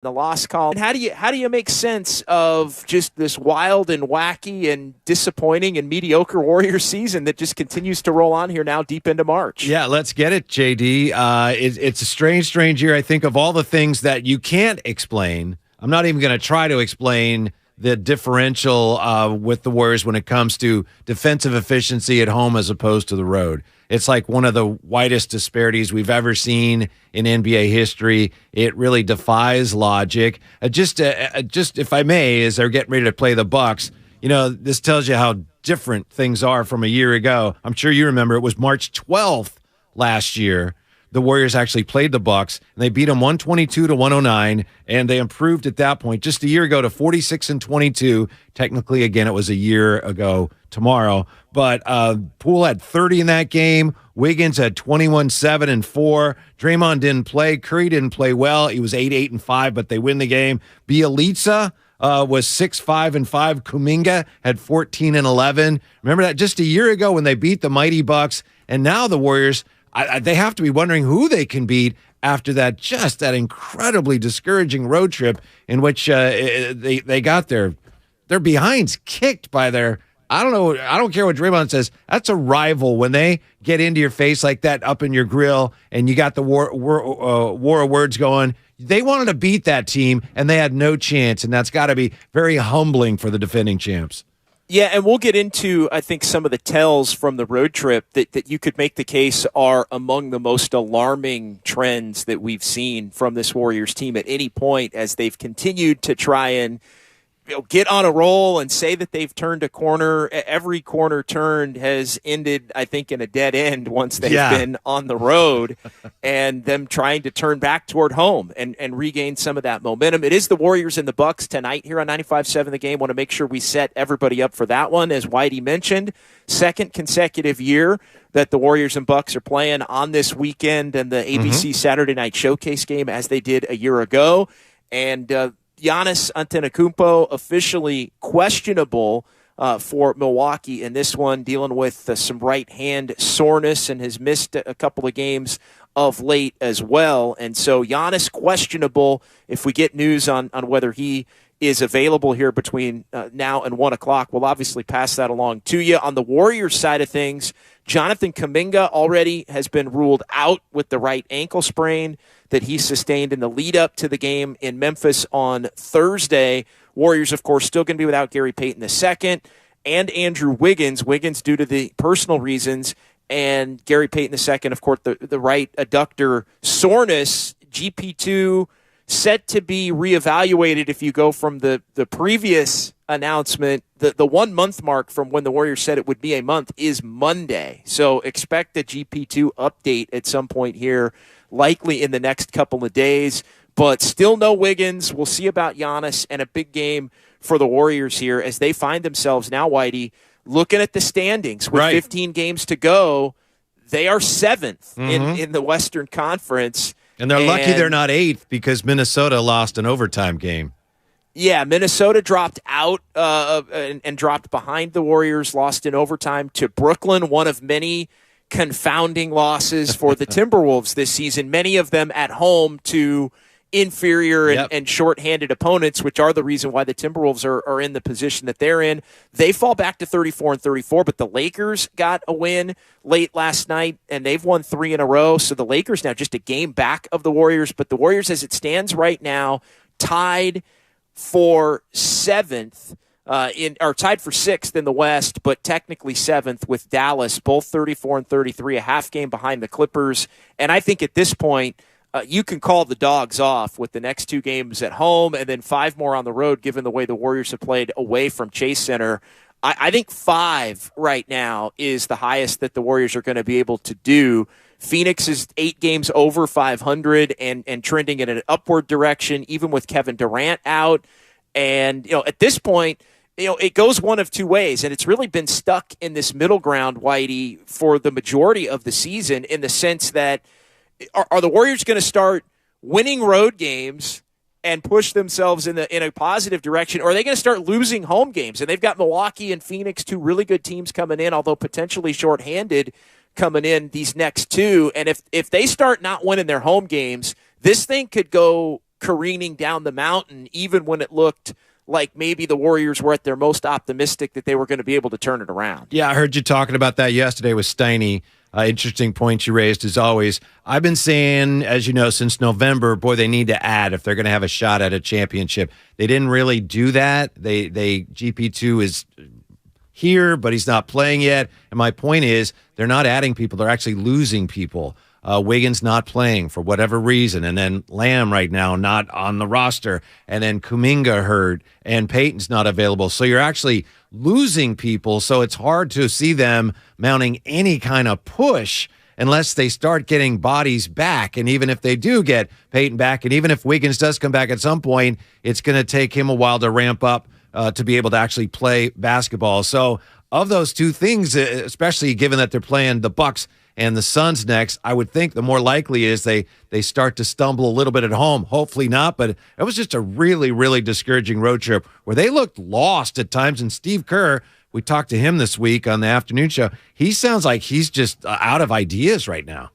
the loss column. And how do you make sense of just this wild and wacky and disappointing and mediocre Warriors season that just continues to roll on here now deep into March? Yeah, let's get it, JD. It's a strange year. I think of all the things that you can't explain. I'm not even going to try to explain the differential with the Warriors when it comes to defensive efficiency at home as opposed to the road. It's like one of the widest disparities we've ever seen in NBA history. It really defies logic. Just if I may, as they're getting ready to play the Bucks, this tells you how different things are from a year ago. I'm sure you remember it was March 12th last year. The Warriors actually played the Bucks, and they beat them 122-109, and they improved at that point just a year ago to 46-22. Technically, again, it was a year ago tomorrow. But Poole had 30 in that game. Wiggins had 21, 7, and 4. Draymond didn't play. Curry didn't play well. He was 8, 8, and 5, but they win the game. Bielitsa was 6, 5, and 5. Kuminga had 14 and 11. Remember that just a year ago when they beat the mighty Bucks, and now the Warriors. They have to be wondering who they can beat after that incredibly discouraging road trip in which they got their behinds kicked by their. I don't know. I don't care what Draymond says. That's a rival when they get into your face like that, up in your grill, and you got the war of words going. They wanted to beat that team, and they had no chance, and that's got to be very humbling for the defending champs. Yeah, and we'll get into, I think, some of the tells from the road trip that you could make the case are among the most alarming trends that we've seen from this Warriors team at any point as they've continued to try and get on a roll and say that they've turned a corner. Every corner turned has ended, I think, in a dead end once they've been on the road and them trying to turn back toward home and regain some of that momentum. It is the Warriors and the Bucks tonight here on 95.7 The Game. Want to make sure we set everybody up for that one. As Whitey mentioned, second consecutive year that the Warriors and Bucks are playing on this weekend and the ABC Saturday Night Showcase game as they did a year ago. And Giannis Antetokounmpo officially questionable for Milwaukee in this one, dealing with some right hand soreness and has missed a couple of games of late as well. And so Giannis questionable. If we get news on whether he is available here between now and 1 o'clock, we'll obviously pass that along to you. On the Warriors side of things, Jonathan Kuminga already has been ruled out with the right ankle sprain that he sustained in the lead-up to the game in Memphis on Thursday. Warriors, of course, still going to be without Gary Payton II and Andrew Wiggins. Wiggins due to the personal reasons, and Gary Payton II, of course, the right adductor soreness. GP2 set to be reevaluated if you go from the previous announcement. The 1 month mark from when the Warriors said it would be a month is Monday. So expect a GP2 update at some point here, likely in the next couple of days, but still no Wiggins. We'll see about Giannis, and a big game for the Warriors here as they find themselves now, Whitey, looking at the standings with 15 games to go. They are 7th in the Western Conference. And they're lucky they're not 8th because Minnesota lost an overtime game. Yeah, Minnesota dropped out and dropped behind the Warriors, lost in overtime to Brooklyn, one of many confounding losses for the Timberwolves this season, many of them at home to inferior and shorthanded opponents, which are the reason why the Timberwolves are in the position that they're in. They fall back to 34-34, but the Lakers got a win late last night, and they've won 3 in a row. So the Lakers now just a game back of the Warriors, but the Warriors, as it stands right now, tied for 7th. Tied for 6th in the West, but technically 7th with Dallas, both 34-33, a half game behind the Clippers. And I think at this point, you can call the dogs off with the next 2 games at home and then 5 more on the road, given the way the Warriors have played away from Chase Center. I think 5 right now is the highest that the Warriors are going to be able to do. Phoenix is 8 games over 500 and trending in an upward direction, even with Kevin Durant out. And, at this point, it goes one of 2 ways, and it's really been stuck in this middle ground, Whitey, for the majority of the season, in the sense that are the Warriors going to start winning road games and push themselves in a positive direction, or are they going to start losing home games? And they've got Milwaukee and Phoenix, 2 really good teams coming in, although potentially shorthanded coming in these next 2. And if they start not winning their home games, this thing could go careening down the mountain, even when it looked like maybe the Warriors were at their most optimistic that they were going to be able to turn it around. Yeah, I heard you talking about that yesterday with Steiny. Interesting point you raised, as always. I've been saying, as you know, since November, boy, they need to add if they're going to have a shot at a championship. They didn't really do that. They GP2 is here, but he's not playing yet. And my point is, they're not adding people; they're actually losing people. Wiggins not playing for whatever reason, and then Lamb right now not on the roster, and then Kuminga hurt, and Peyton's not available. So you're actually losing people, so it's hard to see them mounting any kind of push unless they start getting bodies back. And even if they do get Peyton back, and even if Wiggins does come back at some point, it's going to take him a while to ramp up to be able to actually play basketball. So of those two things, especially given that they're playing the Bucks and the Suns next, I would think the more likely is they start to stumble a little bit at home. Hopefully not, but it was just a really, really discouraging road trip where they looked lost at times. And Steve Kerr, we talked to him this week on the afternoon show, he sounds like he's just out of ideas right now.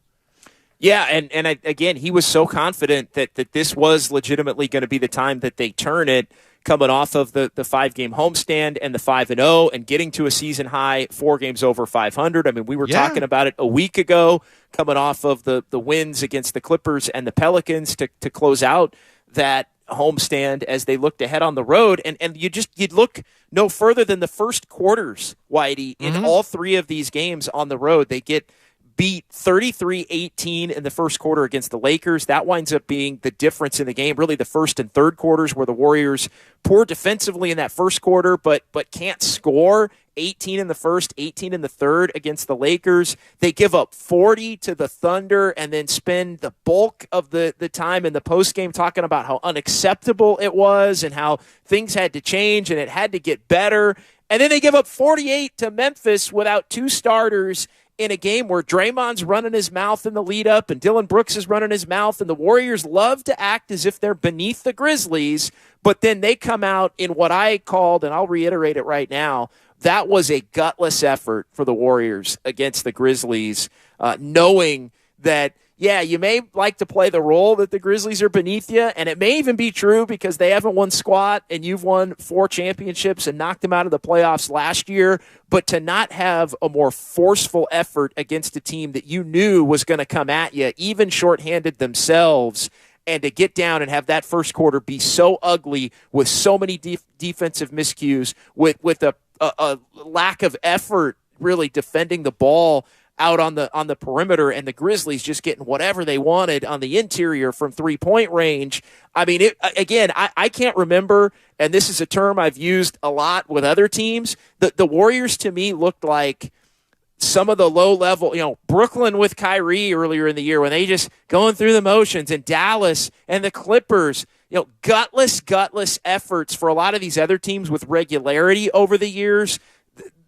Yeah, and again, he was so confident that this was legitimately going to be the time that they turn it, coming off of the 5-game homestand and the 5-0 and getting to a season high 4 games over 500. I mean, we were talking about it a week ago, coming off of the wins against the Clippers and the Pelicans to close out that homestand as they looked ahead on the road. And you'd look no further than the first quarters, Whitey, in all 3 of these games on the road. They get beat 33-18 in the first quarter against the Lakers. That winds up being the difference in the game. Really, the first and third quarters where the Warriors poor defensively in that first quarter, but can't score. 18 in the first, 18 in the third against the Lakers. They give up 40 to the Thunder and then spend the bulk of the time in the postgame talking about how unacceptable it was and how things had to change and it had to get better. And then they give up 48 to Memphis without 2 starters in a game where Draymond's running his mouth in the lead up and Dylan Brooks is running his mouth, and the Warriors love to act as if they're beneath the Grizzlies, but then they come out in what I called, and I'll reiterate it right now, that was a gutless effort for the Warriors against the Grizzlies, knowing that, yeah, you may like to play the role that the Grizzlies are beneath you, and it may even be true because they haven't won squat and you've won 4 championships and knocked them out of the playoffs last year, but to not have a more forceful effort against a team that you knew was going to come at you, even shorthanded themselves, and to get down and have that first quarter be so ugly with so many defensive miscues, with a lack of effort really defending the ball out on the perimeter, and the Grizzlies just getting whatever they wanted on the interior from 3-point range. I mean, I can't remember, and this is a term I've used a lot with other teams, the Warriors to me looked like some of the low-level, Brooklyn with Kyrie earlier in the year when they just going through the motions, and Dallas and the Clippers, gutless efforts for a lot of these other teams with regularity over the years.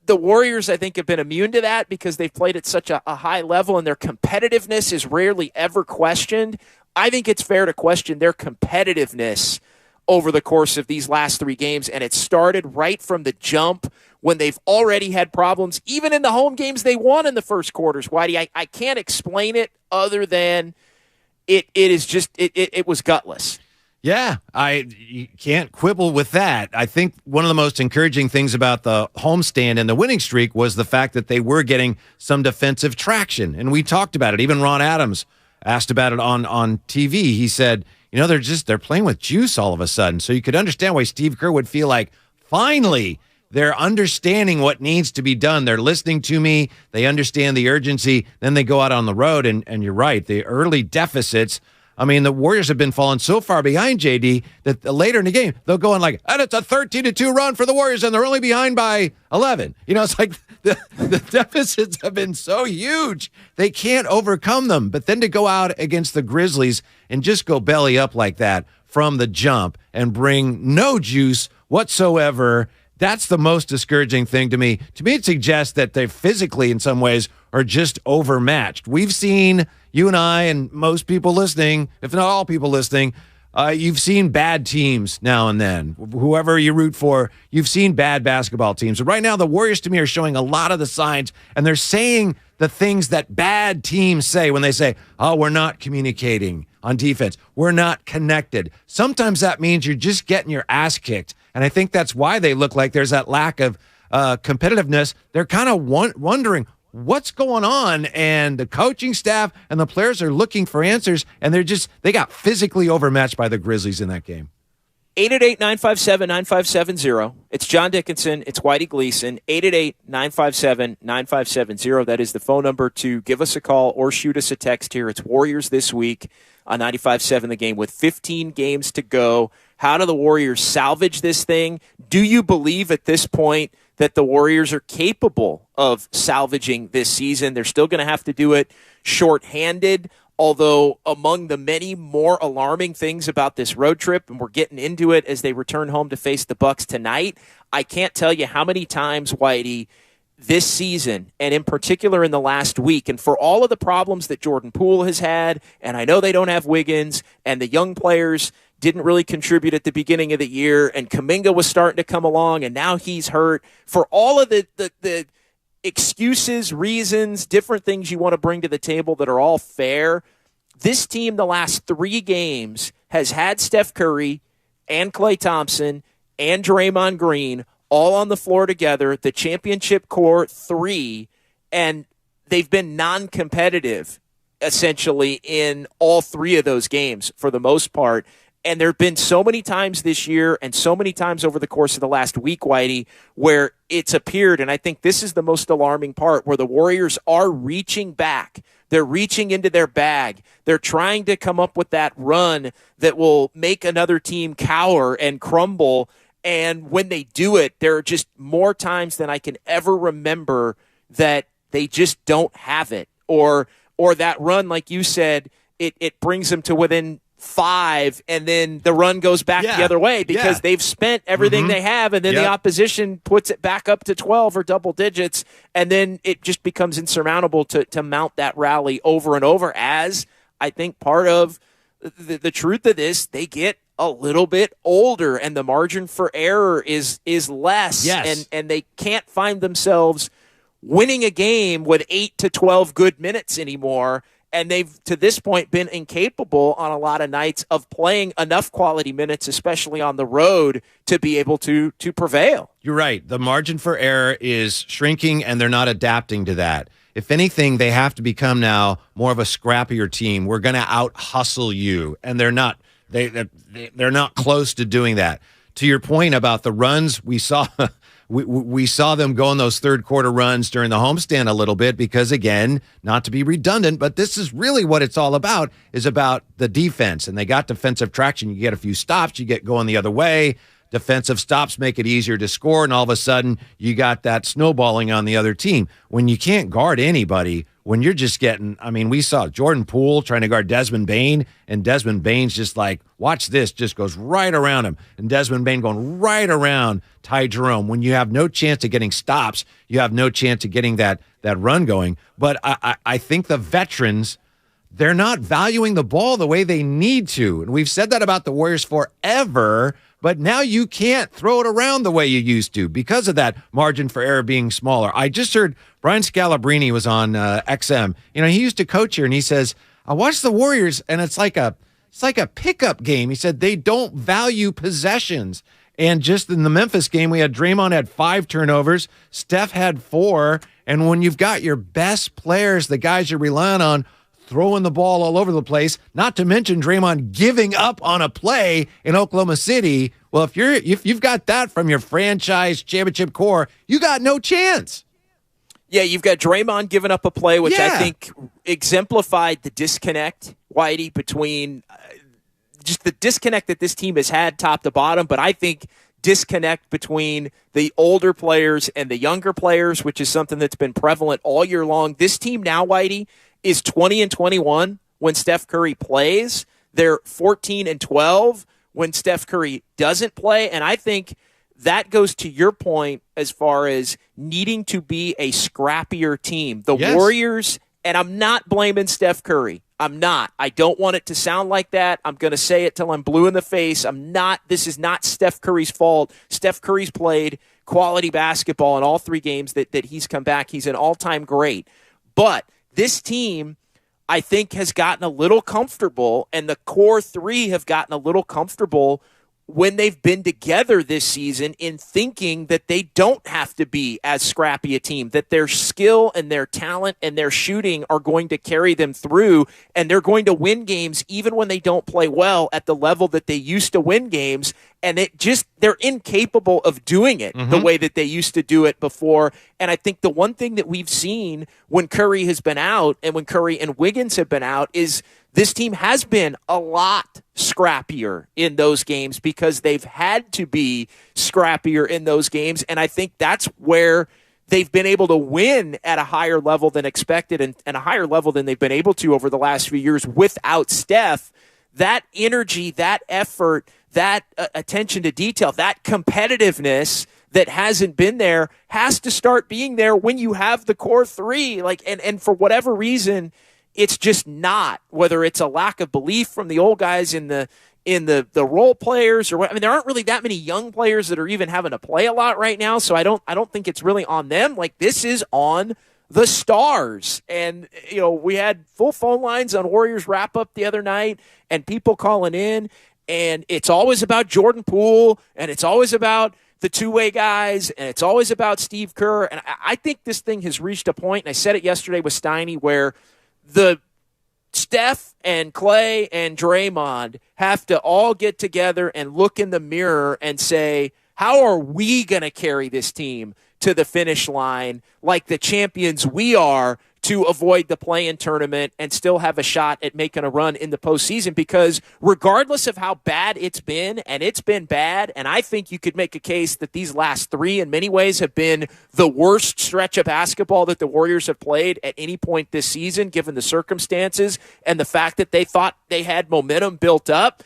The Warriors, I think, have been immune to that because they've played at such a high level and their competitiveness is rarely ever questioned. I think it's fair to question their competitiveness over the course of these last 3 games, and it started right from the jump when they've already had problems, even in the home games they won in the first quarters. Whitey, I can't explain it other than it was gutless. Yeah, you can't quibble with that. I think one of the most encouraging things about the homestand and the winning streak was the fact that they were getting some defensive traction. And we talked about it. Even Ron Adams asked about it on TV. He said, they're playing with juice all of a sudden. So you could understand why Steve Kerr would feel like, finally, they're understanding what needs to be done. They're listening to me. They understand the urgency. Then they go out on the road. And you're right, the early deficits. I mean, the Warriors have been falling so far behind, JD, that later in the game, they'll go on and it's a 13-2 run for the Warriors, and they're only behind by 11. It's like the deficits have been so huge, they can't overcome them. But then to go out against the Grizzlies and just go belly up like that from the jump and bring no juice whatsoever, that's the most discouraging thing to me. To me, it suggests that they physically, in some ways, are just overmatched. We've seen, you and I and most people listening, if not all people listening, you've seen bad teams now and then. Whoever you root for, you've seen bad basketball teams. And right now, the Warriors, to me, are showing a lot of the signs, and they're saying the things that bad teams say when they say, oh, we're not communicating on defense. We're not connected. Sometimes that means you're just getting your ass kicked. And I think that's why they look like there's that lack of competitiveness. They're kind of wondering what's going on. And the coaching staff and the players are looking for answers. And they got physically overmatched by the Grizzlies in that game. 888-957-9570. It's John Dickinson. It's Whitey Gleason. 888-957-9570. That is the phone number to give us a call or shoot us a text here. It's Warriors This Week on 95.7 The Game with 15 games to go. How do the Warriors salvage this thing? Do you believe at this point that the Warriors are capable of salvaging this season? They're still going to have to do it shorthanded. Although among the many more alarming things about this road trip, and we're getting into it as they return home to face the Bucks tonight, I can't tell you how many times, Whitey, this season, and in particular in the last week, and for all of the problems that Jordan Poole has had, and I know they don't have Wiggins, and the young players didn't really contribute at the beginning of the year, and Kuminga was starting to come along, and now he's hurt. For all of the excuses, reasons, different things you want to bring to the table that are all fair, this team the last 3 games has had Steph Curry and Klay Thompson and Draymond Green all on the floor together, the championship core 3, and they've been non-competitive essentially in all 3 of those games for the most part. And there have been so many times this year and so many times over the course of the last week, Whitey, where it's appeared, and I think this is the most alarming part, where the Warriors are reaching back. They're reaching into their bag. They're trying to come up with that run that will make another team cower and crumble. And when they do it, there are just more times than I can ever remember that they just don't have it. Or that run, like you said, it brings them to within 5, and then the run goes back the other way because they've spent everything they have, and then the opposition puts it back up to 12 or double digits, and then it just becomes insurmountable to mount that rally over and over. As I think part of the truth of this, they get a little bit older, and the margin for error is less, and they can't find themselves winning a game with 8 to 12 good minutes anymore. And they've, to this point, been incapable on a lot of nights of playing enough quality minutes, especially on the road, to be able to prevail. You're right. The margin for error is shrinking, and they're not adapting to that. If anything, they have to become now more of a scrappier team. We're going to out-hustle you, and they're not. They're not close to doing that. To your point about the runs, we saw we saw them go on those third quarter runs during the homestand a little bit because, again, not to be redundant, but this is really what it's all about, is about the defense. And they got defensive traction. You get a few stops, you get going the other way. Defensive stops make it easier to score, and all of a sudden you got that snowballing on the other team. When you can't guard anybody, when you're just getting, I mean, we saw Jordan Poole trying to guard Desmond Bane, and Desmond Bane's just like, watch this, just goes right around him. And Desmond Bane going right around Ty Jerome. When you have no chance of getting stops, you have no chance of getting that run going. But I think the veterans, they're not valuing the ball the way they need to. And we've said that about the Warriors forever, but now you can't throw it around the way you used to because of that margin for error being smaller. I just heard Brian Scalabrine was on XM. You know, he used to coach here, and he says, I watch the Warriors, and it's like a pickup game. He said they don't value possessions. And just in the Memphis game, we had Draymond had 5 turnovers, Steph had 4, and when you've got your best players, the guys you're relying on, throwing the ball all over the place, not to mention Draymond giving up on a play in Oklahoma City. Well, if you've got that from your franchise championship core, you got no chance. Yeah, you've got Draymond giving up a play, which I think exemplified the disconnect, Whitey, between just the disconnect that this team has had top to bottom, but I think disconnect between the older players and the younger players, which is something that's been prevalent all year long. This team now, Whitey, is 20-21 when Steph Curry plays. They're 14-12 when Steph Curry doesn't play. And I think that goes to your point as far as needing to be a scrappier team. The Warriors, and I'm not blaming Steph Curry. I'm not. I don't want it to sound like that. I'm going to say it till I'm blue in the face. I'm not. This is not Steph Curry's fault. Steph Curry's played quality basketball in all 3 games that he's come back. He's an all-time great. But this team, I think, has gotten a little comfortable, and the core three have gotten a little comfortable when they've been together this season in thinking that they don't have to be as scrappy a team, that their skill and their talent and their shooting are going to carry them through, and they're going to win games even when they don't play well at the level that they used to win games. And they're incapable of doing it the way that they used to do it before. And I think the one thing that we've seen when Curry has been out and when Curry and Wiggins have been out is this team has been a lot scrappier in those games because they've had to be scrappier in those games. And I think that's where they've been able to win at a higher level than expected and a higher level than they've been able to over the last few years without Steph. That energy, that effort, that attention to detail, that competitiveness that hasn't been there has to start being there when you have the core three. And for whatever reason, it's just not, whether it's a lack of belief from the old guys in the role players or what. I mean, there aren't really that many young players that are even having to play a lot right now. So I don't think it's really on them. Like, this is on the stars. And, we had full phone lines on Warriors wrap up the other night and people calling in, and it's always about Jordan Poole and it's always about the two-way guys, and it's always about Steve Kerr. And I think this thing has reached a point, and I said it yesterday with Steiny, where the Steph and Clay and Draymond have to all get together and look in the mirror and say, how are we going to carry this team to the finish line like the champions we are to avoid the play-in tournament and still have a shot at making a run in the postseason? Because regardless of how bad it's been, and it's been bad, and I think you could make a case that these last three in many ways have been the worst stretch of basketball that the Warriors have played at any point this season, given the circumstances and the fact that they thought they had momentum built up.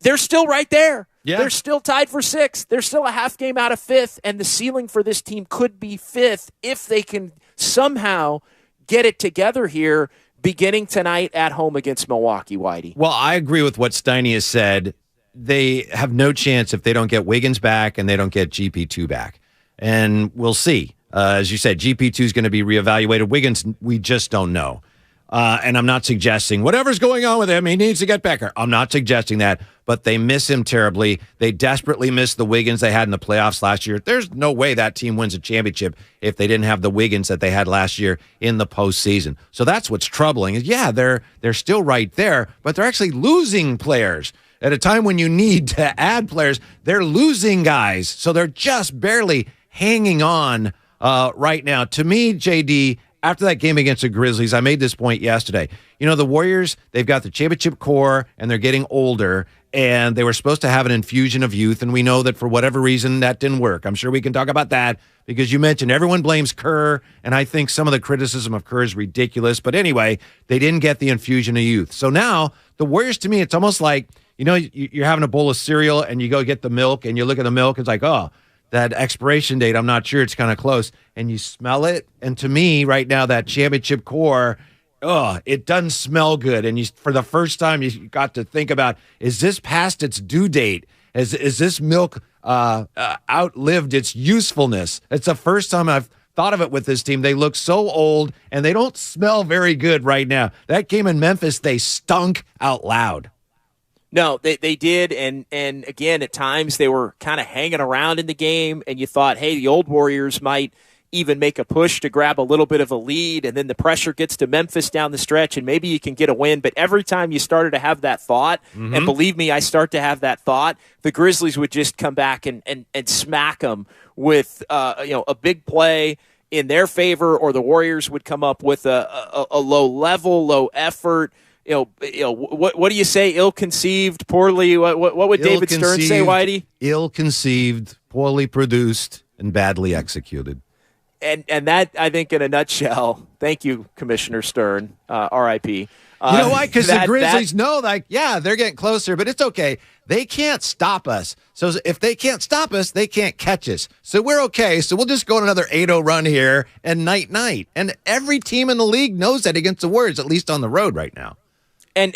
They're still right there. Yeah. They're still tied for sixth. They're still a half game out of fifth, and the ceiling for this team could be fifth if they can somehow get it together here beginning tonight at home against Milwaukee, Whitey. Well, I agree with what Steiny has said. They have no chance if they don't get Wiggins back and they don't get GP2 back. And we'll see. As you said, GP2 is going to be reevaluated. Wiggins, we just don't know. And I'm not suggesting whatever's going on with him, he needs to get better. I'm not suggesting that, but they miss him terribly. They desperately miss the Wiggins they had in the playoffs last year. There's no way that team wins a championship if they didn't have the Wiggins that they had last year in the postseason. So that's what's troubling. Is they're still right there, but they're actually losing players. At a time when you need to add players, they're losing guys. So they're just barely hanging on right now. To me, JD, after that game against the Grizzlies, I made this point yesterday. The Warriors, they've got the championship core, and they're getting older, and they were supposed to have an infusion of youth, and we know that for whatever reason that didn't work. I'm sure we can talk about that because you mentioned everyone blames Kerr, and I think some of the criticism of Kerr is ridiculous. But anyway, they didn't get the infusion of youth. So now the Warriors, to me, it's almost like, you're having a bowl of cereal, and you go get the milk, and you look at the milk, it's like, oh, that expiration date, I'm not sure, it's kind of close, and you smell it. And to me, right now, that championship core, it doesn't smell good. And for the first time, you got to think about, is this past its due date? Is this milk outlived its usefulness? It's the first time I've thought of it with this team. They look so old, and they don't smell very good right now. That game in Memphis, they stunk out loud. No, they did, and again, at times they were kind of hanging around in the game, and you thought, hey, the old Warriors might even make a push to grab a little bit of a lead, and then the pressure gets to Memphis down the stretch, and maybe you can get a win. But every time you started to have that thought, and believe me, I start to have that thought, the Grizzlies would just come back and smack them with a big play in their favor, or the Warriors would come up with a low level, low effort. What do you say? Ill-conceived, poorly. What would David Stern say, Whitey? Ill-conceived, poorly produced, and badly executed. And that, I think, in a nutshell. Thank you, Commissioner Stern. R.I.P. You know why? Because the Grizzlies know, they're getting closer, but it's okay. They can't stop us. So if they can't stop us, they can't catch us. So we're okay. So we'll just go on another 8-0 run here and night. And every team in the league knows that against the Warriors, at least on the road right now. And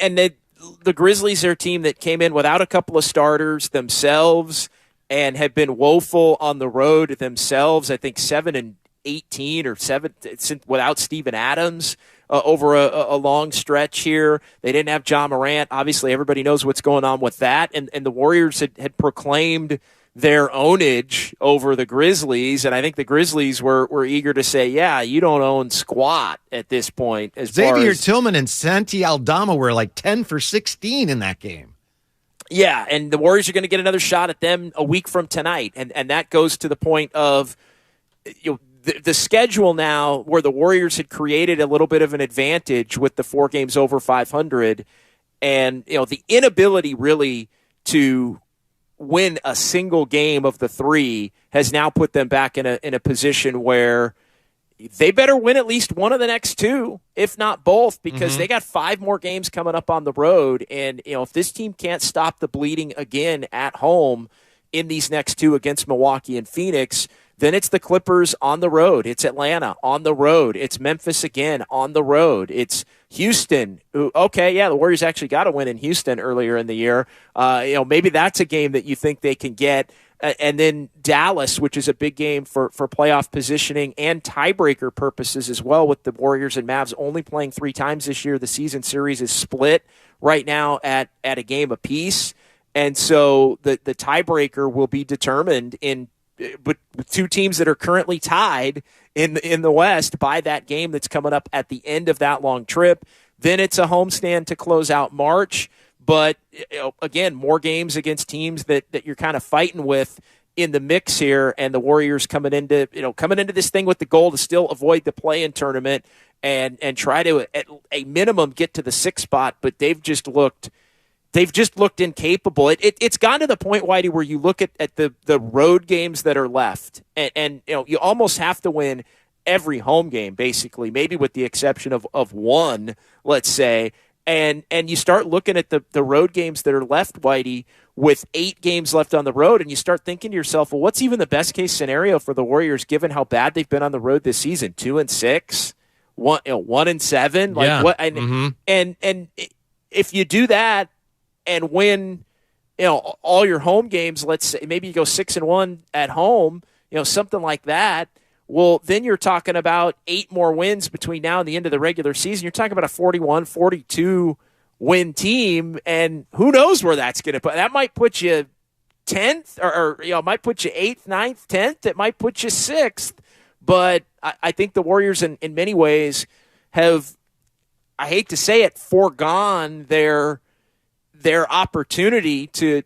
the Grizzlies are a team that came in without a couple of starters themselves and have been woeful on the road themselves. I think 7-8 18 or 7 without Steven Adams over a long stretch here. They didn't have John Morant. Obviously, everybody knows what's going on with that. And the Warriors had proclaimed their ownage over the Grizzlies, and I think the Grizzlies were eager to say, yeah, you don't own squat at this point. Xavier Tillman and Santi Aldama were like 10 for 16 in that game. Yeah, and the Warriors are going to get another shot at them a week from tonight, and that goes to the point of the schedule now where the Warriors had created a little bit of an advantage with the 4 games over 500, and the inability really to win a single game of the 3 has now put them back in a position where they better win at least one of the next 2, if not both, because they got 5 more games coming up on the road. And, if this team can't stop the bleeding again at home in these next 2 against Milwaukee and Phoenix, then it's the Clippers on the road. It's Atlanta on the road. It's Memphis again on the road. It's Houston. Okay, yeah, the Warriors actually got a win in Houston earlier in the year. Maybe that's a game that you think they can get. And then Dallas, which is a big game for playoff positioning and tiebreaker purposes as well, with the Warriors and Mavs only playing 3 times this year. The season series is split right now at a game apiece. And so the tiebreaker will be determined with 2 teams that are currently tied in the West by that game that's coming up at the end of that long trip. Then it's a homestand to close out March. But, again, more games against teams that you're kind of fighting with in the mix here, and the Warriors coming into this thing with the goal to still avoid the play-in tournament and try to, at a minimum, get to the 6th spot. But they've just looked incapable. It's gone to the point, Whitey, where you look at the road games that are left, and you almost have to win every home game, basically, maybe with the exception of one, let's say. And you start looking at the road games that are left, Whitey, with 8 games left on the road, and you start thinking to yourself, well, what's even the best case scenario for the Warriors given how bad they've been on the road this season? 2-6, 1-7, like yeah. what? And if you do that and win, all your home games, let's say maybe you go 6-1 at home, something like that. Well, then you're talking about 8 more wins between now and the end of the regular season. You're talking about a 41, 42 win team, and who knows where that's going to put. That might put you 10th, or it might put you 8th, 9th, 10th. It might put you 6th. But I think the Warriors, in many ways, have, I hate to say it, foregone their opportunity to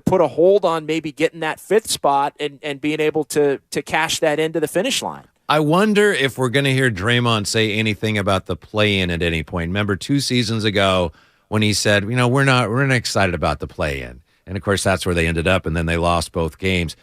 put a hold on maybe getting that 5th spot and being able to cash that into the finish line. I wonder if we're going to hear Draymond say anything about the play-in at any point. Remember 2 seasons ago when he said, we're not excited about the play-in. And, of course, that's where they ended up, and then they lost both games.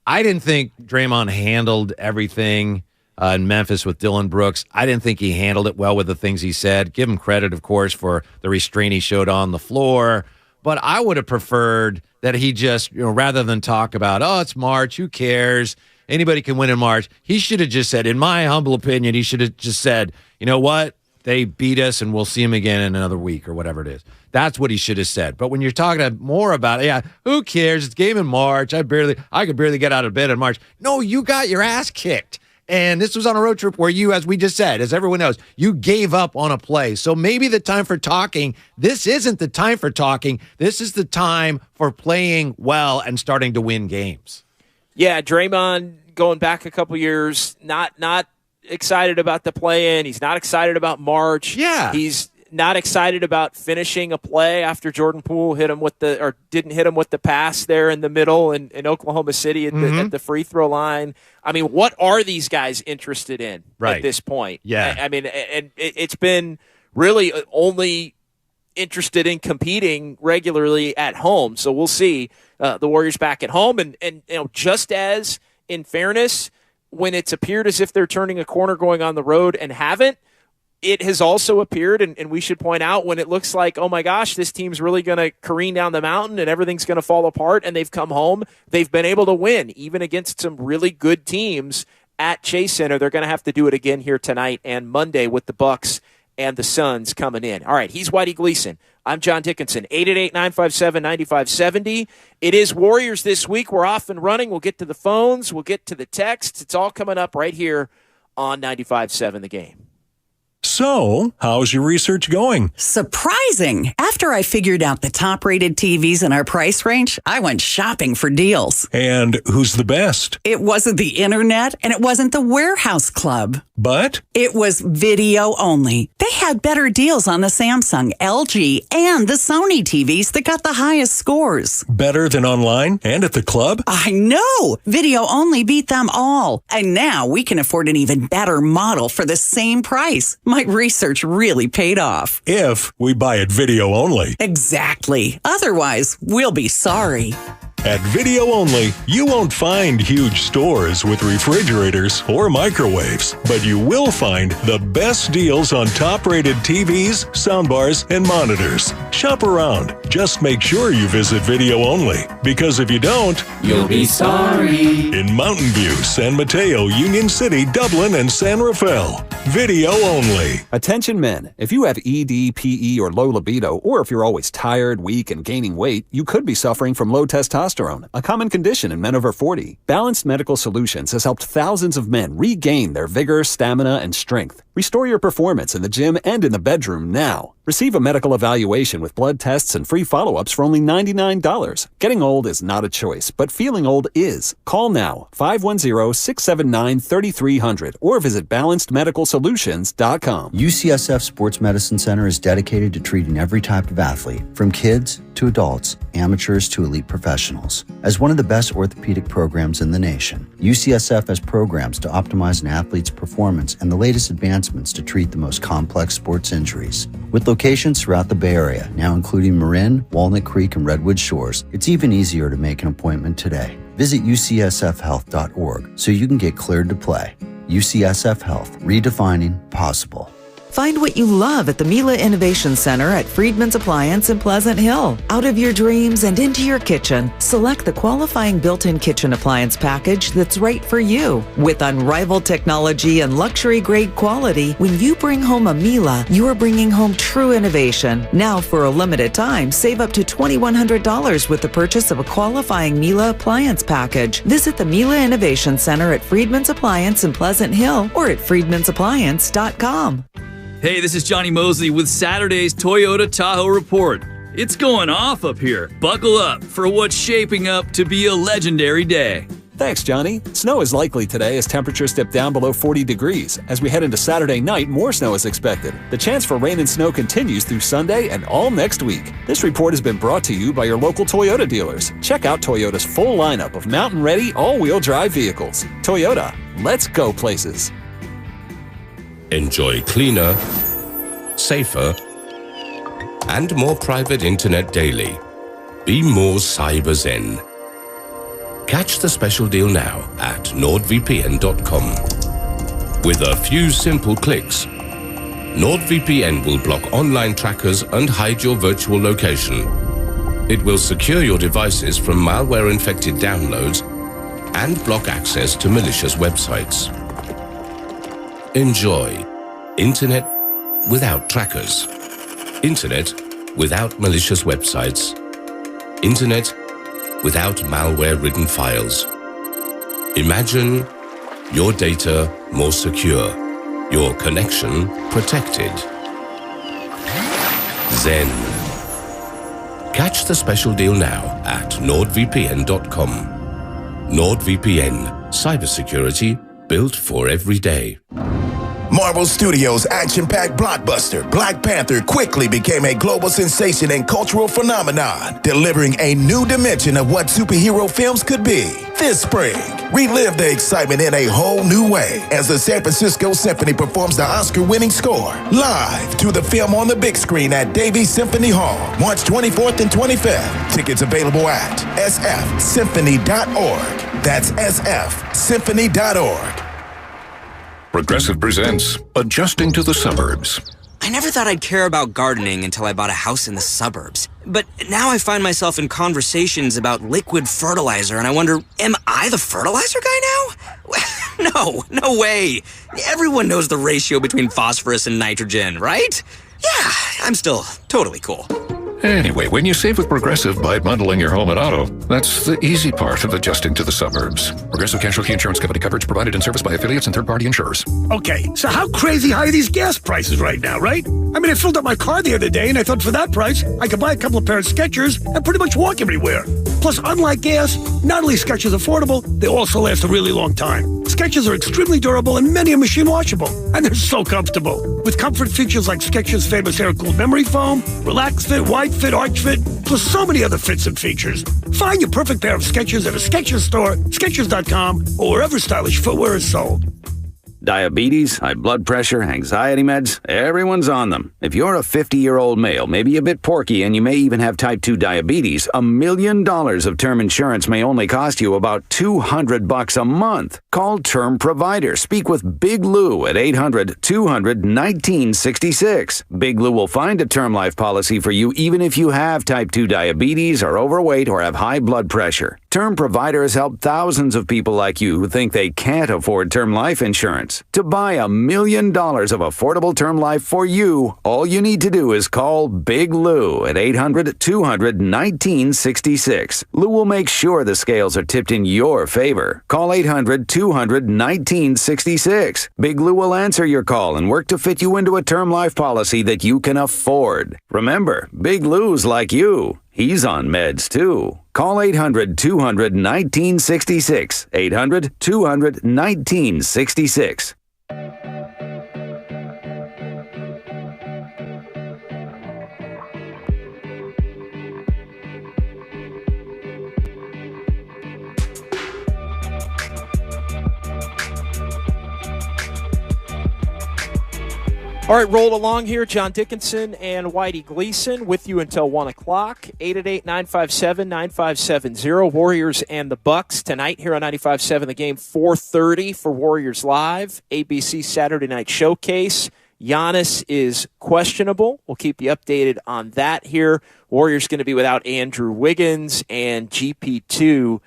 I didn't think Draymond handled everything in Memphis with Dylan Brooks. I didn't think he handled it well with the things he said. Give him credit, of course, for the restraint he showed on the floor. But I would have preferred that he just, rather than talk about, it's March, who cares? Anybody can win in March. He should have just said, in my humble opinion, he should have just said, you know what? They beat us and we'll see them again in another week or whatever it is. That's what he should have said. But when you're talking more about, who cares? It's game in March. I could barely get out of bed in March. No, you got your ass kicked. And this was on a road trip where you, as we just said, as everyone knows, you gave up on a play. So maybe the time for talking, this isn't the time for talking. This is the time for playing well and starting to win games. Yeah, Draymond, going back a couple years, not excited about the play-in. He's not excited about March. Yeah. He's not excited about finishing a play after Jordan Poole didn't hit him with the pass there in the middle in Oklahoma City at the free throw line. I mean, what are these guys interested in at this point? Yeah. I mean, and it's been really only interested in competing regularly at home. So we'll see the Warriors back at home. And just as, in fairness, when it's appeared as if they're turning a corner going on the road and haven't, it has also appeared, and we should point out, when it looks like, oh my gosh, this team's really going to careen down the mountain and everything's going to fall apart, and they've come home, they've been able to win, even against some really good teams at Chase Center. They're going to have to do it again here tonight and Monday with the Bucks and the Suns coming in. All right, he's Whitey Gleason. I'm John Dickinson, 888-957-9570. It is Warriors this week. We're off and running. We'll get to the phones. We'll get to the texts. It's all coming up right here on 95.7 The Game. So, how's your research going? Surprising! After I figured out the top-rated TVs in our price range, I went shopping for deals. And who's the best? It wasn't the internet, and it wasn't the warehouse club. But? It was video only. They had better deals on the Samsung, LG, and the Sony TVs that got the highest scores. Better than online and at the club? I know! Video only beat them all. And now we can afford an even better model for the same price. My research really paid off. If we buy it video only. Exactly. Otherwise, we'll be sorry. At Video Only, you won't find huge stores with refrigerators or microwaves, but you will find the best deals on top-rated TVs, soundbars, and monitors. Shop around. Just make sure you visit Video Only, because if you don't, you'll be sorry. In Mountain View, San Mateo, Union City, Dublin, and San Rafael. Video Only. Attention men, if you have ED, PE, or low libido, or if you're always tired, weak, and gaining weight, you could be suffering from low testosterone, a common condition in men over 40. Balanced Medical Solutions has helped thousands of men regain their vigor, stamina, and strength. Restore your performance in the gym and in the bedroom now. Receive a medical evaluation with blood tests and free follow-ups for only $99. Getting old is not a choice, but feeling old is. Call now, 510-679-3300, or visit balancedmedicalsolutions.com. UCSF Sports Medicine Center is dedicated to treating every type of athlete, from kids to adults, amateurs to elite professionals. As one of the best orthopedic programs in the nation, UCSF has programs to optimize an athlete's performance and the latest advancements to treat the most complex sports injuries. With locations throughout the Bay Area, now including Marin, Walnut Creek, and Redwood Shores, it's even easier to make an appointment today. Visit ucsfhealth.org so you can get cleared to play. UCSF Health, redefining possible. Find what you love at the Mila Innovation Center at Friedman's Appliance in Pleasant Hill. Out of your dreams and into your kitchen, select the qualifying built-in kitchen appliance package that's right for you. With unrivaled technology and luxury-grade quality, when you bring home a Mila, you're bringing home true innovation. Now, for a limited time, save up to $2,100 with the purchase of a qualifying Mila appliance package. Visit the Mila Innovation Center at Friedman's Appliance in Pleasant Hill or at friedmansappliance.com. Hey, this is Johnny Mosley with Saturday's Toyota Tahoe Report. It's going off up here. Buckle up for what's shaping up to be a legendary day. Thanks, Johnny. Snow is likely today as temperatures dip down below 40 degrees. As we head into Saturday night, more snow is expected. The chance for rain and snow continues through Sunday and all next week. This report has been brought to you by your local Toyota dealers. Check out Toyota's full lineup of mountain-ready, all-wheel drive vehicles. Toyota, let's go places. Enjoy cleaner, safer, and more private internet daily. Be more cyber zen. Catch the special deal now at nordvpn.com. With a few simple clicks, NordVPN will block online trackers and hide your virtual location. It will secure your devices from malware-infected downloads and block access to malicious websites. Enjoy internet without trackers. Internet without malicious websites. Internet without malware-ridden files. Imagine your data more secure, your connection protected. Zen. Catch the special deal now at nordvpn.com. NordVPN, cybersecurity built for every day. Marvel Studios' action-packed blockbuster, Black Panther, quickly became a global sensation and cultural phenomenon, delivering a new dimension of what superhero films could be. This spring, relive the excitement in a whole new way as the San Francisco Symphony performs the Oscar-winning score live to the film on the big screen at Davies Symphony Hall, March 24th and 25th. Tickets available at sfsymphony.org. That's sfsymphony.org. Progressive presents Adjusting to the Suburbs. I never thought I'd care about gardening until I bought a house in the suburbs. But now I find myself in conversations about liquid fertilizer, and I wonder, am I the fertilizer guy now? No way. Everyone knows the ratio between phosphorus and nitrogen, right? Yeah, I'm still totally cool. Anyway, when you save with Progressive by bundling your home and auto, that's the easy part of adjusting to the suburbs. Progressive Casualty Insurance Company coverage provided and serviced by affiliates and third-party insurers. Okay, so how crazy high are these gas prices right now, right? I mean, I filled up my car the other day, and I thought for that price, I could buy a couple of pairs of Skechers and pretty much walk everywhere. Plus, unlike gas, not only is Skechers affordable, they also last a really long time. Skechers are extremely durable, and many are machine washable, and they're so comfortable. With comfort features like Skechers' famous air-cooled memory foam, Relax Fit, Wide Fit, Arch Fit, plus so many other fits and features. Find your perfect pair of Skechers at a Skechers store, Skechers.com, or wherever stylish footwear is sold. Diabetes, high blood pressure, anxiety meds, everyone's on them. If you're a 50-year-old male, maybe a bit porky, and you may even have type 2 diabetes, $1 million of term insurance may only cost you about $200 a month. Call Term Provider. Speak with Big Lou at 800-200-1966. Big Lou will find a term life policy for you even if you have type 2 diabetes, are overweight, or have high blood pressure. Term Provider has helped thousands of people like you who think they can't afford term life insurance. To buy $1 million of affordable term life for you, all you need to do is call Big Lou at 800-200-1966. Lou will make sure the scales are tipped in your favor. Call 800-200-1966. Big Lou will answer your call and work to fit you into a term life policy that you can afford. Remember, Big Lou's like you. He's on meds, too. Call 800-200-1966. 800-200-1966. All right, roll along here. John Dickinson and Whitey Gleason with you until 1 o'clock. 888-957-9570. Warriors and the Bucks tonight here on 95.7 The Game. 4:30 for Warriors Live. ABC Saturday Night Showcase. Giannis is questionable. We'll keep you updated on that here. Warriors going to be without Andrew Wiggins and GP2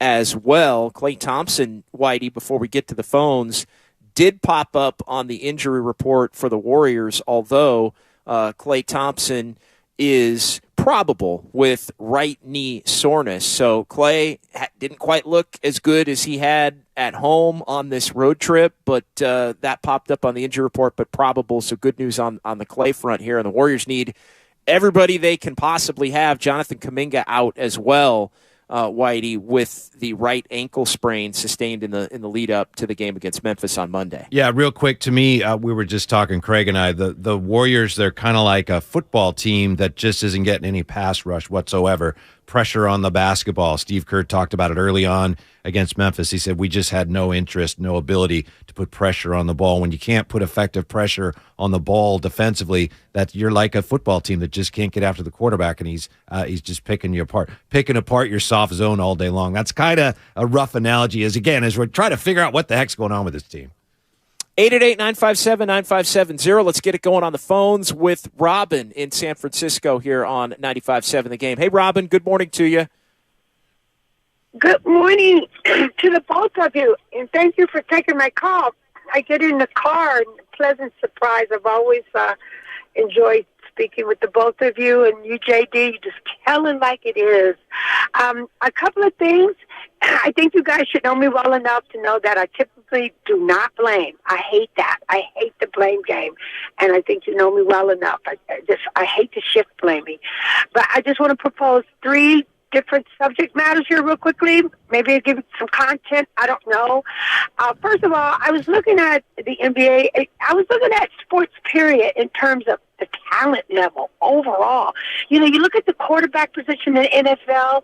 as well. Klay Thompson, Whitey, before we get to the phones, did pop up on the injury report for the Warriors, although Klay Thompson is probable with right knee soreness. So Klay didn't quite look as good as he had at home on this road trip, but that popped up on the injury report, but probable. So good news on the Klay front here. And the Warriors need everybody they can possibly have. Jonathan Kuminga out as well, Whitey, with the right ankle sprain sustained in the lead up to the game against Memphis on Monday. Yeah, real quick, to me, we were just talking, Craig and I, the Warriors, they're kind of like a football team that just isn't getting any pass rush whatsoever. Pressure on the basketball. Steve Kerr talked about it early on against Memphis. He said, we just had no interest, no ability to put pressure on the ball. When you can't put effective pressure on the ball defensively, that you're like a football team that just can't get after the quarterback, and he's just picking apart your soft zone all day long. That's kind of a rough analogy as we're trying to figure out what the heck's going on with this team. 888-957-9570. Let's get it going on the phones with Robin in San Francisco here on 95.7 The Game. Hey, Robin, good morning to you. Good morning to the both of you, and thank you for taking my call. I get in the car, and pleasant surprise. I've always enjoyed speaking with the both of you, and you, JD, you just tell it like it is. A couple of things. I think you guys should know me well enough to know that I typically do not blame. I hate that. I hate the blame game, and I think you know me well enough. I hate to shift blaming. But I just want to propose 3 different subject matters here real quickly. Maybe I'll give you some content. I don't know. First of all, I was looking at the NBA. I was looking at sports, period, in terms of the talent level overall. You know, you look at the quarterback position in the NFL,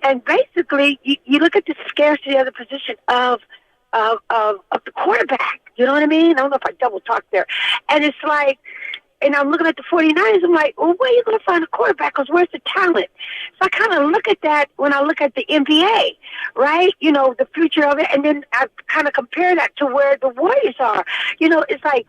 and basically you look at the scarcity of the position of the quarterback. You know what I mean? I don't know if I double talked there. And it's like, and I'm looking at the 49ers, I'm like, well, where are you going to find a quarterback? Because where's the talent? So I kind of look at that when I look at the NBA, right? You know, the future of it. And then I kind of compare that to where the Warriors are. You know, it's like,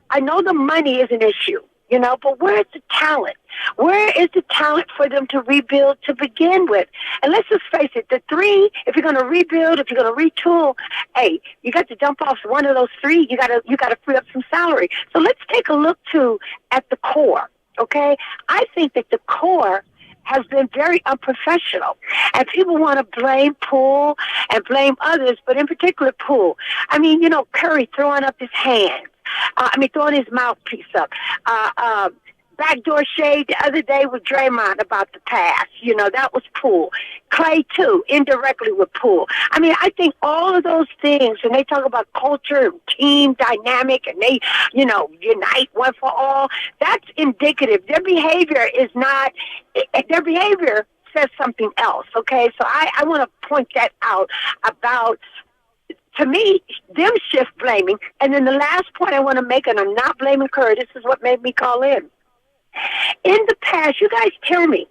I know the money is an issue. but where's the talent? Where is the talent for them to rebuild to begin with? And let's just face it, the three, if you're going to rebuild, if you're going to retool, hey, you got to dump off one of those three. You got to free up some salary. So let's take a look at the core, okay? I think that the core has been very unprofessional. And people want to blame Poole and blame others, but in particular Poole. I mean, Curry throwing up his hands. Throwing his mouthpiece up. Backdoor shade the other day with Draymond about the pass. That was Poole. Clay, too, indirectly with Poole. I think all of those things, and they talk about culture, team dynamic, and they, unite one for all, that's indicative. Their behavior says something else, okay? So I want to point that out about, to me, them shift blaming. And then the last point I want to make, and I'm not blaming Curry, this is what made me call in. In the past, you guys tell me,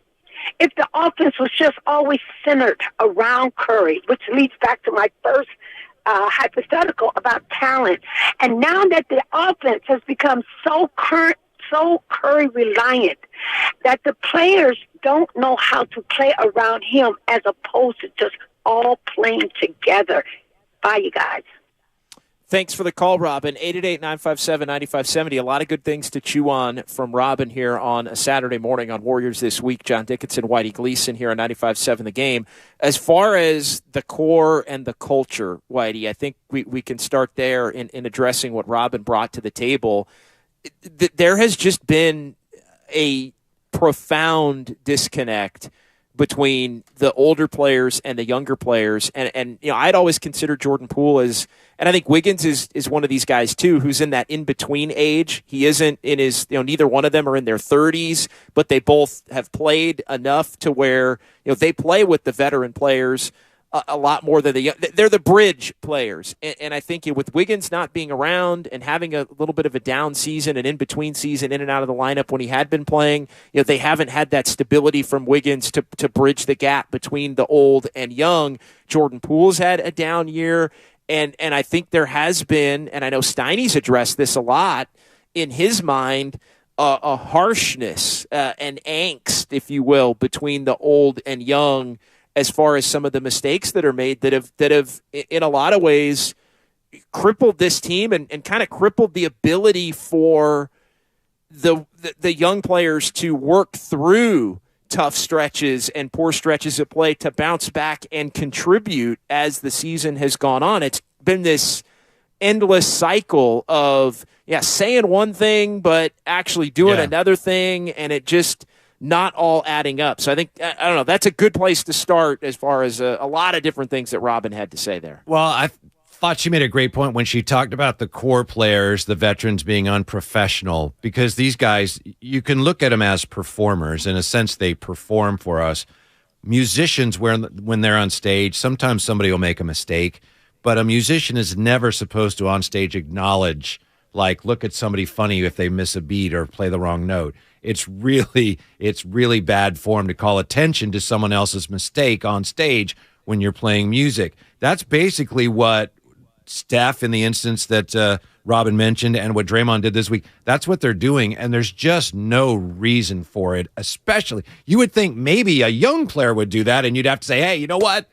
if the offense was just always centered around Curry, which leads back to my first hypothetical about talent. And now that the offense has become so Curry reliant that the players don't know how to play around him as opposed to just all playing together. Bye, you guys. Thanks for the call, Robin. 888-957-9570. A lot of good things to chew on from Robin here on a Saturday morning on Warriors This Week. John Dickinson, Whitey Gleason here on 95.7 The Game. As far as the core and the culture, Whitey, I think we can start there in addressing what Robin brought to the table. There has just been a profound disconnect between the older players and the younger players. And I'd always considered Jordan Poole as, and I think Wiggins is one of these guys too, who's in that in-between age. He isn't in his, neither one of them are in their 30s, but they both have played enough to where, they play with the veteran players a lot more than they're the bridge players. And I think with Wiggins not being around and having a little bit of a down season and in-between season in and out of the lineup when he had been playing, they haven't had that stability from Wiggins to bridge the gap between the old and young. Jordan Poole's had a down year, and I think there has been, and I know Steiny's addressed this a lot in his mind, a harshness and angst, if you will, between the old and young as far as some of the mistakes that are made that have in a lot of ways crippled this team and kind of crippled the ability for the young players to work through tough stretches and poor stretches of play to bounce back and contribute as the season has gone on. It's been this endless cycle of saying one thing but actually doing another thing, and it just not all adding up. So I think, I don't know, that's a good place to start as far as a lot of different things that Robin had to say there. Well, I thought she made a great point when she talked about the core players, the veterans being unprofessional, because these guys, you can look at them as performers. In a sense, they perform for us. Musicians, when they're on stage, sometimes somebody will make a mistake, but a musician is never supposed to on stage acknowledge, like, look at somebody funny if they miss a beat or play the wrong note. It's really bad form to call attention to someone else's mistake on stage when you're playing music. That's basically what Steph, in the instance that Robin mentioned, and what Draymond did this week, that's what they're doing, and there's just no reason for it. Especially, you would think maybe a young player would do that, and you'd have to say, hey, you know what?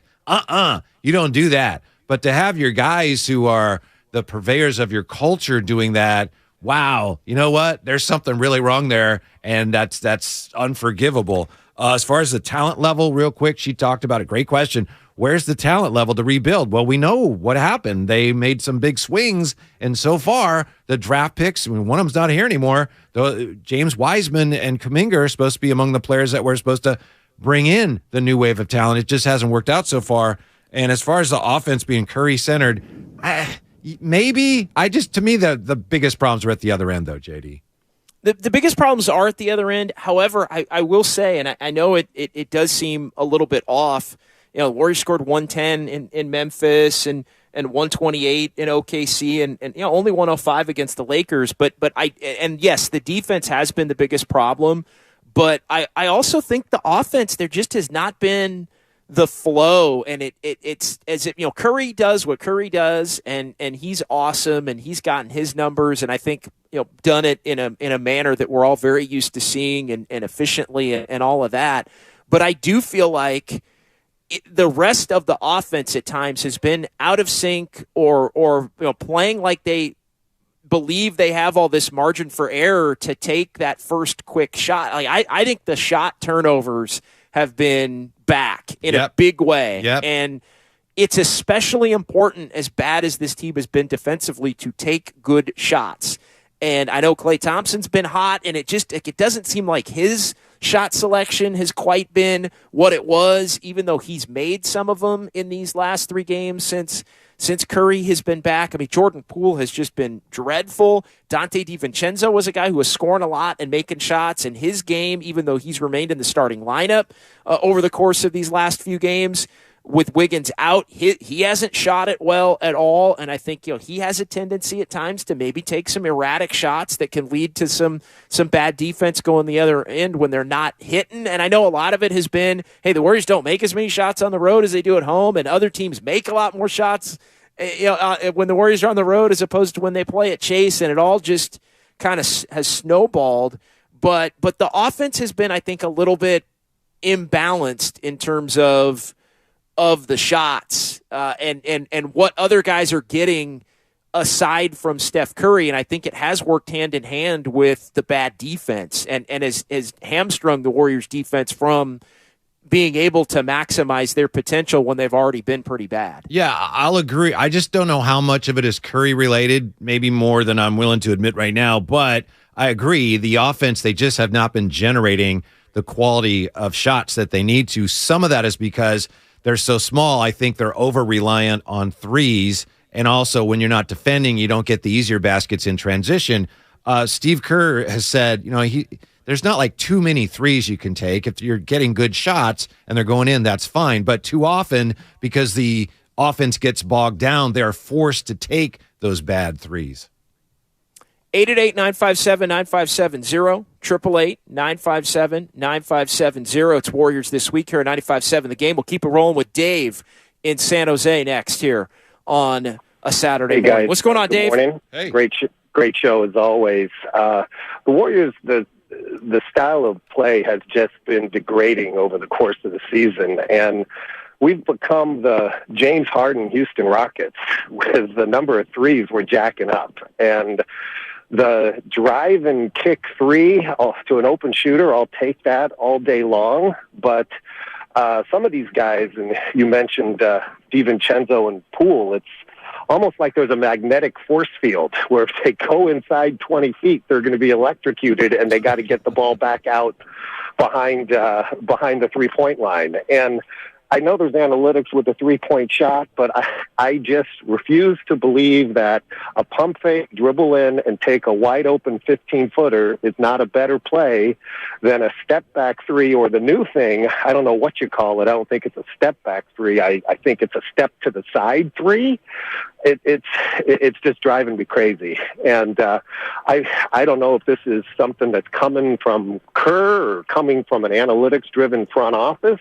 You don't do that. But to have your guys who are the purveyors of your culture doing that, wow, you know what? There's something really wrong there, and that's unforgivable. As far as the talent level, real quick, she talked about a great question. Where's the talent level to rebuild? Well, we know what happened. They made some big swings, and so far, the draft picks, one of them's not here anymore. James Wiseman and Kuminga are supposed to be among the players that we're supposed to bring in the new wave of talent. It just hasn't worked out so far. And as far as the offense being Curry-centered, maybe to me, the biggest problems are at the other end, though, JD. The biggest problems are at the other end. However, I will say, and I know it does seem a little bit off. The Warriors scored 110 in Memphis and 128 in OKC and only 105 against the Lakers. But yes, the defense has been the biggest problem. But I also think the offense, there just has not been the flow, and it's as if, Curry does what Curry does, and he's awesome, and he's gotten his numbers, and I think done it in a manner that we're all very used to seeing and efficiently and all of that. But I do feel like the rest of the offense at times has been out of sync or playing like they believe they have all this margin for error to take that first quick shot. Like I think the shot turnovers have been back in a big way. And it's especially important, as bad as this team has been defensively, to take good shots. And I know Klay Thompson's been hot, and it doesn't seem like his shot selection has quite been what it was, even though he's made some of them in these last 3 games since Curry has been back. I mean, Jordan Poole has just been dreadful. Dante DiVincenzo was a guy who was scoring a lot and making shots in his game, even though he's remained in the starting lineup over the course of these last few games. With Wiggins out, he hasn't shot it well at all, and I think he has a tendency at times to maybe take some erratic shots that can lead to some bad defense going the other end when they're not hitting. And I know a lot of it has been, hey, the Warriors don't make as many shots on the road as they do at home, and other teams make a lot more shots when the Warriors are on the road as opposed to when they play at Chase, and it all just kind of has snowballed. But the offense has been, I think, a little bit imbalanced in terms of the shots and what other guys are getting aside from Steph Curry. And I think it has worked hand in hand with the bad defense and has hamstrung the Warriors defense from being able to maximize their potential when they've already been pretty bad. Yeah, I'll agree. I just don't know how much of it is Curry related, maybe more than I'm willing to admit right now. But I agree. The offense, they just have not been generating the quality of shots that they need to. Some of that is because they're so small. I think they're over-reliant on threes. And also, when you're not defending, you don't get the easier baskets in transition. Steve Kerr has said, there's not like too many threes you can take. If you're getting good shots and they're going in, that's fine. But too often, because the offense gets bogged down, they're forced to take those bad threes. 888-957-9570, 888-957-9570. It's Warriors This Week here at 95.7 The Game. We'll keep it rolling with Dave in San Jose next here on a Saturday morning. Guys. What's going on, Dave? Morning. Hey. Great show as always. The Warriors, the style of play has just been degrading over the course of the season, and we've become the James Harden Houston Rockets with the number of threes we're jacking up. And the drive and kick three to an open shooter, I'll take that all day long. But some of these guys, and you mentioned DiVincenzo and Poole, it's almost like there's a magnetic force field where if they go inside 20 feet, they're going to be electrocuted, and they got to get the ball back out behind the three-point line. And I know there's analytics with the three-point shot, but I just refuse to believe that a pump fake, dribble in, and take a wide-open 15-footer is not a better play than a step-back three, or the new thing, I don't know what you call it. I don't think it's a step-back three. I think it's a step-to-the-side three. It's just driving me crazy. And I don't know if this is something that's coming from Kerr or coming from an analytics-driven front office,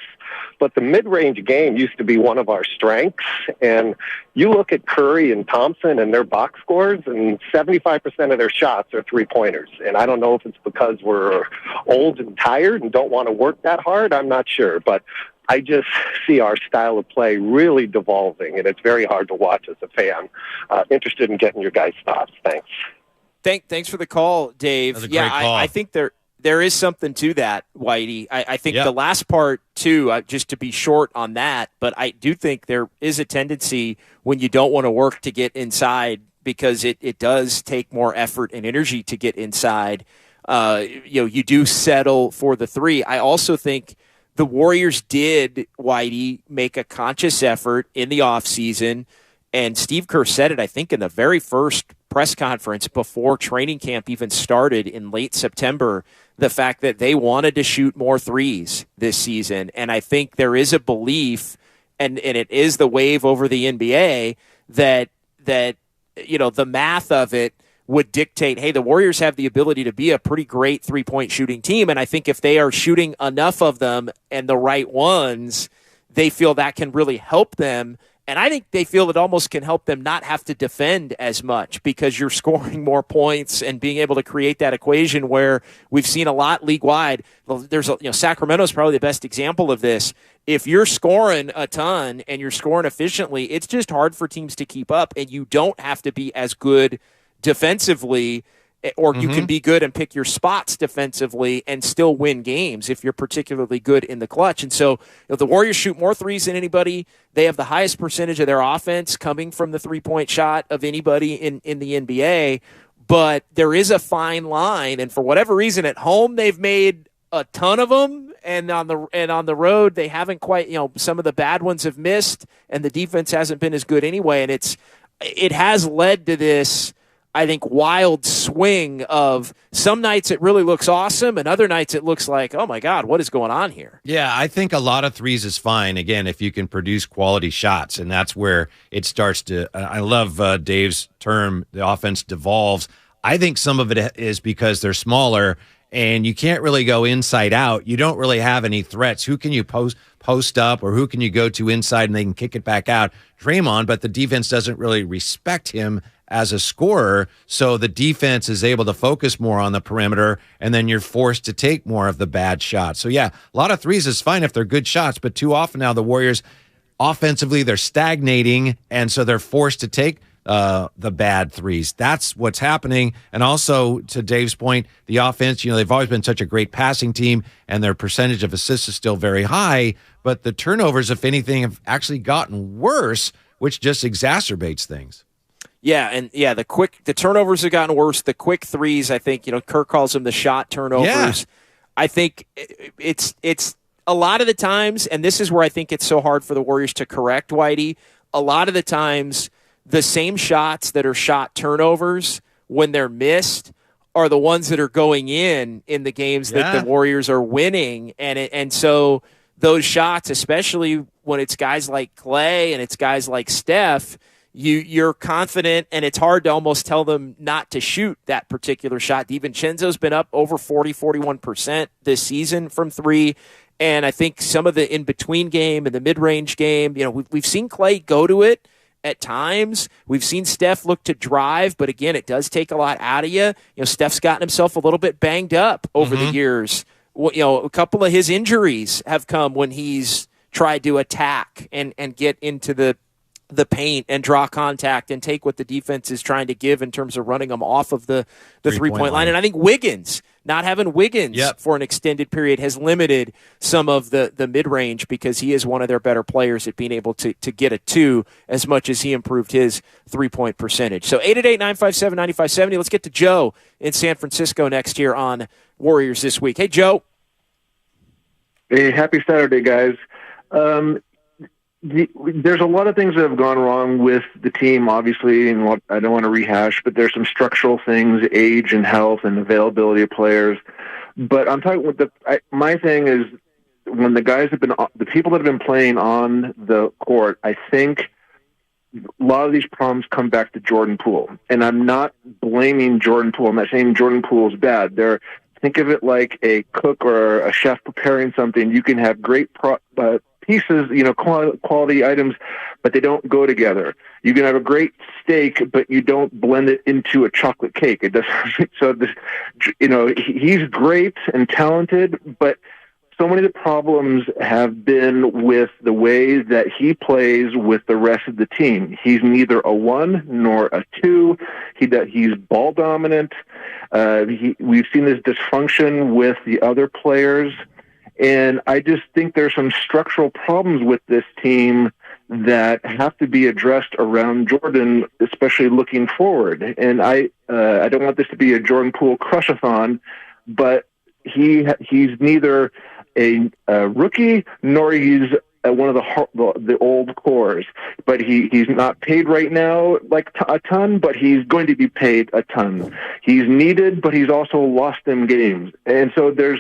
but the mid-range game used to be one of our strengths. And you look at Curry and Thompson and their box scores, and 75% of their shots are three-pointers. And I don't know if it's because we're old and tired and don't want to work that hard. I'm not sure. But I just see our style of play really devolving, and it's very hard to watch as a fan. Interested in getting your guys' thoughts. Thanks. Thanks for the call, Dave. That's a great call. I think there is something to that, Whitey. I think the last part, too, just to be short on that, but I do think there is a tendency when you don't want to work to get inside, because it does take more effort and energy to get inside. You do settle for the three. I also think the Warriors did, Whitey, make a conscious effort in the offseason, and Steve Kerr said it, I think, in the very first press conference before training camp even started in late September, the fact that they wanted to shoot more threes this season. And I think there is a belief, and it is the wave over the NBA, that the math of it would dictate, hey, the Warriors have the ability to be a pretty great three-point shooting team, and I think if they are shooting enough of them and the right ones, they feel that can really help them. And I think they feel it almost can help them not have to defend as much because you're scoring more points and being able to create that equation where we've seen a lot league-wide. There's Sacramento's probably the best example of this. If you're scoring a ton and you're scoring efficiently, it's just hard for teams to keep up, and you don't have to be as good defensively, or you can be good and pick your spots defensively and still win games if you're particularly good in the clutch. And so the Warriors shoot more threes than anybody. They have the highest percentage of their offense coming from the three-point shot of anybody in the NBA. But there is a fine line, and for whatever reason, at home they've made a ton of them, and on the road they haven't quite. Some of the bad ones have missed, and the defense hasn't been as good anyway. And it has led to this, I think, wild swing of some nights it really looks awesome, and other nights it looks like, oh my God, what is going on here? Yeah, I think a lot of threes is fine, again, if you can produce quality shots, and that's where it starts to I love Dave's term, the offense devolves. I think some of it is because they're smaller, and you can't really go inside out. You don't really have any threats. Who can you post up, or who can you go to inside and they can kick it back out? Draymond, but the defense doesn't really respect him as a scorer, so the defense is able to focus more on the perimeter, and then you're forced to take more of the bad shots. So yeah, a lot of threes is fine if they're good shots, but too often now the Warriors, offensively, they're stagnating, and so they're forced to take the bad threes. That's what's happening. And also, to Dave's point, the offense, they've always been such a great passing team, and their percentage of assists is still very high, but the turnovers, if anything, have actually gotten worse, which just exacerbates things. Yeah, and the turnovers have gotten worse. The quick threes, I think, Kirk calls them the shot turnovers. Yeah. I think it's a lot of the times, and this is where I think it's so hard for the Warriors to correct, Whitey, a lot of the times the same shots that are shot turnovers when they're missed are the ones that are going in the games that the Warriors are winning. And so those shots, especially when it's guys like Clay and it's guys like Steph, you're confident, and it's hard to almost tell them not to shoot that particular shot. DiVincenzo's been up over 41% this season from three. And I think some of the in-between game and the mid-range game, we've seen Clay go to it at times. We've seen Steph look to drive, but again, it does take a lot out of you. Steph's gotten himself a little bit banged up over the years. A couple of his injuries have come when he's tried to attack and get into the paint and draw contact and take what the defense is trying to give in terms of running them off of the three-point line. And I think not having Wiggins for an extended period has limited some of the mid-range, because he is one of their better players at being able to get a two as much as he improved his three-point percentage. So 888-957-9570. Let's get to Joe in San Francisco next here on Warriors This Week. Hey, Joe. Hey, happy Saturday, guys. There's a lot of things that have gone wrong with the team, obviously, and what I don't want to rehash, but there's some structural things, age and health and availability of players. But I'm talking with my thing is, when the people that have been playing on the court, I think a lot of these problems come back to Jordan Poole. And I'm not blaming Jordan Poole. I'm not saying Jordan Poole is bad. Think of it like a cook or a chef preparing something. You can have great pieces, quality items, but they don't go together. You can have a great steak, but you don't blend it into a chocolate cake. It doesn't. So he's great and talented, but so many of the problems have been with the way that he plays with the rest of the team. He's neither a one nor a two. He's ball dominant. We've seen this dysfunction with the other players. And I just think there's some structural problems with this team that have to be addressed around Jordan, especially looking forward. And I don't want this to be a Jordan Poole crush-a-thon, but he's neither a rookie nor he's one of the old cores. But he's not paid right now like a ton, but he's going to be paid a ton. He's needed, but he's also lost them games. And so there's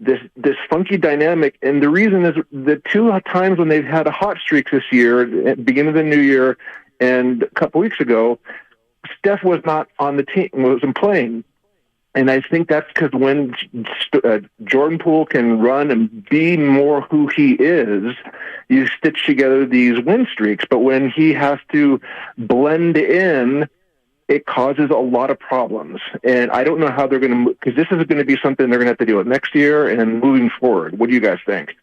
this funky dynamic, and the reason is the two times when they've had a hot streak this year, at the beginning of the new year and a couple weeks ago, Steph was not on the team, wasn't playing. And I think that's because when Jordan Poole can run and be more who he is, you stitch together these win streaks. But when he has to blend in, it causes a lot of problems. And I don't know how they're going to, because this is going to be something they're going to have to deal with next year and moving forward. What do you guys think?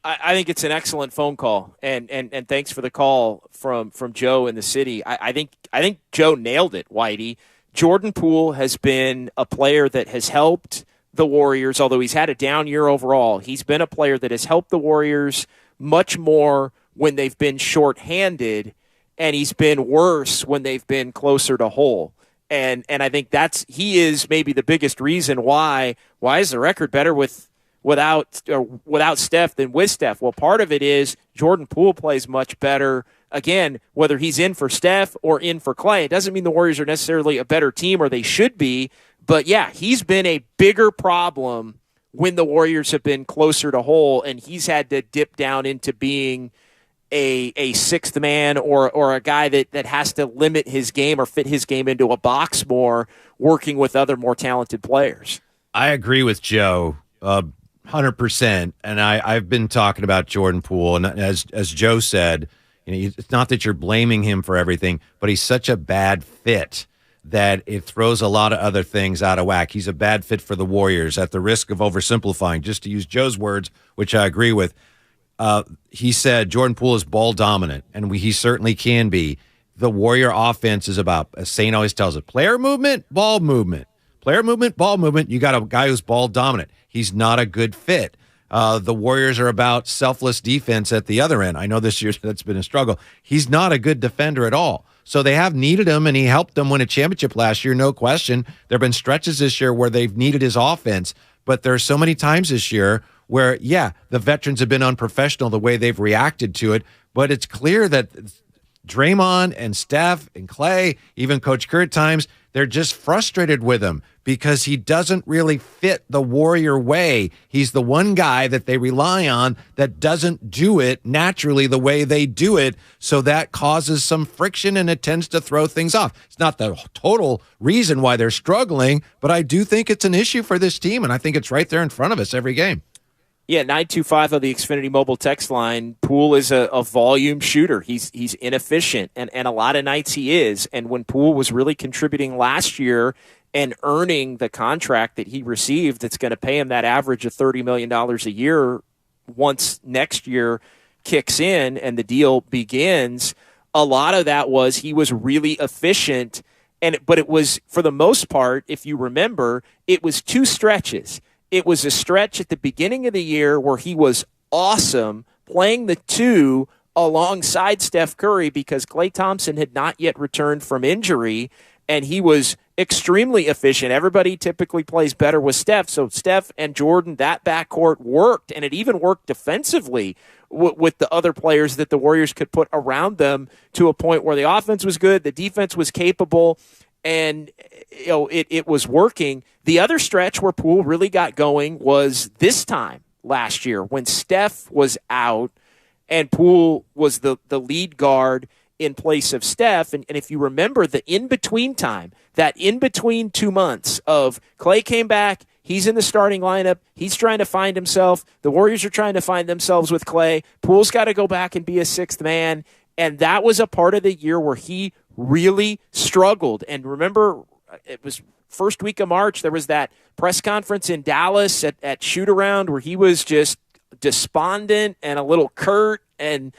I think it's an excellent phone call, and thanks for the call from Joe in the city. I think Joe nailed it, Whitey. Jordan Poole has been a player that has helped the Warriors, although he's had a down year overall. He's been a player that has helped the Warriors much more when they've been shorthanded, and he's been worse when they've been closer to whole. And I think he is maybe the biggest reason why is the record better without Steph than with Steph? Well, part of it is Jordan Poole plays much better. Again, whether he's in for Steph or in for Clay, it doesn't mean the Warriors are necessarily a better team, or they should be. But, yeah, he's been a bigger problem when the Warriors have been closer to whole, and he's had to dip down into being a sixth man or a guy that has to limit his game or fit his game into a box more, working with other more talented players. I agree with Joe 100%, and I've been talking about Jordan Poole, and as Joe said, it's not that you're blaming him for everything, but he's such a bad fit that it throws a lot of other things out of whack. He's a bad fit for the Warriors. At the risk of oversimplifying, just to use Joe's words, which I agree with, he said Jordan Poole is ball dominant, and he certainly can be. The Warrior offense is about, as Saint always tells it, player movement, ball movement. Player movement, ball movement. You got a guy who's ball dominant. He's not a good fit. The Warriors are about selfless defense at the other end. I know this year that's been a struggle. He's not a good defender at all. So they have needed him, and he helped them win a championship last year, no question. There have been stretches this year where they've needed his offense, but there are so many times this year where, yeah, the veterans have been unprofessional the way they've reacted to it, but it's clear that Draymond and Steph and Clay, even Coach Kerr at times, they're just frustrated with him because he doesn't really fit the Warrior way. He's the one guy that they rely on that doesn't do it naturally the way they do it, so that causes some friction and it tends to throw things off. It's not the total reason why they're struggling, but I do think it's an issue for this team, and I think it's right there in front of us every game. Yeah, 925 on the Xfinity mobile text line. Poole is a volume shooter. He's inefficient, and a lot of nights he is. And when Poole was really contributing last year and earning the contract that he received that's going to pay him that average of $30 million a year once next year kicks in and the deal begins, a lot of that was he was really efficient. But it was, for the most part, if you remember, it was two stretches. It was a stretch at the beginning of the year where he was awesome playing the two alongside Steph Curry because Klay Thompson had not yet returned from injury, and he was extremely efficient. Everybody typically plays better with Steph, so Steph and Jordan, that backcourt worked, and it even worked defensively with the other players that the Warriors could put around them to a point where the offense was good, the defense was capable, and it was working. The other stretch where Poole really got going was this time last year when Steph was out and Poole was the lead guard in place of Steph. And if you remember the in-between time, that in-between 2 months of Klay came back, he's in the starting lineup, he's trying to find himself, the Warriors are trying to find themselves with Klay, Poole's got to go back and be a sixth man, and that was a part of the year where he really struggled. And remember, it was first week of March, there was that press conference in Dallas at shoot-around where he was just despondent and a little curt and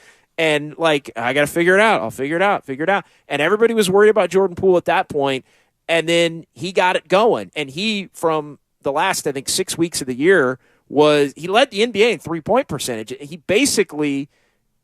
like, I got to figure it out. I'll figure it out. And everybody was worried about Jordan Poole at that point, and then he got it going. And he, from the last, I think, 6 weeks of the year, he led the NBA in three-point percentage. He basically,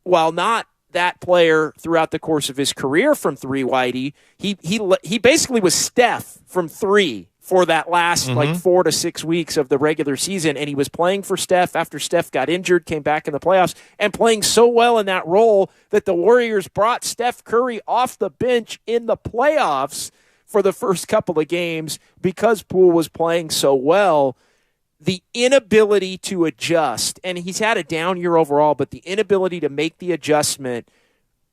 while not that player throughout the course of his career from three, Whitey, he basically was Steph from three for that last 4 to 6 weeks of the regular season, and he was playing for Steph after Steph got injured, came back in the playoffs, and playing so well in that role that the Warriors brought Steph Curry off the bench in the playoffs for the first couple of games because Poole was playing so well. The inability to adjust, and he's had a down year overall, but the inability to make the adjustment,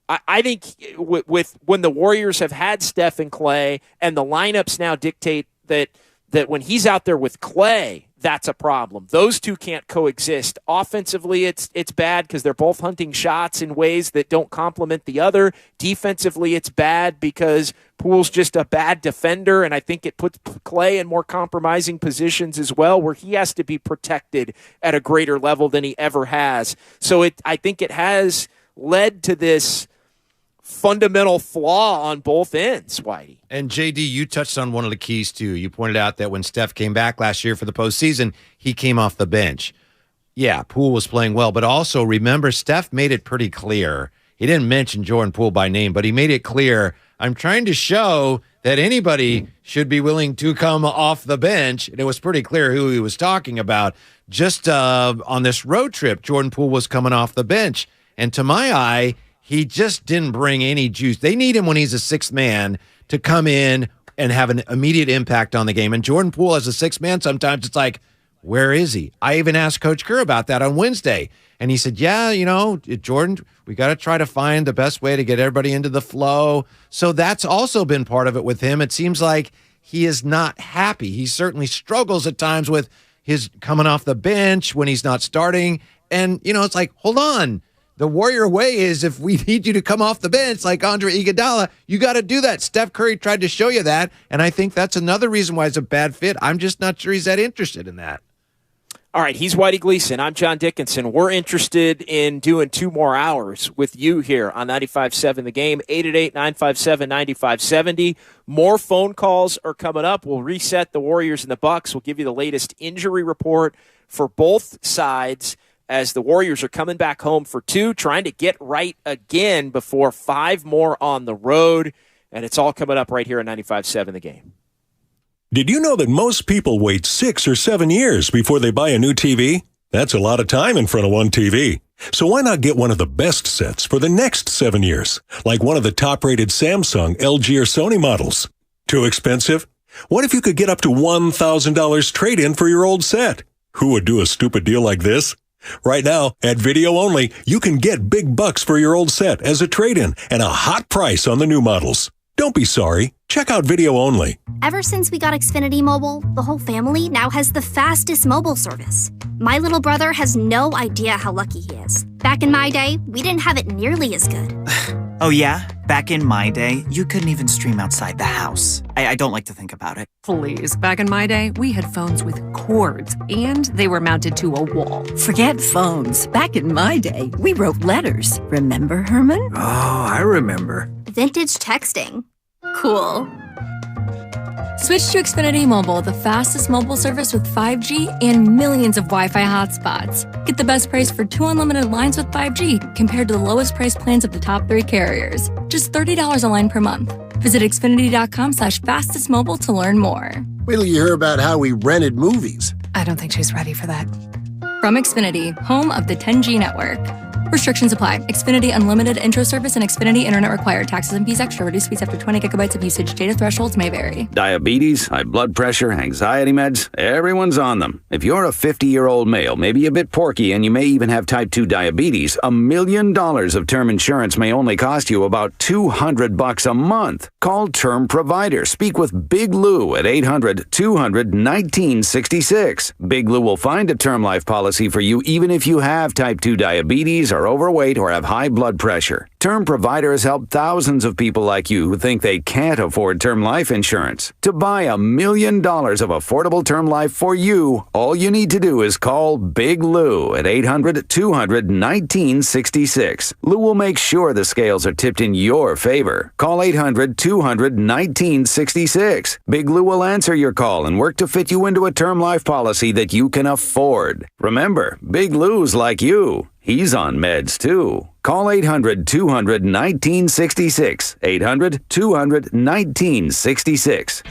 I think with when the Warriors have had Steph and Klay and the lineups now dictate that that when he's out there with Clay, that's a problem. Those two can't coexist. Offensively, it's bad because they're both hunting shots in ways that don't complement the other. Defensively, it's bad because Poole's just a bad defender, and I think it puts Clay in more compromising positions as well, where he has to be protected at a greater level than he ever has. So I think it has led to this fundamental flaw on both ends, Whitey. And JD, you touched on one of the keys too. You pointed out that when Steph came back last year for the postseason, he came off the bench. Yeah, Poole was playing well, but also remember, Steph made it pretty clear. He didn't mention Jordan Poole by name, but he made it clear, I'm trying to show that anybody should be willing to come off the bench. And it was pretty clear who he was talking about. Just on this road trip, Jordan Poole was coming off the bench. And to my eye, he just didn't bring any juice. They need him when he's a sixth man to come in and have an immediate impact on the game. And Jordan Poole as a sixth man, sometimes it's like, where is he? I even asked Coach Kerr about that on Wednesday. And he said, yeah, Jordan, we got to try to find the best way to get everybody into the flow. So that's also been part of it with him. It seems like he is not happy. He certainly struggles at times with his coming off the bench when he's not starting. And, it's like, hold on. The Warrior way is if we need you to come off the bench like Andre Iguodala, you got to do that. Steph Curry tried to show you that, and I think that's another reason why it's a bad fit. I'm just not sure he's that interested in that. All right, he's Whitey Gleason. I'm John Dickinson. We're interested in doing 2 more hours with you here on 95.7 The Game, 888-957-9570. More phone calls are coming up. We'll reset the Warriors and the Bucks. We'll give you the latest injury report for both sides as the Warriors are coming back home for 2, trying to get right again before 5 more on the road. And it's all coming up right here on 95.7 The Game. Did you know that most people wait 6 or 7 years before they buy a new TV? That's a lot of time in front of one TV. So why not get one of the best sets for the next 7 years, like one of the top-rated Samsung, LG, or Sony models? Too expensive? What if you could get up to $1,000 trade-in for your old set? Who would do a stupid deal like this? Right now, at Video Only, you can get big bucks for your old set as a trade-in and a hot price on the new models. Don't be sorry. Check out Video Only. Ever since we got Xfinity Mobile, the whole family now has the fastest mobile service. My little brother has no idea how lucky he is. Back in my day, we didn't have it nearly as good. Oh yeah? Back in my day, you couldn't even stream outside the house. I don't like to think about it. Please, back in my day, we had phones with cords, and they were mounted to a wall. Forget phones. Back in my day, we wrote letters. Remember, Herman? Oh, I remember. Vintage texting. Cool. Switch to Xfinity Mobile, the fastest mobile service with 5G and millions of Wi-Fi hotspots. Get the best price for 2 unlimited lines with 5G compared to the lowest price plans of the top 3 carriers. Just $30 a line per month. Visit Xfinity.com/fastestmobile to learn more. Wait till you hear about how we rented movies. I don't think she's ready for that. From Xfinity, home of the 10G network. Restrictions apply. Xfinity Unlimited intro service and Xfinity Internet required. Taxes and fees extra. Reduced speeds after 20 gigabytes of usage. Data thresholds may vary. Diabetes, high blood pressure, anxiety meds, everyone's on them. If you're a 50-year-old male, maybe a bit porky, and you may even have type 2 diabetes, $1 million of term insurance may only cost you about $200 a month. Call Term Provider. Speak with Big Lou at 800-200-1966. Big Lou will find a term life policy for you even if you have type 2 diabetes, are overweight, or have high blood pressure. Term Provider has helped thousands of people like you who think they can't afford term life insurance. To buy $1 million of affordable term life for you, all you need to do is call Big Lou at 800-200-1966. Lou will make sure the scales are tipped in your favor. Call 800-200-1966. Big Lou will answer your call and work to fit you into a term life policy that you can afford. Remember, Big Lou's like you. He's on meds, too. Call 800-200-1966. 800-200-1966.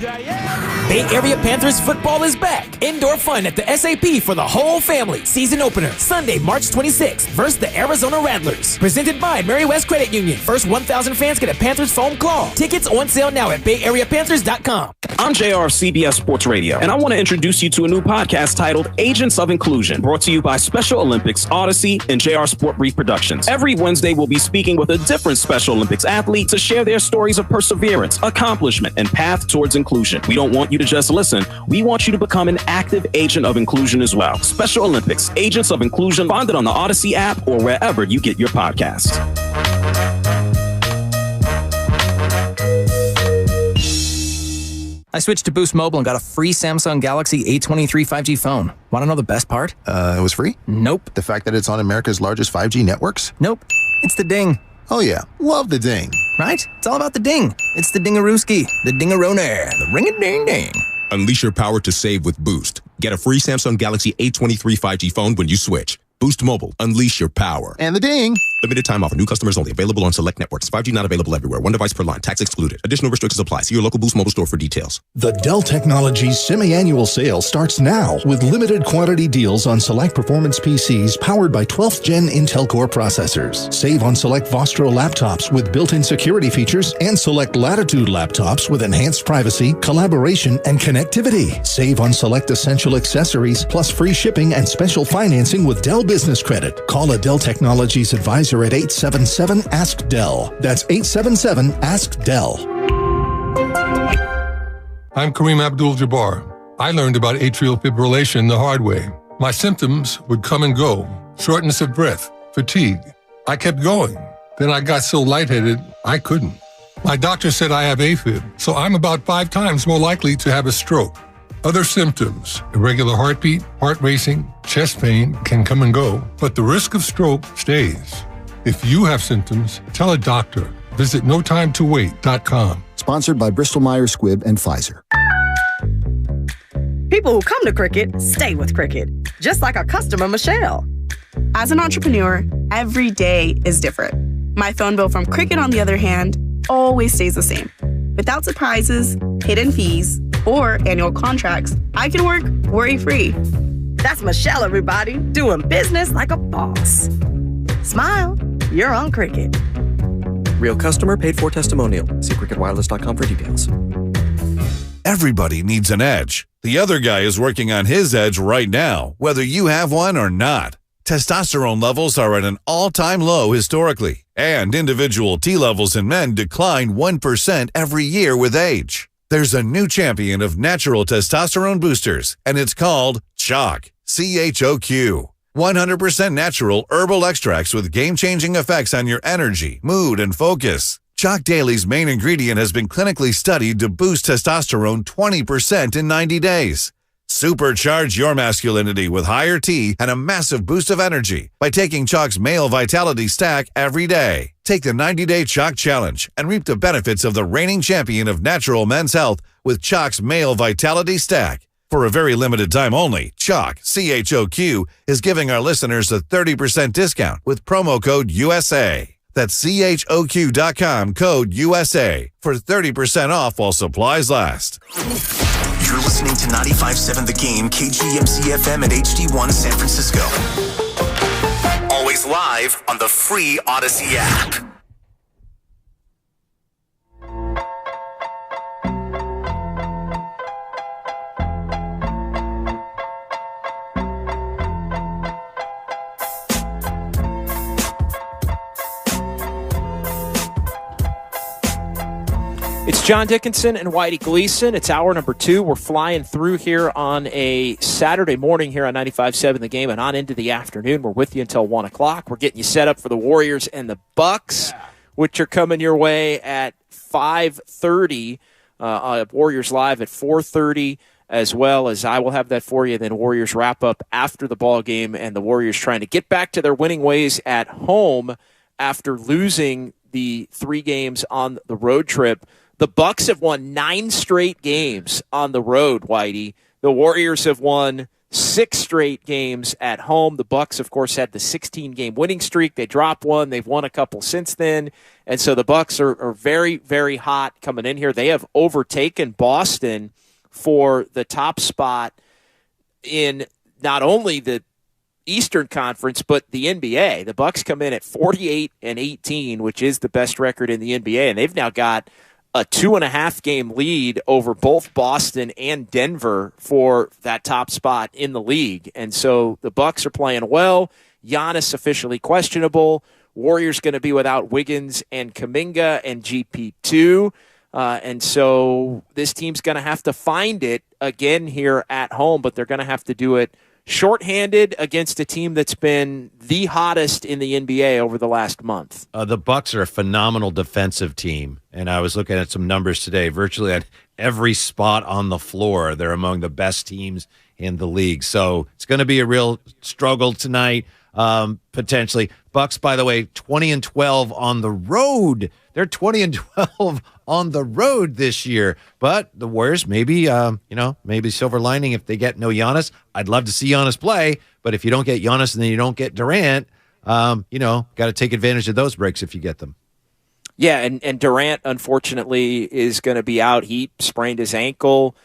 Bay Area Panthers football is back. Indoor fun at the SAP for the whole family. Season opener, Sunday, March 26th, versus the Arizona Rattlers. Presented by Mary West Credit Union. First 1,000 fans get a Panthers foam claw. Tickets on sale now at BayAreaPanthers.com. I'm JR of CBS Sports Radio, and I want to introduce you to a new podcast titled Agents of Inclusion, brought to you by Special Olympics, Odyssey, and JR Sport Brief Productions. Every Wednesday, we'll be speaking with a different Special Olympics athlete to share their stories of perseverance, accomplishment, and path towards inclusion. We don't want you to just listen. We want you to become an active agent of inclusion as well. Special Olympics, Agents of Inclusion. Find it on the Odyssey app or wherever you get your podcasts. I switched to Boost Mobile and got a free Samsung Galaxy A23 5G phone. Want to know the best part? It was free? Nope. The fact that it's on America's largest 5G networks? Nope. It's the ding. Oh yeah, love the ding. Right? It's all about the ding. It's the dingarooski, the dingaroner, the ring-a-ding-ding. Unleash your power to save with Boost. Get a free Samsung Galaxy A23 5G phone when you switch. Boost Mobile. Unleash your power. And the ding. Limited time offer. New customers only. Available on select networks. 5G not available everywhere. One device per line. Tax excluded. Additional restrictions apply. See your local Boost Mobile store for details. The Dell Technologies semi-annual sale starts now with limited quantity deals on select performance PCs powered by 12th Gen Intel Core processors. Save on select Vostro laptops with built-in security features and select Latitude laptops with enhanced privacy, collaboration, and connectivity. Save on select essential accessories plus free shipping and special financing with Dell Business Credit. Call a Dell Technologies advisor at 877-ASK-DELL. That's 877-ASK-DELL. I'm Kareem Abdul-Jabbar. I learned about atrial fibrillation the hard way. My symptoms would come and go. Shortness of breath, fatigue. I kept going. Then I got so lightheaded, I couldn't. My doctor said I have AFib, so I'm about 5 times more likely to have a stroke. Other symptoms, irregular heartbeat, heart racing, chest pain can come and go, but the risk of stroke stays. If you have symptoms, tell a doctor. Visit notimetowait.com. Sponsored by Bristol-Myers Squibb and Pfizer. People who come to Cricket stay with Cricket, just like our customer, Michelle. As an entrepreneur, every day is different. My phone bill from Cricket, on the other hand, always stays the same. Without surprises, hidden fees, or annual contracts, I can work worry-free. That's Michelle, everybody, doing business like a boss. Smile, you're on Cricket. Real customer paid for testimonial. See cricketwireless.com for details. Everybody needs an edge. The other guy is working on his edge right now, whether you have one or not. Testosterone levels are at an all-time low historically, and individual T levels in men decline 1% every year with age. There's a new champion of natural testosterone boosters, and it's called CHOQ, C-H-O-Q. 100% natural herbal extracts with game-changing effects on your energy, mood, and focus. CHOQ Daily's main ingredient has been clinically studied to boost testosterone 20% in 90 days. Supercharge your masculinity with higher T and a massive boost of energy by taking CHOQ's Male Vitality Stack every day. Take the 90-day CHOQ Challenge and reap the benefits of the reigning champion of natural men's health with CHOQ's Male Vitality Stack. For a very limited time only, CHOQ, C-H-O-Q, is giving our listeners a 30% discount with promo code USA. That's CHOQ.com, code USA, for 30% off while supplies last. You're listening to 95.7 The Game, KGMC FM and HD1 San Francisco. Always live on the free Odyssey app. It's John Dickinson and Whitey Gleason. It's hour number 2. We're flying through here on a Saturday morning here on 95.7 The Game and on into the afternoon. We're with you until 1 o'clock. We're getting you set up for the Warriors and the Bucks, which are coming your way at 5:30. Warriors Live at 4:30, as well as I will have that for you. Then Warriors wrap up after the ball game, and the Warriors trying to get back to their winning ways at home after losing the 3 games on the road trip. The Bucks have won 9 straight games on the road, Whitey. The Warriors have won 6 straight games at home. The Bucks, of course, had the 16-game winning streak. They dropped one. They've won a couple since then. And so the Bucks are very, very hot coming in here. They have overtaken Boston for the top spot in not only the Eastern Conference, but the NBA. The Bucks come in at 48-18, which is the best record in the NBA, and they've now got a 2.5-game lead over both Boston and Denver for that top spot in the league. And so the Bucks are playing well. Giannis officially questionable. Warriors going to be without Wiggins and Kuminga and GP2. And so this team's going to have to find it again here at home, but they're going to have to do it shorthanded against a team that's been the hottest in the NBA over the last month. The Bucks are a phenomenal defensive team, and I was looking at some numbers today. Virtually at every spot on the floor, they're among the best teams in the league. So it's going to be a real struggle tonight, potentially. Bucks, by the way, 20-12 on the road. They're 20-12 on the road this year. But the Warriors, maybe silver lining if they get no Giannis. I'd love to see Giannis play, but if you don't get Giannis and then you don't get Durant, got to take advantage of those breaks if you get them. Yeah, and Durant, unfortunately, is going to be out. He sprained his ankle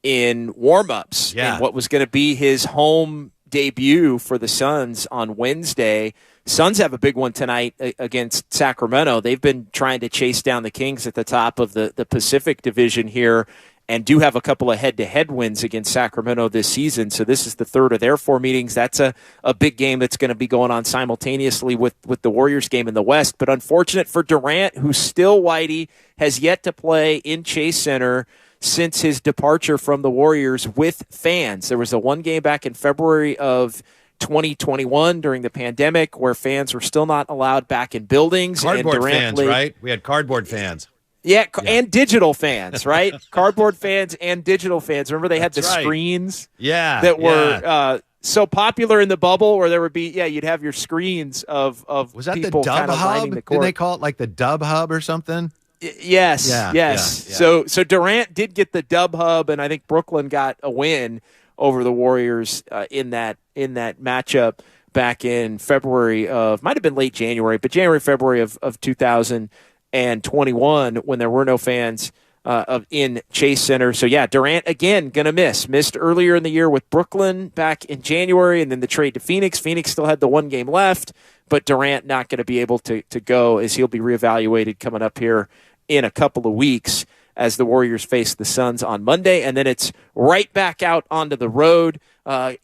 in warm-ups in what was going to be his home debut for the Suns on Wednesday. Suns have a big one tonight against Sacramento. They've been trying to chase down the Kings at the top of the Pacific Division here and do have a couple of head-to-head wins against Sacramento this season. So this is the third of their 4 meetings. That's a big game that's going to be going on simultaneously with the Warriors game in the West. But unfortunate for Durant, who still, Whitey, has yet to play in Chase Center since his departure from the Warriors with fans. There was a one game back in February of 2021 during the pandemic where fans were still not allowed back in buildings. Cardboard and Durant fans, right? We had cardboard fans. Yeah, and digital fans, right? Cardboard fans and digital fans. Remember they had the screens that were so popular in the bubble where there would be, you'd have your screens of Was that people the Dub kind of Hub? lining the court. Didn't they call it like the Dub Hub or something? Yes. Yeah. So Durant did get the Dub Hub, and I think Brooklyn got a win over the Warriors in that matchup back in February of, might have been late January, but February of 2021 when there were no fans in Chase Center. So Durant again gonna missed earlier in the year with Brooklyn back in January, and then the trade to Phoenix. Phoenix still had the one game left, but Durant not going to be able to go as he'll be reevaluated coming up here in a couple of weeks as the Warriors face the Suns on Monday, and then it's right back out onto the road.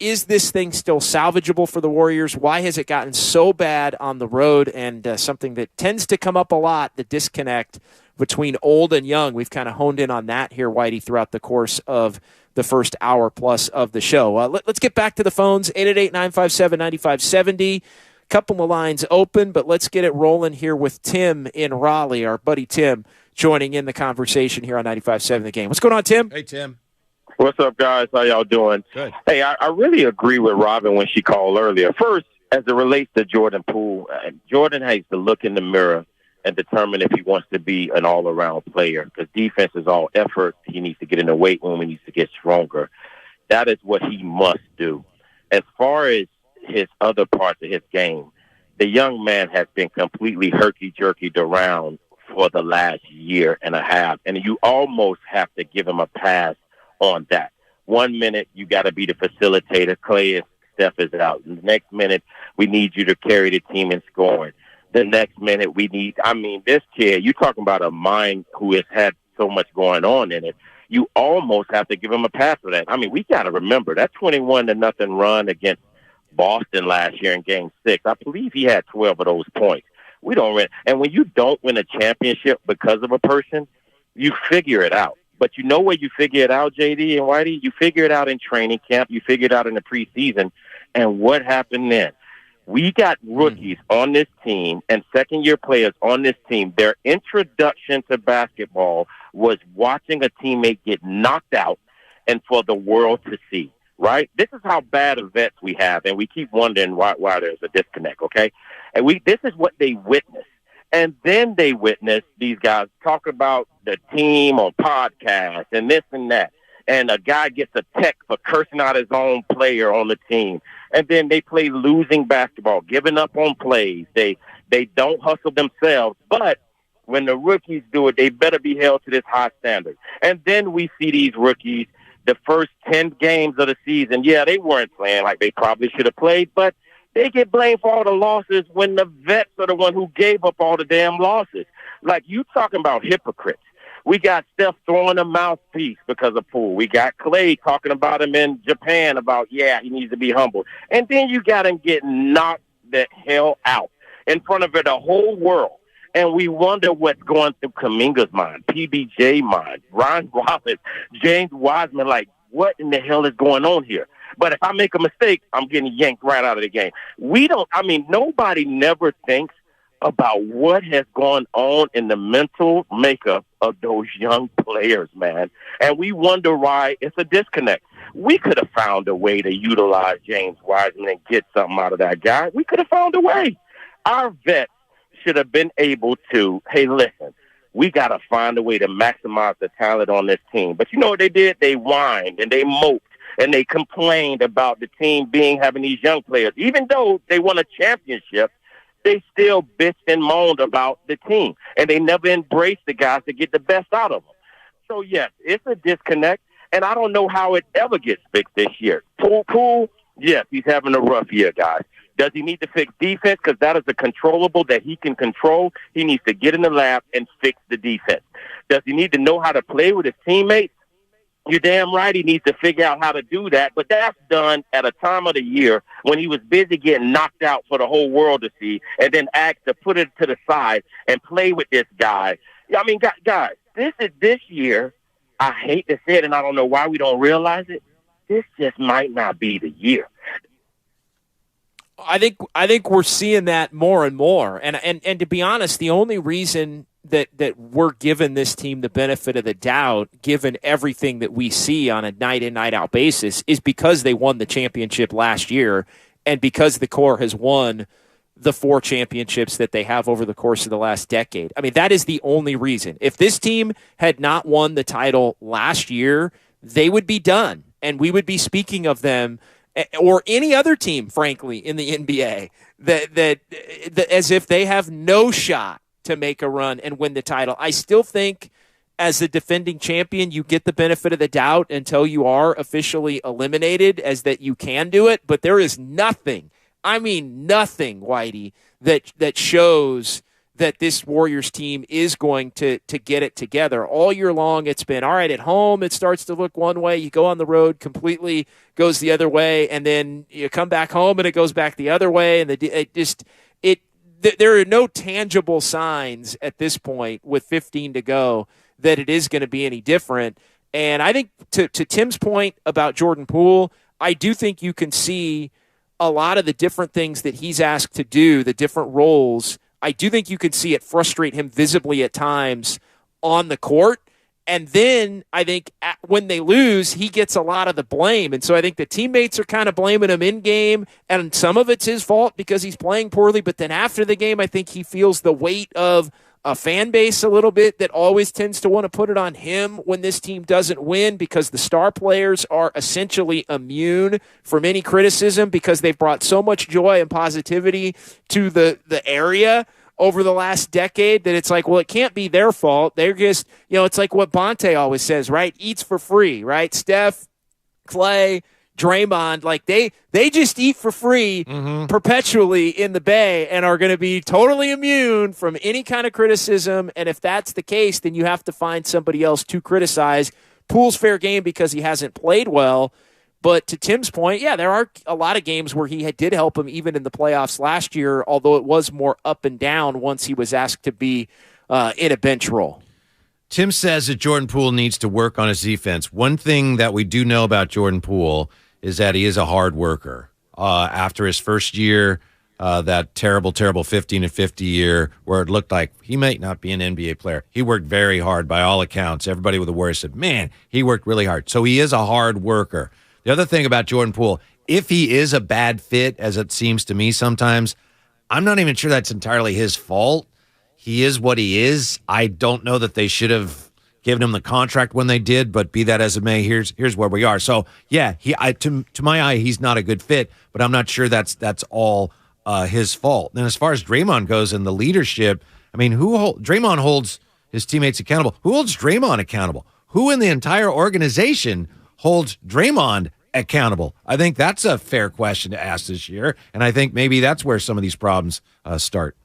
Is this thing still salvageable for the Warriors? Why has it gotten so bad on the road? And something that tends to come up a lot, the disconnect between old and young. We've kind of honed in on that here, Whitey, throughout the course of the first hour plus of the show. Let's get back to the phones, 888-957-9570. Couple of lines open, but let's get it rolling here with Tim in Raleigh, our buddy Tim, joining in the conversation here on 95.7 The Game. What's going on, Tim? Hey, Tim. What's up, guys? How y'all doing? Good. Hey, I really agree with Robin when she called earlier. First, as it relates to Jordan Poole, Jordan has to look in the mirror and determine if he wants to be an all-around player, because defense is all effort. He needs to get in the weight room. He needs to get stronger. That is what he must do. As far as his other parts of his game, the young man has been completely herky-jerkied around for the last year and a half, and you almost have to give him a pass on that. 1 minute, you got to be the facilitator. Clay and Steph is out. The next minute, we need you to carry the team in scoring. The next minute, this kid, you're talking about a mind who has had so much going on in it. You almost have to give him a pass for that. We got to remember that 21-0 run against Boston last year in Game 6. I believe he had 12 of those points. We don't win. And when you don't win a championship because of a person, you figure it out. But you know where you figure it out, JD and Whitey? You figure it out in training camp. You figure it out in the preseason. And what happened then? We got rookies on this team and second-year players on this team. Their introduction to basketball was watching a teammate get knocked out and for the world to see. Right? This is how bad of vets we have, and we keep wondering why there's a disconnect, okay? And this is what they witness. And then they witness these guys talk about the team on podcasts and this and that. And a guy gets a tech for cursing out his own player on the team. And then they play losing basketball, giving up on plays. They don't hustle themselves. But when the rookies do it, they better be held to this high standard. And then we see these rookies, the first 10 games of the season, they weren't playing like they probably should have played, but they get blamed for all the losses when the vets are the one who gave up all the damn losses. Like, you talking about hypocrites. We got Steph throwing a mouthpiece because of Poole. We got Clay talking about him in Japan about, he needs to be humble. And then you got him getting knocked the hell out. in front of the whole world. And we wonder what's going through Kuminga's mind, PBJ mind, Ron Rollins, James Wiseman, like, what in the hell is going on here? But if I make a mistake, I'm getting yanked right out of the game. Nobody never thinks about what has gone on in the mental makeup of those young players, man. And we wonder why it's a disconnect. We could have found a way to utilize James Wiseman and get something out of that guy. We could have found a way. Our vets should have been able to, hey, listen, we got to find a way to maximize the talent on this team. But you know what they did? They whined and they moped and they complained about the team having these young players. Even though they won a championship, they still bitched and moaned about the team. And they never embraced the guys to get the best out of them. So, yes, it's a disconnect. And I don't know how it ever gets fixed this year. Poole, yes, he's having a rough year, guys. Does he need to fix defense? Because that is a controllable that he can control. He needs to get in the lab and fix the defense. Does he need to know how to play with his teammates? You're damn right he needs to figure out how to do that. But that's done at a time of the year when he was busy getting knocked out for the whole world to see and then asked to put it to the side and play with this guy. I mean, guys, this year, I hate to say it, and I don't know why we don't realize it. This just might not be the year. I think we're seeing that more and more. And to be honest, the only reason that we're giving this team the benefit of the doubt, given everything that we see on a night in, night out basis, is because they won the championship last year and because the core has won the 4 championships that they have over the course of the last decade. I mean, that is the only reason. If this team had not won the title last year, they would be done, and we would be speaking of them or any other team, frankly, in the NBA, that as if they have no shot to make a run and win the title. I still think as the defending champion, you get the benefit of the doubt until you are officially eliminated, as that you can do it. But there is nothing, I mean nothing, Whitey, that shows that this Warriors team is going to get it together. All year long, it's been, all right, at home, it starts to look one way. You go on the road, completely goes the other way, and then you come back home and it goes back the other way. And there are no tangible signs at this point with 15 to go that it is going to be any different. And I think to Tim's point about Jordan Poole, I do think you can see a lot of the different things that he's asked to do, the different roles. I do think you can see it frustrate him visibly at times on the court. And then I think when they lose, he gets a lot of the blame. And so I think the teammates are kind of blaming him in game, and some of it's his fault because he's playing poorly. But then after the game, I think he feels the weight of a fan base a little bit that always tends to want to put it on him when this team doesn't win, because the star players are essentially immune from any criticism because they've brought so much joy and positivity to the area over the last decade that it's like, well, it can't be their fault. They're just, it's like what Bonte always says, right? Eats for free, right? Steph, Clay, Draymond, like they just eat for free perpetually in the Bay and are going to be totally immune from any kind of criticism. And if that's the case, then you have to find somebody else to criticize. Poole's fair game because he hasn't played well. But to Tim's point, yeah, there are a lot of games where he did help him even in the playoffs last year, although it was more up and down once he was asked to be in a bench role. Tim says that Jordan Poole needs to work on his defense. One thing that we do know about Jordan Poole is that he is a hard worker. After his first year, that terrible 15-50 year where it looked like he might not be an NBA player, he worked very hard by all accounts. Everybody with the Warriors said, man, he worked really hard. So he is a hard worker. The other thing about Jordan Poole, if he is a bad fit, as it seems to me sometimes, I'm not even sure that's entirely his fault. He is what he is. I don't know that they should have given him the contract when they did, but be that as it may, here's where we are. So yeah, to my eye, he's not a good fit, but I'm not sure that's all his fault. And as far as Draymond goes and the leadership, I mean, Draymond holds his teammates accountable. Who holds Draymond accountable? Who in the entire organization holds Draymond accountable? I think that's a fair question to ask this year, and I think maybe that's where some of these problems start.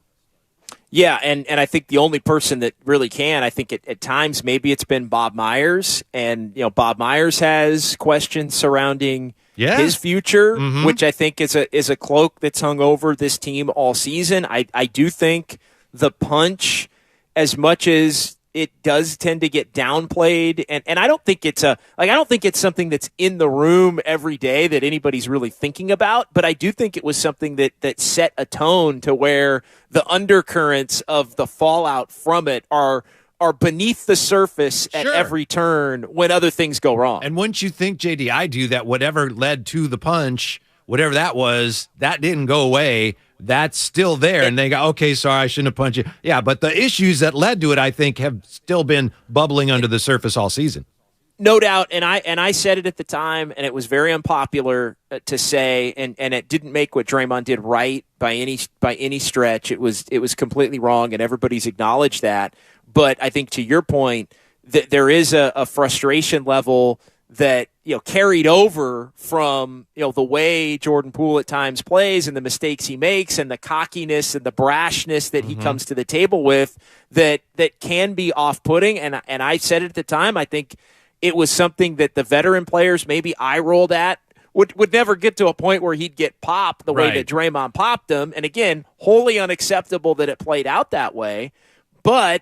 Yeah, and I think the only person that really can, I think at times maybe it's been Bob Myers, and Bob Myers has questions surrounding his future, which I think is a cloak that's hung over this team all season. I do think the punch, as much as it does tend to get downplayed, and I don't think it's something that's in the room every day that anybody's really thinking about, but I do think it was something that set a tone to where the undercurrents of the fallout from it are beneath the surface at every turn when other things go wrong. And wouldn't you think, JD, I do that whatever led to the punch, whatever that was, that didn't go away. That's still there. And they go, okay, sorry, I shouldn't have punched you. Yeah, but the issues that led to it, I think, have still been bubbling under the surface all season. No doubt, and I said it at the time, and it was very unpopular to say, and it didn't make what Draymond did right by any stretch. It was completely wrong, and everybody's acknowledged that. But I think to your point, that there is a frustration level that carried over from the way Jordan Poole at times plays and the mistakes he makes and the cockiness and the brashness that he comes to the table with that can be off-putting. And I said it at the time. I think it was something that the veteran players maybe eye rolled at. Would never get to a point where he'd get popped the way that Draymond popped him. And again, wholly unacceptable that it played out that way. But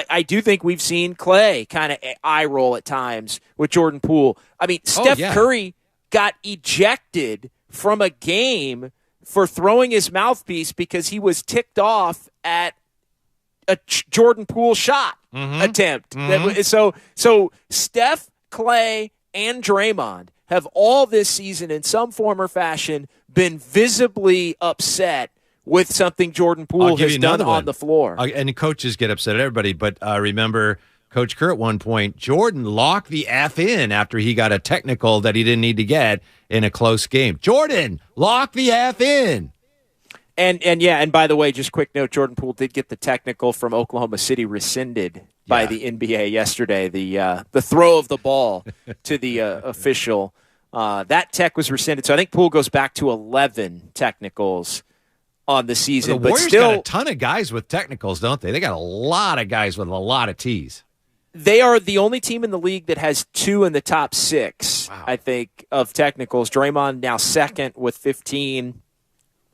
I do think we've seen Clay kind of eye roll at times with Jordan Poole. I mean, Steph Curry got ejected from a game for throwing his mouthpiece because he was ticked off at a Jordan Poole shot attempt. So Steph, Clay, and Draymond have all this season in some form or fashion been visibly upset with something Jordan Poole has done on the floor. And coaches get upset at everybody, but remember Coach Kerr at one point, Jordan locked the F in after he got a technical that he didn't need to get in a close game. Jordan, lock the F in. And by the way, just quick note, Jordan Poole did get the technical from Oklahoma City rescinded by the NBA yesterday. The throw of the ball to the official, that tech was rescinded. So I think Poole goes back to 11 technicals on the season. Well, the Warriors got a ton of guys with technicals, don't they? They got a lot of guys with a lot of T's. They are the only team in the league that has 2 in the top 6, I think, of technicals. Draymond now second with 15.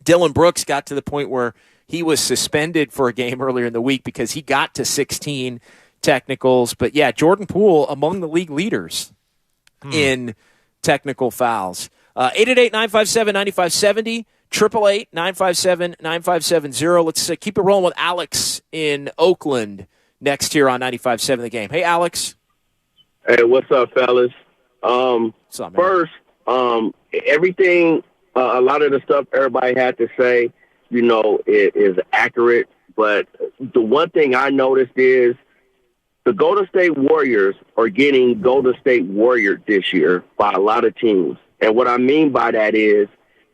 Dylan Brooks got to the point where he was suspended for a game earlier in the week because he got to 16 technicals. But, yeah, Jordan Poole among the league leaders in technical fouls. 888-957-9570. 888-957-9570. Let's keep it rolling with Alex in Oakland next here on 95.7 The Game. Hey, Alex. Hey, what's up, fellas? What's up, man? First, everything, a lot of the stuff everybody had to say, is accurate. But the one thing I noticed is the Golden State Warriors are getting Golden State Warrior this year by a lot of teams. And what I mean by that is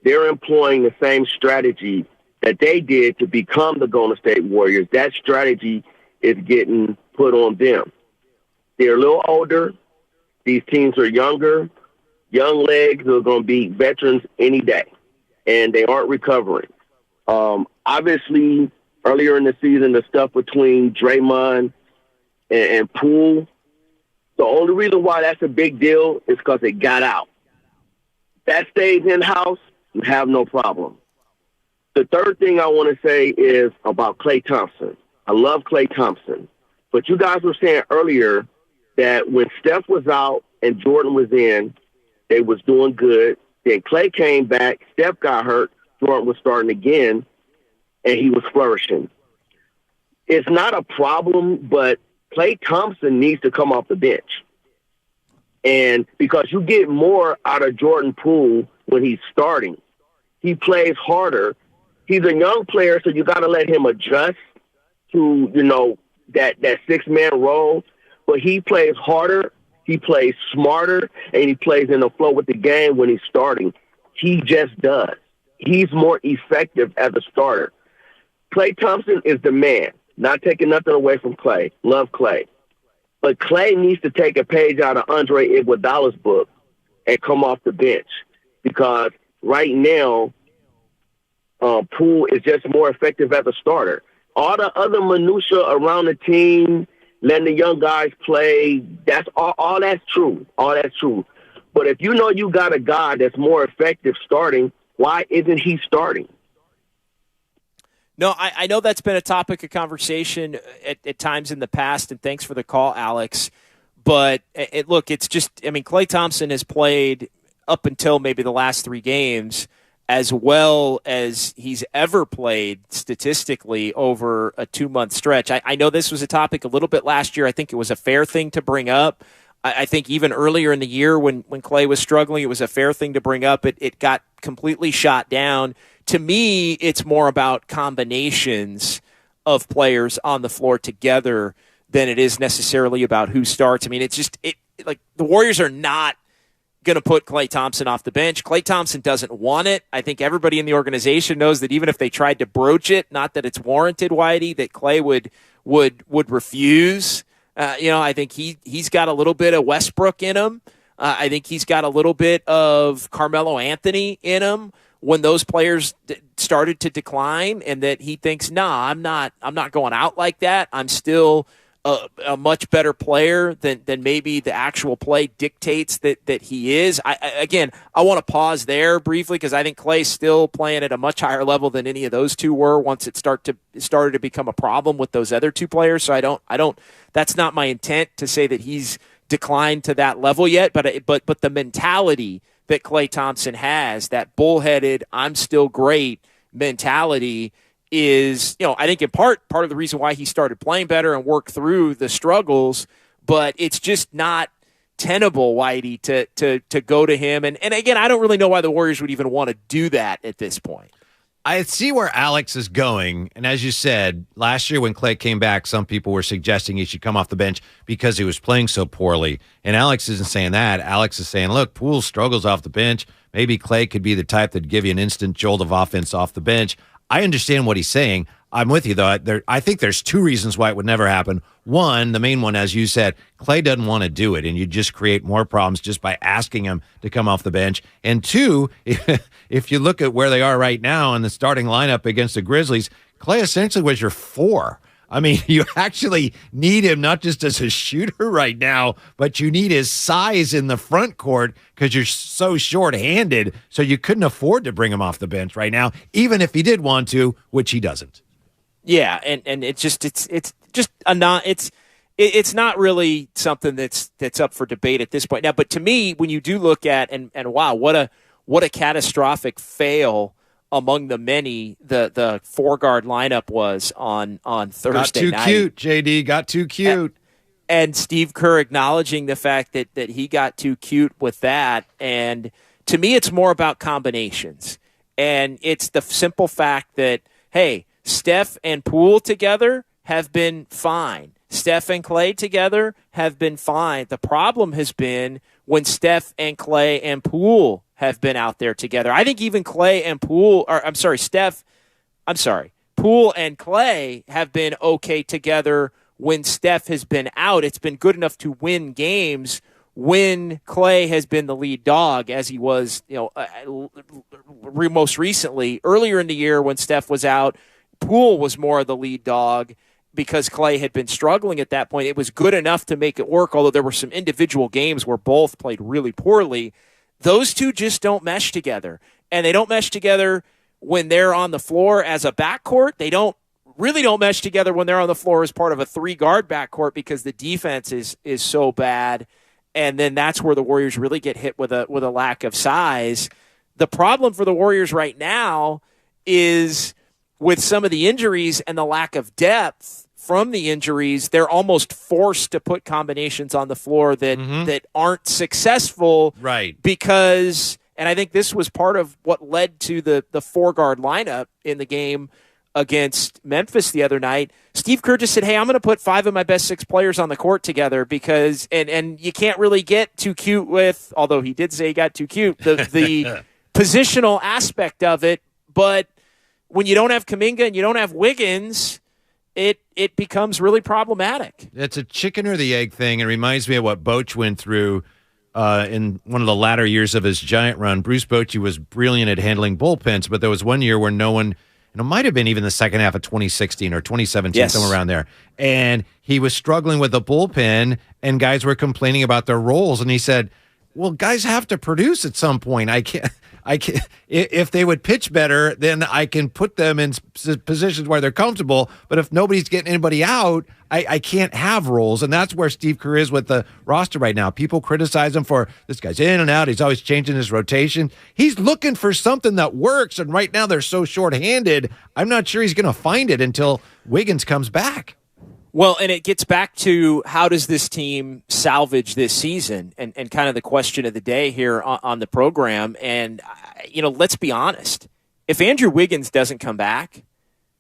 they're employing the same strategy that they did to become the Golden State Warriors. That strategy is getting put on them. They're a little older. These teams are younger. Young legs are going to be veterans any day, and they aren't recovering. Obviously, earlier in the season, the stuff between Draymond and Poole, the only reason why that's a big deal is because it got out. That stays in-house, you have no problem. The third thing I want to say is about Klay Thompson. I love Klay Thompson. But you guys were saying earlier that when Steph was out and Jordan was in, they was doing good. Then Klay came back, Steph got hurt, Jordan was starting again, and he was flourishing. It's not a problem, but Klay Thompson needs to come off the bench. And because you get more out of Jordan Poole when he's starting. He plays harder. He's a young player, so you got to let him adjust to, that 6-man role. But he plays harder, he plays smarter, and he plays in the flow with the game when he's starting. He just does. He's more effective as a starter. Klay Thompson is the man. Not taking nothing away from Klay. Love Klay. But Klay needs to take a page out of Andre Iguodala's book and come off the bench. Because right now, Poole is just more effective as a starter. All the other minutia around the team, letting the young guys play, that's all that's true. All that's true. But if you know you got a guy that's more effective starting, why isn't he starting? No, I know that's been a topic of conversation at times in the past, and thanks for the call, Alex. But, look, it's just – I mean, Klay Thompson has played up until maybe the last 3 games as well as he's ever played statistically over a 2-month stretch. I know this was a topic a little bit last year. I think it was a fair thing to bring up. I think even earlier in the year when Klay was struggling, it was a fair thing to bring up. It got completely shot down. To me, it's more about combinations of players on the floor together than it is necessarily about who starts. I mean, it's just like the Warriors are not going to put Klay Thompson off the bench. Klay Thompson doesn't want it. I think everybody in the organization knows that even if they tried to broach it, not that it's warranted, Whitey, that Klay would refuse. I think he's got a little bit of Westbrook in him. I think he's got a little bit of Carmelo Anthony in him when those players started to decline, and that he thinks, I'm not going out like that. I'm still a much better player than maybe the actual play dictates that he is. I want to pause there briefly because I think Klay's still playing at a much higher level than any of those two were once it started to become a problem with those other two players. So I don't. That's not my intent to say that he's declined to that level yet. But the mentality that Klay Thompson has, that bullheaded, I'm still great mentality, is, I think in part of the reason why he started playing better and worked through the struggles, but it's just not tenable, Whitey, to go to him. And again, I don't really know why the Warriors would even want to do that at this point. I see where Alex is going. And as you said, last year when Klay came back, some people were suggesting he should come off the bench because he was playing so poorly. And Alex isn't saying that. Alex is saying, look, Poole struggles off the bench. Maybe Klay could be the type that'd give you an instant jolt of offense off the bench. I understand what he's saying. I'm with you, though. I think there's 2 reasons why it would never happen. One, the main one, as you said, Klay doesn't want to do it, and you just create more problems just by asking him to come off the bench. And 2, if you look at where they are right now in the starting lineup against the Grizzlies, Klay essentially was your 4. I mean, you actually need him not just as a shooter right now, but you need his size in the front court because you're so short-handed, so you couldn't afford to bring him off the bench right now, even if he did want to, which he doesn't. Yeah, and it's not really something that's up for debate at this point now. But to me, when you do look at and wow, what a catastrophic fail among the many the 4-guard lineup was on Thursday night. Got too cute, JD. Got too cute. And Steve Kerr acknowledging the fact that he got too cute with that. And to me, it's more about combinations. And it's the simple fact that, hey, Steph and Poole together have been fine. Steph and Klay together have been fine. The problem has been when Steph and Klay and Poole have been out there together. I think even Poole and Klay have been okay together when Steph has been out. It's been good enough to win games when Klay has been the lead dog, as he was, most recently. Earlier in the year when Steph was out, Poole was more of the lead dog because Klay had been struggling at that point. It was good enough to make it work, although there were some individual games where both played really poorly. Those two just don't mesh together. And they don't mesh together when they're on the floor as a backcourt. They don't mesh together when they're on the floor as part of a 3-guard backcourt because the defense is so bad. And then that's where the Warriors really get hit with a lack of size. The problem for the Warriors right now is with some of the injuries and the lack of depth from the injuries, they're almost forced to put combinations on the floor that aren't successful. Right. Because, and I think this was part of what led to the 4-guard lineup in the game against Memphis the other night. Steve Kerr just said, hey, I'm going to put 5 of my best 6 players on the court together because, and you can't really get too cute with, although he did say he got too cute, the positional aspect of it. But when you don't have Kuminga and you don't have Wiggins, it becomes really problematic. It's a chicken or the egg thing. It reminds me of what Boch went through in one of the latter years of his Giant run. Bruce Bochy was brilliant at handling bullpens, but there was one year where no one, and it might have been even the second half of 2016 or 2017, yes, somewhere around there, and he was struggling with the bullpen, and guys were complaining about their roles, and he said, Well, guys have to produce at some point. I can't. If they would pitch better, then I can put them in positions where they're comfortable. But if nobody's getting anybody out, I can't have roles. And that's where Steve Kerr is with the roster right now. People criticize him for this guy's in and out. He's always changing his rotation. He's looking for something that works. And right now they're so shorthanded. I'm not sure he's going to find it until Wiggins comes back. Well, and it gets back to how does this team salvage this season and kind of the question of the day here on the program. And, let's be honest. If Andrew Wiggins doesn't come back,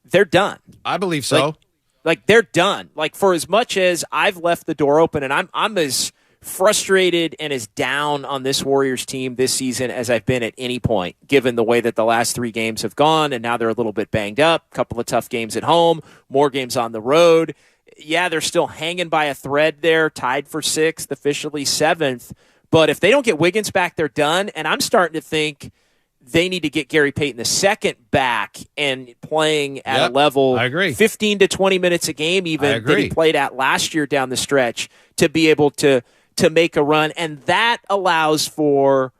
they're done. I believe so. Like they're done. Like for as much as I've left the door open and I'm as frustrated and as down on this Warriors team this season as I've been at any point, given the way that the last 3 games have gone and now they're a little bit banged up, a couple of tough games at home, more games on the road. Yeah, they're still hanging by a thread there, tied for 6th, officially 7th. But if they don't get Wiggins back, they're done. And I'm starting to think they need to get Gary Payton II back and playing at a level, I agree, 15 to 20 minutes a game even that he played at last year down the stretch to be able to make a run. And that allows for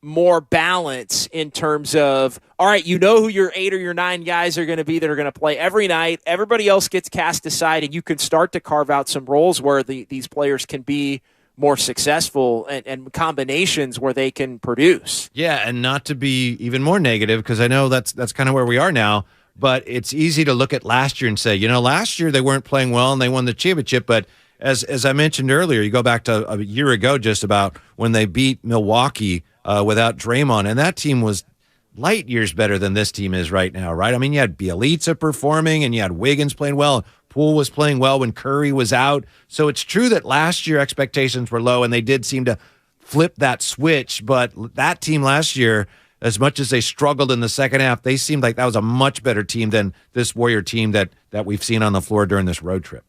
more balance in terms of, all right, you know who your 8 or your 9 guys are going to be that are going to play every night. Everybody else gets cast aside, and you can start to carve out some roles where these players can be more successful and combinations where they can produce. Yeah, and not to be even more negative, because I know that's kind of where we are now, but it's easy to look at last year and say, last year they weren't playing well and they won the championship, but as I mentioned earlier, you go back to a year ago just about when they beat Milwaukee without Draymond, and that team was light years better than this team is right now, right? I mean, you had Bielitsa performing, and you had Wiggins playing well. Poole was playing well when Curry was out. So it's true that last year expectations were low, and they did seem to flip that switch. But that team last year, as much as they struggled in the second half, they seemed like that was a much better team than this Warrior team that we've seen on the floor during this road trip.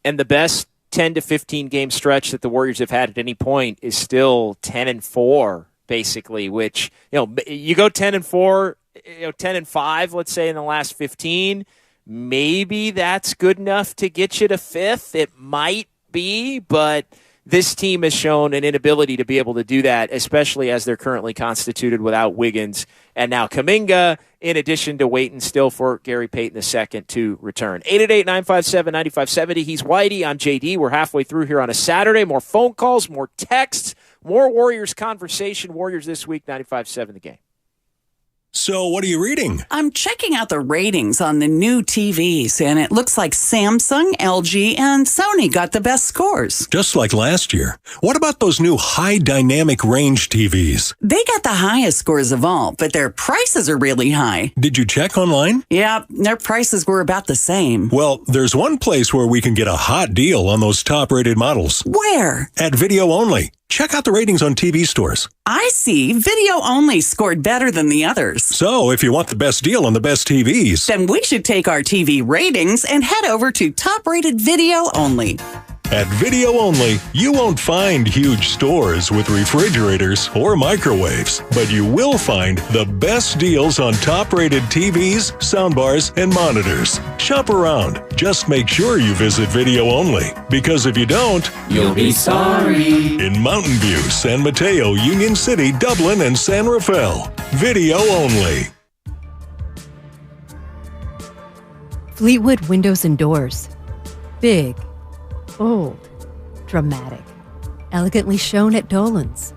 And the best 10 to 15 game stretch that the Warriors have had at any point is still 10-4. Basically, which, you go 10-4, 10-5, let's say in the last 15, maybe that's good enough to get you to 5th. It might be, but this team has shown an inability to be able to do that, especially as they're currently constituted without Wiggins and now Kuminga, in addition to waiting still for Gary Payton II to return. 888-957-9570. He's Whitey. I'm JD. We're halfway through here on a Saturday. More phone calls, more texts, more Warriors conversation. Warriors this week, 95.7 The Game. So what are you reading? I'm checking out the ratings on the new TVs, and it looks like Samsung, LG, and Sony got the best scores. Just like last year. What about those new high dynamic range TVs? They got the highest scores of all, but their prices are really high. Did you check online? Yeah, their prices were about the same. Well, there's one place where we can get a hot deal on those top-rated models. Where? At Video Only. Check out the ratings on TV stores. I see. Video Only scored better than the others. So, if you want the best deal on the best TVs, then we should take our TV ratings and head over to top-rated Video Only. At Video Only, you won't find huge stores with refrigerators or microwaves, but you will find the best deals on top-rated TVs, soundbars, and monitors. Shop around. Just make sure you visit Video Only, because if you don't, you'll be sorry. In Mountain View, San Mateo, Union City, Dublin, and San Rafael. Video Only. Fleetwood Windows and Doors. Big. Bold, dramatic, elegantly shown at Dolan's.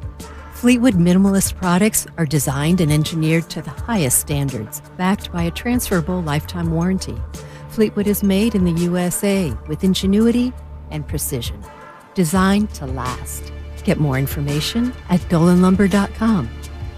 Fleetwood minimalist products are designed and engineered to the highest standards, backed by a transferable lifetime warranty. Fleetwood is made in the USA with ingenuity and precision, designed to last. Get more information at dolanlumber.com.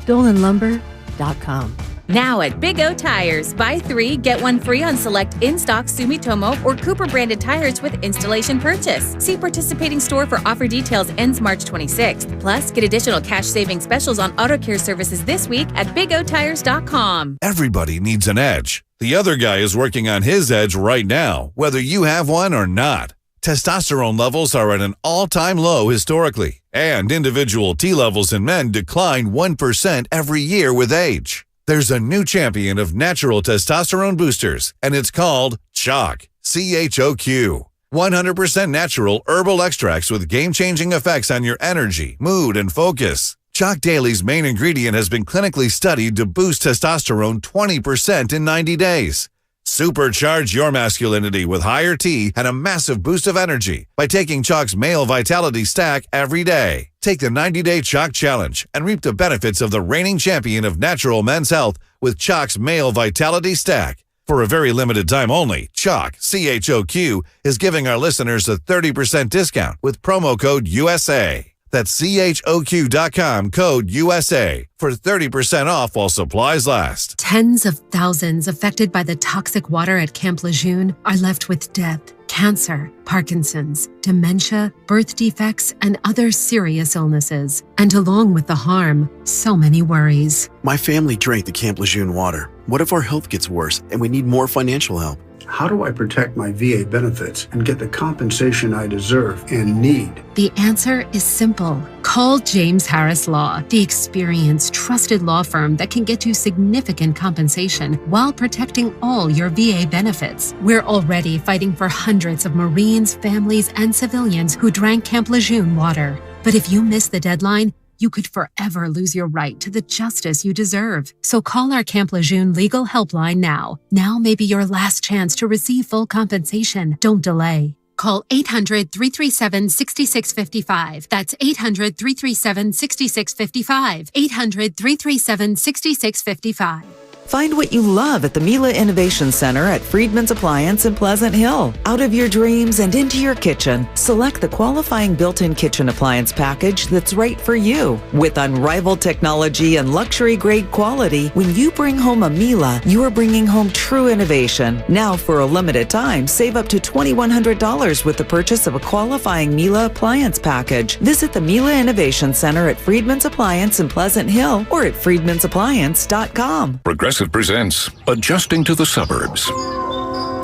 dolanlumber.com. Now at Big O Tires, buy 3, get 1 free on select in-stock Sumitomo or Cooper branded tires with installation purchase. See participating store for offer details. Ends March 26th. Plus, get additional cash saving specials on auto care services this week at bigotires.com. Everybody needs an edge. The other guy is working on his edge right now, whether you have one or not. Testosterone levels are at an all-time low historically, and individual T levels in men decline 1% every year with age. There's a new champion of natural testosterone boosters, and it's called CHOQ. CHOQ. 100% natural herbal extracts with game-changing effects on your energy, mood, and focus. Chalk Daily's main ingredient has been clinically studied to boost testosterone 20% in 90 days. Supercharge your masculinity with higher T and a massive boost of energy by taking Chalk's Male Vitality Stack every day. Take the 90-day Chalk Challenge and reap the benefits of the reigning champion of natural men's health with Chalk's Male Vitality Stack. For a very limited time only, Chalk, CHOQ, is giving our listeners a 30% discount with promo code USA. That's CHOQ.com, code USA, for 30% off while supplies last. Tens of thousands affected by the toxic water at Camp Lejeune are left with death, cancer, Parkinson's, dementia, birth defects, and other serious illnesses. And along with the harm, so many worries. My family drank the Camp Lejeune water. What if our health gets worse and we need more financial help? How do I protect my VA benefits and get the compensation I deserve and need? The answer is simple. Call James Harris Law, the experienced, trusted law firm that can get you significant compensation while protecting all your VA benefits. We're already fighting for hundreds of Marines, families, and civilians who drank Camp Lejeune water. But if you miss the deadline, you could forever lose your right to the justice you deserve. So call our Camp Lejeune legal helpline now. Now may be your last chance to receive full compensation. Don't delay. Call 800-337-6655. That's 800-337-6655. 800-337-6655. Find what you love at the Mila Innovation Center at Friedman's Appliance in Pleasant Hill. Out of your dreams and into your kitchen, select the qualifying built-in kitchen appliance package that's right for you. With unrivaled technology and luxury-grade quality, when you bring home a Mila, you are bringing home true innovation. Now, for a limited time, save up to $2,100 with the purchase of a qualifying Mila appliance package. Visit the Mila Innovation Center at Friedman's Appliance in Pleasant Hill or at friedmansappliance.com. Progressive presents Adjusting to the Suburbs.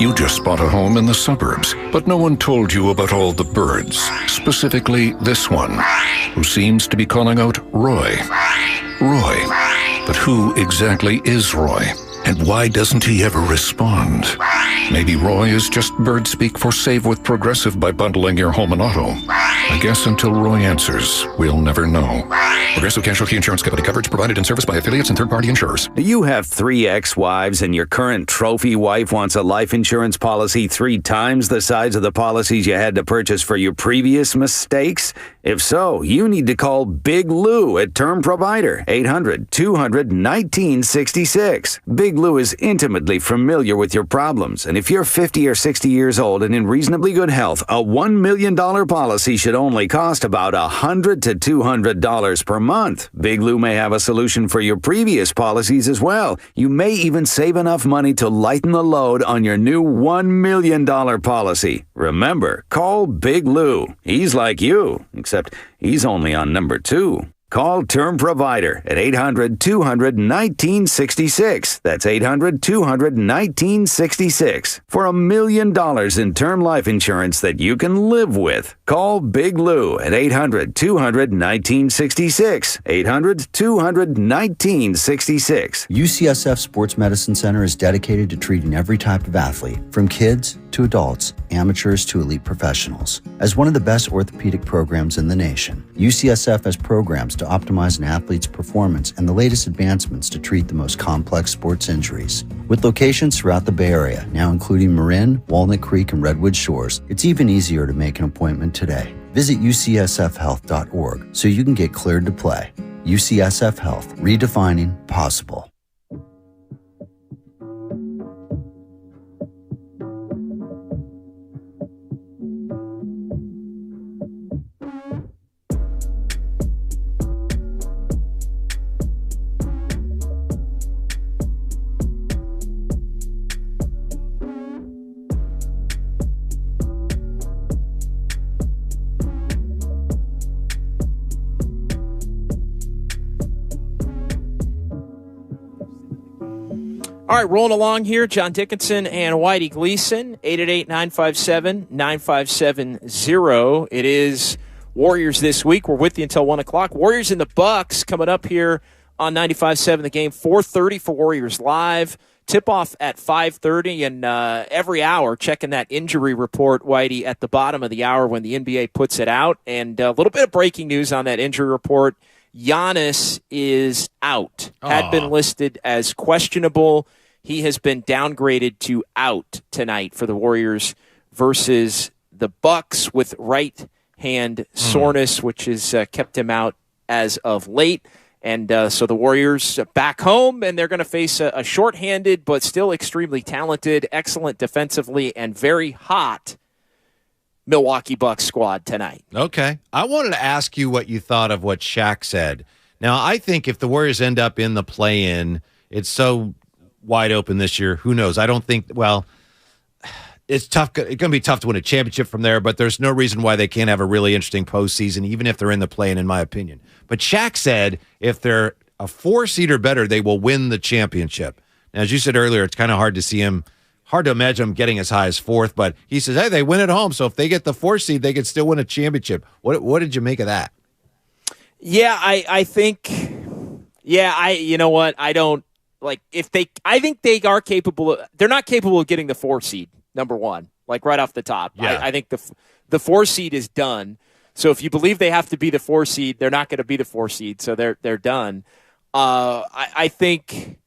You just bought a home in the suburbs, but no one told you about all the birds, specifically this one, who seems to be calling out Roy. Roy. But who exactly is Roy? And why doesn't he ever respond? Maybe Roy is just bird speak for save with Progressive by bundling your home and auto. I guess until Roy answers, we'll never know. Progressive Casualty Insurance Company. Coverage provided in service by affiliates and third-party insurers. Do you have 3 ex-wives and your current trophy wife wants a life insurance policy 3 times the size of the policies you had to purchase for your previous mistakes? If so, you need to call Big Lou at Term Provider, 800-200-1966. Big Lou is intimately familiar with your problems, and if you're 50 or 60 years old and in reasonably good health, a $1 million policy should only cost about $100 to $200 per month. Big Lou may have a solution for your previous policies as well. You may even save enough money to lighten the load on your new $1 million policy. Remember, call Big Lou. He's like you, except he's only on number 2. Call Term Provider at 800-200-1966. That's 800-200-1966 for $1 million in term life insurance that you can live with. Call Big Lou at 800-200-1966. 800-200-1966. UCSF Sports Medicine Center is dedicated to treating every type of athlete, from kids to adults, amateurs to elite professionals. As one of the best orthopedic programs in the nation, UCSF has programs to optimize an athlete's performance and the latest advancements to treat the most complex sports injuries. With locations throughout the Bay Area, now including Marin, Walnut Creek, and Redwood Shores, it's even easier to make an appointment today. Visit ucsfhealth.org so you can get cleared to play. UCSF Health, redefining possible. All right, rolling along here, John Dickinson and Whitey Gleason, 888-957-9570. It is Warriors this week. We're with you until 1 o'clock. Warriors and the Bucks coming up here on 95.7 The Game. 4:30 for Warriors Live. Tip-off at 5:30, and every hour checking that injury report, Whitey, at the bottom of the hour when the NBA puts it out. And a little bit of breaking news on that injury report. Giannis is out. Had been listed as questionable. He has been downgraded to out tonight for the Warriors versus the Bucks with right hand soreness, which has kept him out as of late. And so the Warriors back home, and they're going to face a shorthanded but still extremely talented, excellent defensively, and very hot Milwaukee Bucks squad tonight. Okay. I wanted to ask you what you thought of what Shaq said. Now, I think if the Warriors end up in the play-in, it's so wide open this year. Who knows? I don't think, well, it's tough. It's going to be tough to win a championship from there, but there's no reason why they can't have a really interesting postseason, even if they're in the play-in, in my opinion. But Shaq said if they're a 4-seed or better, they will win the championship. Now, as you said earlier, it's kind of hard to imagine them getting as high as 4th, but he says, hey, they win at home, so if they get the 4th seed, they could still win a championship. What did you make of that? Yeah, I think, you know what? I don't, like, I think they are capable they're not capable of getting the 4 seed, number one, like right off the top. Yeah. I think the 4 seed is done. So if you believe they have to be the 4 seed, they're not going to be the 4 seed, so they're done. I think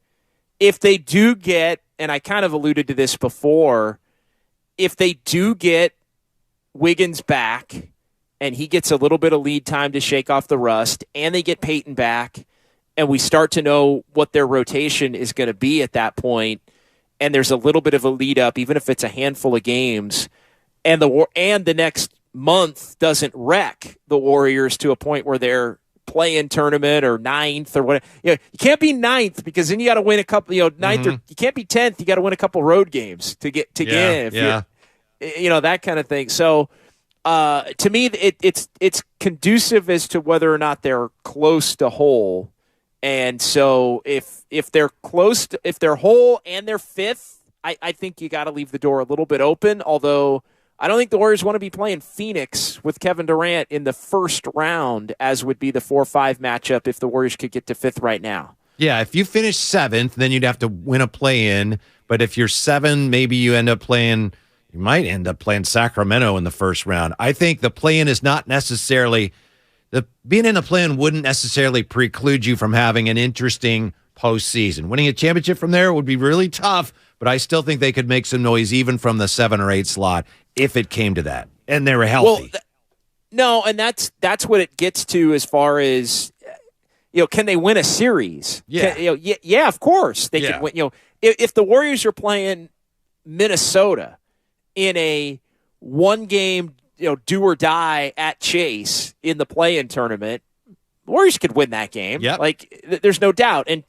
if they do get, and I kind of alluded to this before, if they do get Wiggins back and he gets a little bit of lead time to shake off the rust, and they get Peyton back, and we start to know what their rotation is going to be at that point, and there's a little bit of a lead up, even if it's a handful of games, and the next month doesn't wreck the Warriors to a point where they're play-in tournament or 9th or whatever. You can't be 9th because then you got to win a couple. 9th or you can't be 10th. You got to win a couple road games to get in. That kind of thing. So to me, it's conducive as to whether or not they're close to whole. And so if they're close, if they're whole and they're 5th, I think you got to leave the door a little bit open. Although I don't think the Warriors want to be playing Phoenix with Kevin Durant in the first round, as would be the 4-5 matchup if the Warriors could get to 5th right now. Yeah, if you finish 7th, then you'd have to win a play-in. But if you're 7, maybe you might end up playing Sacramento in the first round. I think the play-in is not necessarily being in the play-in wouldn't necessarily preclude you from having an interesting postseason. Winning a championship from there would be really tough, but I still think they could make some noise even from the 7 or 8 slot if it came to that, and they were healthy. No, and that's what it gets to as far as can they win a series? Yeah, yeah, of course they can win. If the Warriors are playing Minnesota in a 1-game do or die at Chase in the play-in tournament, the Warriors could win that game. Yep. Like there's no doubt. And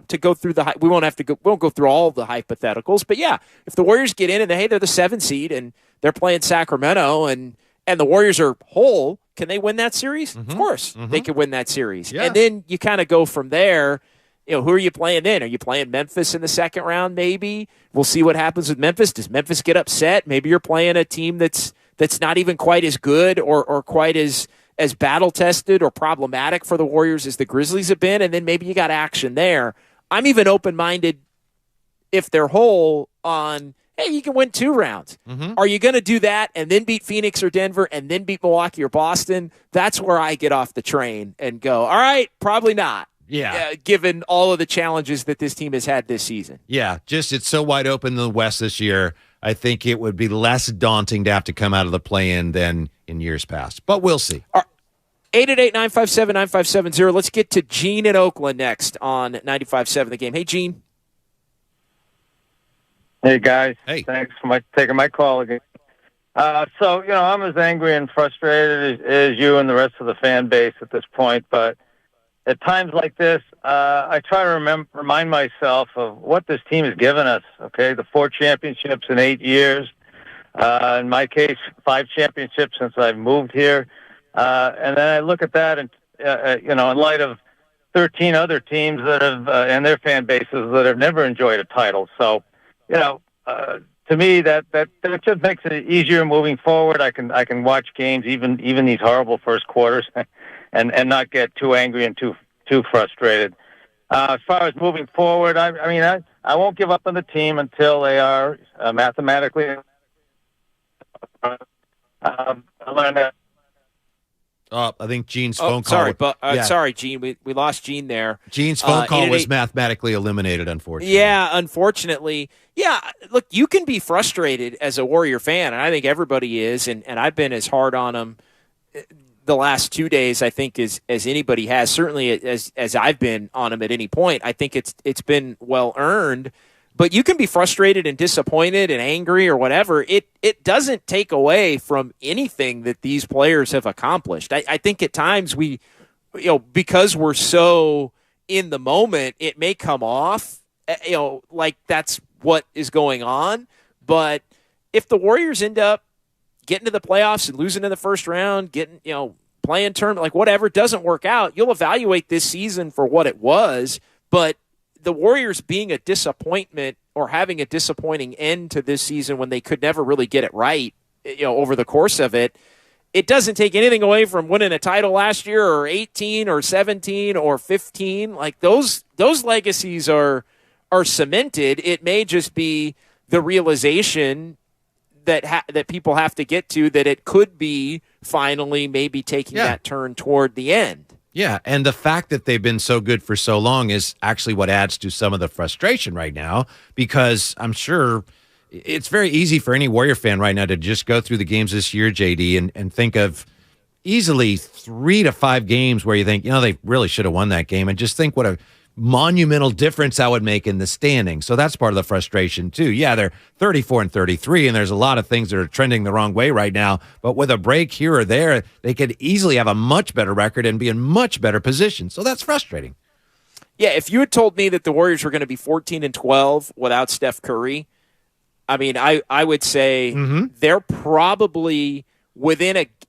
to go through we won't go through all the hypotheticals, but yeah, if the Warriors get in and they're the 7 seed and they're playing Sacramento and the Warriors are whole, can they win that series? Mm-hmm. Of course, they could win that series. Yeah. And then you kind of go from there. Who are you playing then? Are you playing Memphis in the second round? Maybe we'll see what happens with Memphis. Does Memphis get upset? Maybe you're playing a team that's not even quite as good or quite as battle tested or problematic for the Warriors as the Grizzlies have been, and then maybe you got action there. I'm even open-minded if they're whole on, hey, you can win 2 rounds. Mm-hmm. Are you going to do that and then beat Phoenix or Denver and then beat Milwaukee or Boston? That's where I get off the train and go, all right, probably not. Yeah. Given all of the challenges that this team has had this season. Yeah, it's so wide open in the West this year. I think it would be less daunting to have to come out of the play-in than in years past. But we'll see. 888-957-9570. Let's get to Gene in Oakland next on 95.7 The Game. Hey, Gene. Hey, guys. Hey. Thanks for taking my call again. So, I'm as angry and frustrated as you and the rest of the fan base at this point, but at times like this, I try to remind myself of what this team has given us, okay? The 4 championships in 8 years. In my case, 5 championships since I've moved here. And then I look at that and, in light of 13 other teams that have, and their fan bases that have never enjoyed a title. So, to me, that just makes it easier moving forward. I can watch games, even these horrible first quarters, and not get too angry and too frustrated. As far as moving forward, I won't give up on the team until they are mathematically. I learned that. I think Gene's phone call. Sorry, but sorry, Gene. We lost Gene there. Gene's phone call was mathematically eliminated, unfortunately. Yeah, unfortunately. Yeah, look, you can be frustrated as a Warrior fan, and I think everybody is, and I've been as hard on them the last 2 days, I think, as anybody has. Certainly as I've been on them at any point. I think it's been well earned. But you can be frustrated and disappointed and angry or whatever. It doesn't take away from anything that these players have accomplished. I think at times we, because we're so in the moment, it may come off, like that's what is going on. But if the Warriors end up getting to the playoffs and losing in the first round, getting, playing tournament, like whatever, doesn't work out, you'll evaluate this season for what it was. But the Warriors being a disappointment or having a disappointing end to this season when they could never really get it right, over the course of it, it doesn't take anything away from winning a title last year or 18 or 17 or 15. Like those legacies are cemented. It may just be the realization that people have to get to that it could be finally maybe taking that turn toward the end. Yeah, and the fact that they've been so good for so long is actually what adds to some of the frustration right now, because I'm sure it's very easy for any Warrior fan right now to just go through the games this year, JD, and think of easily 3 to 5 games where you think, they really should have won that game, and just think what a monumental difference that would make in the standing. So that's part of the frustration too. Yeah, they're 34 and 33, and there's a lot of things that are trending the wrong way right now. But with a break here or there, they could easily have a much better record and be in much better position. So that's frustrating. Yeah, if you had told me that the Warriors were going to be 14 and 12 without Steph Curry, I would say they're probably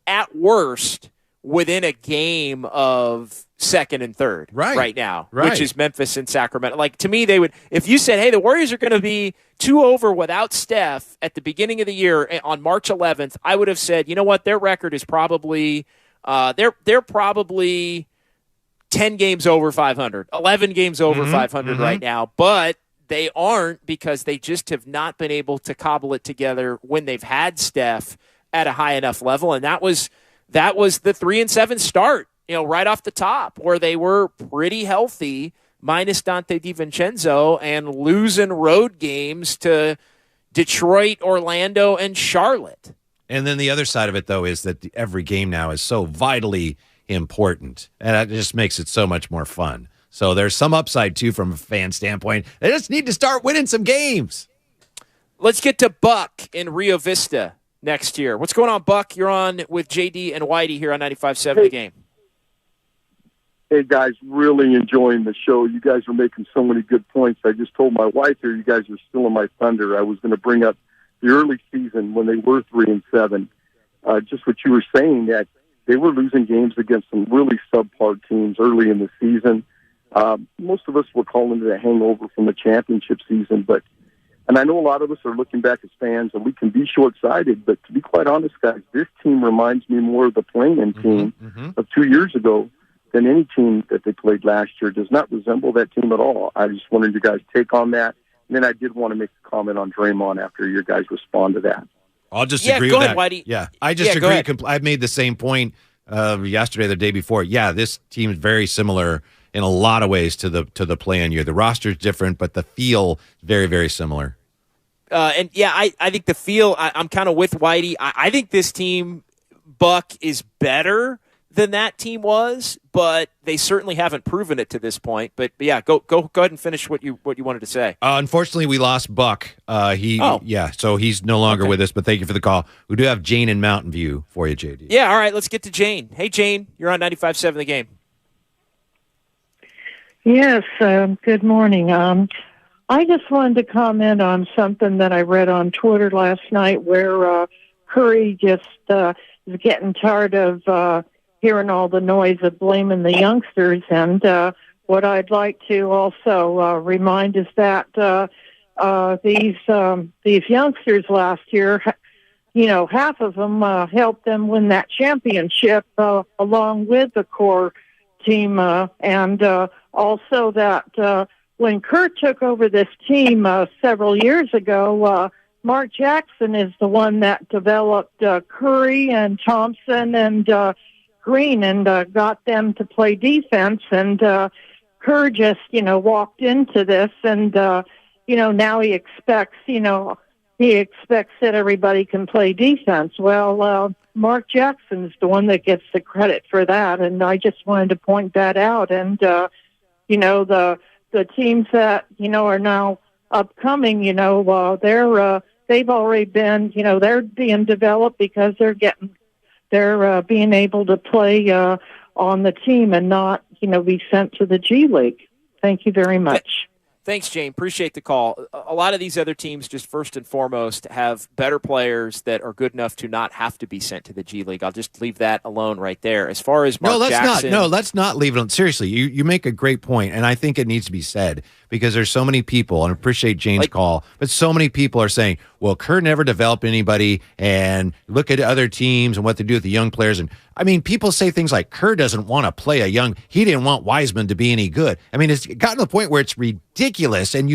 at worst within a game of second and third right now, which is Memphis and Sacramento. Like, to me, they would, if you said, hey, the Warriors are going to be 2 over without Steph at the beginning of the year on March 11th, I would have said, you know what, their record is probably, they're probably 10 games over 500, 11 games over 500 right now, but they aren't, because they just have not been able to cobble it together when they've had Steph at a high enough level. And that was the 3-7 start, right off the top, where they were pretty healthy, minus Dante DiVincenzo, and losing road games to Detroit, Orlando, and Charlotte. And then the other side of it, though, is that every game now is so vitally important, and that just makes it so much more fun. So there's some upside, too, from a fan standpoint. They just need to start winning some games. Let's get to Buck in Rio Vista next year. What's going on, Buck? You're on with JD and Whitey here on 95.7 The Game. Hey, guys, really enjoying the show. You guys are making so many good points. I just told my wife here, you guys are still in my thunder. I was going to bring up the early season when they were 3-7. Just what you were saying, that they were losing games against some really subpar teams early in the season. Most of us were calling it a hangover from the championship season, and I know a lot of us are looking back as fans, and we can be short-sighted, but to be quite honest, guys, this team reminds me more of the playing team of 2 years ago than any team that they played last year. Does not resemble that team at all. I just wanted you guys' take on that. And then I did want to make a comment on Draymond after your guys respond to that. I'll just agree with that. Whitey. Yeah, I just agree. I've made the same point yesterday, the day before. Yeah, this team is very similar in a lot of ways to the play-in year. The roster is different, but the feel very, very similar. I think the feel, I'm kind of with Whitey. I think this team, Buck, is better than that team was, but they certainly haven't proven it to this point. But yeah, go ahead and finish what you wanted to say. Unfortunately, we lost Buck. So he's no longer with us, but thank you for the call. We do have Jane in Mountain View for you, JD. Yeah, all right, let's get to Jane. Hey, Jane, you're on 95.7 The Game. Yes, good morning. I just wanted to comment on something that I read on Twitter last night, where Curry just is getting tired of hearing all the noise of blaming the youngsters. And what I'd like to also remind is that these youngsters last year, half of them helped them win that championship along with the core team, and also that when Kerr took over this team several years ago, Mark Jackson is the one that developed Curry and Thompson and Green and got them to play defense. And Kerr just, walked into this and, now he expects that everybody can play defense. Well, Mark Jackson's the one that gets the credit for that. And I just wanted to point that out. And, the teams that, are now upcoming, they've already been, they're being developed because they're being able to play on the team and not, be sent to the G League. Thank you very much. Thanks, Jane. Appreciate the call. A lot of these other teams, just first and foremost, have better players that are good enough to not have to be sent to the G League. I'll just leave that alone right there. As far as Mark Jackson, let's not leave it on. Seriously, you make a great point, and I think it needs to be said because there's so many people, and I appreciate Jane's call, but so many people are saying, well, Kerr never developed anybody, and look at other teams and what they do with the young players. And I mean, people say things like Kerr doesn't want to play he didn't want Wiseman to be any good. I mean, it's gotten to the point where it's ridiculous, and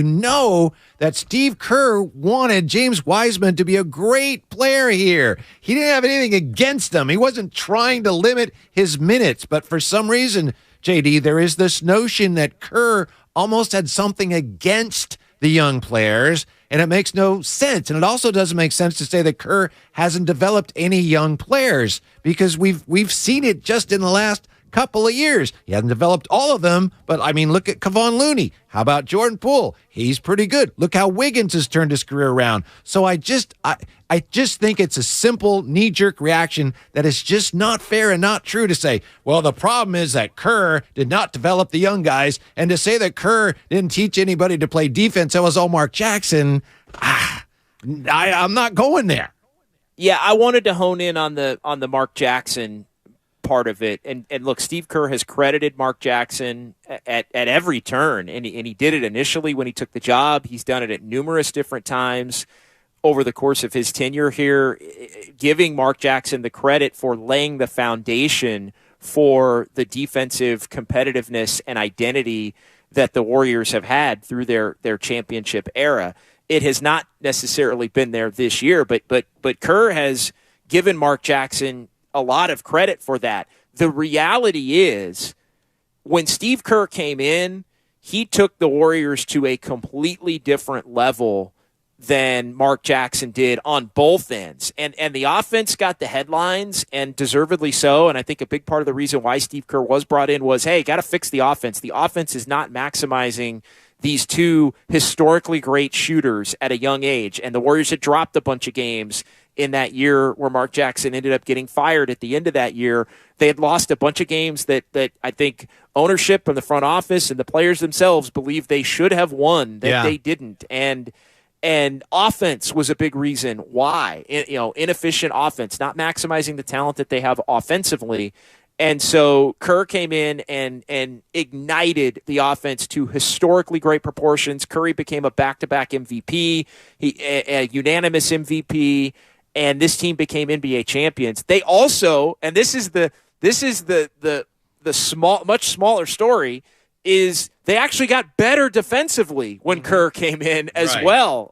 that Steve Kerr wanted James Wiseman to be a great player here. He didn't have anything against him. He wasn't trying to limit his minutes, but for some reason, JD, there is this notion that Kerr almost had something against the young players, and it makes no sense. And it also doesn't make sense to say that Kerr hasn't developed any young players because we've seen it just in the last couple of years. He hasn't developed all of them, but I mean, look at Kevon Looney. How about Jordan Poole? He's pretty good. Look how Wiggins has turned his career around. So I just think it's a simple knee-jerk reaction that is just not fair and not true to say, well, the problem is that Kerr did not develop the young guys, and to say that Kerr didn't teach anybody to play defense, that was all Mark Jackson. I'm not going there. Yeah, I wanted to hone in on the Mark Jackson part of it. And look, Steve Kerr has credited Mark Jackson at every turn, and he did it initially when he took the job. He's done it at numerous different times over the course of his tenure here, giving Mark Jackson the credit for laying the foundation for the defensive competitiveness and identity that the Warriors have had through their championship era. It has not necessarily been there this year, but Kerr has given Mark Jackson a lot of credit for that. The reality is, when Steve Kerr came in, he took the Warriors to a completely different level than Mark Jackson did on both ends. And the offense got the headlines, and deservedly so. And I think a big part of the reason why Steve Kerr was brought in was, hey, got to fix the offense. The offense is not maximizing these two historically great shooters at a young age. And the Warriors had dropped a bunch of games in that year where Mark Jackson ended up getting fired at the end of that year. They had lost a bunch of games that I think ownership and the front office and the players themselves believed they should have won, that they didn't. And offense was a big reason why. Inefficient offense, not maximizing the talent that they have offensively. And so Kerr came in and ignited the offense to historically great proportions. Curry became a back-to-back MVP, a unanimous MVP, and this team became NBA champions. They also, and this is the much smaller story, is they actually got better defensively when Kerr came in as well.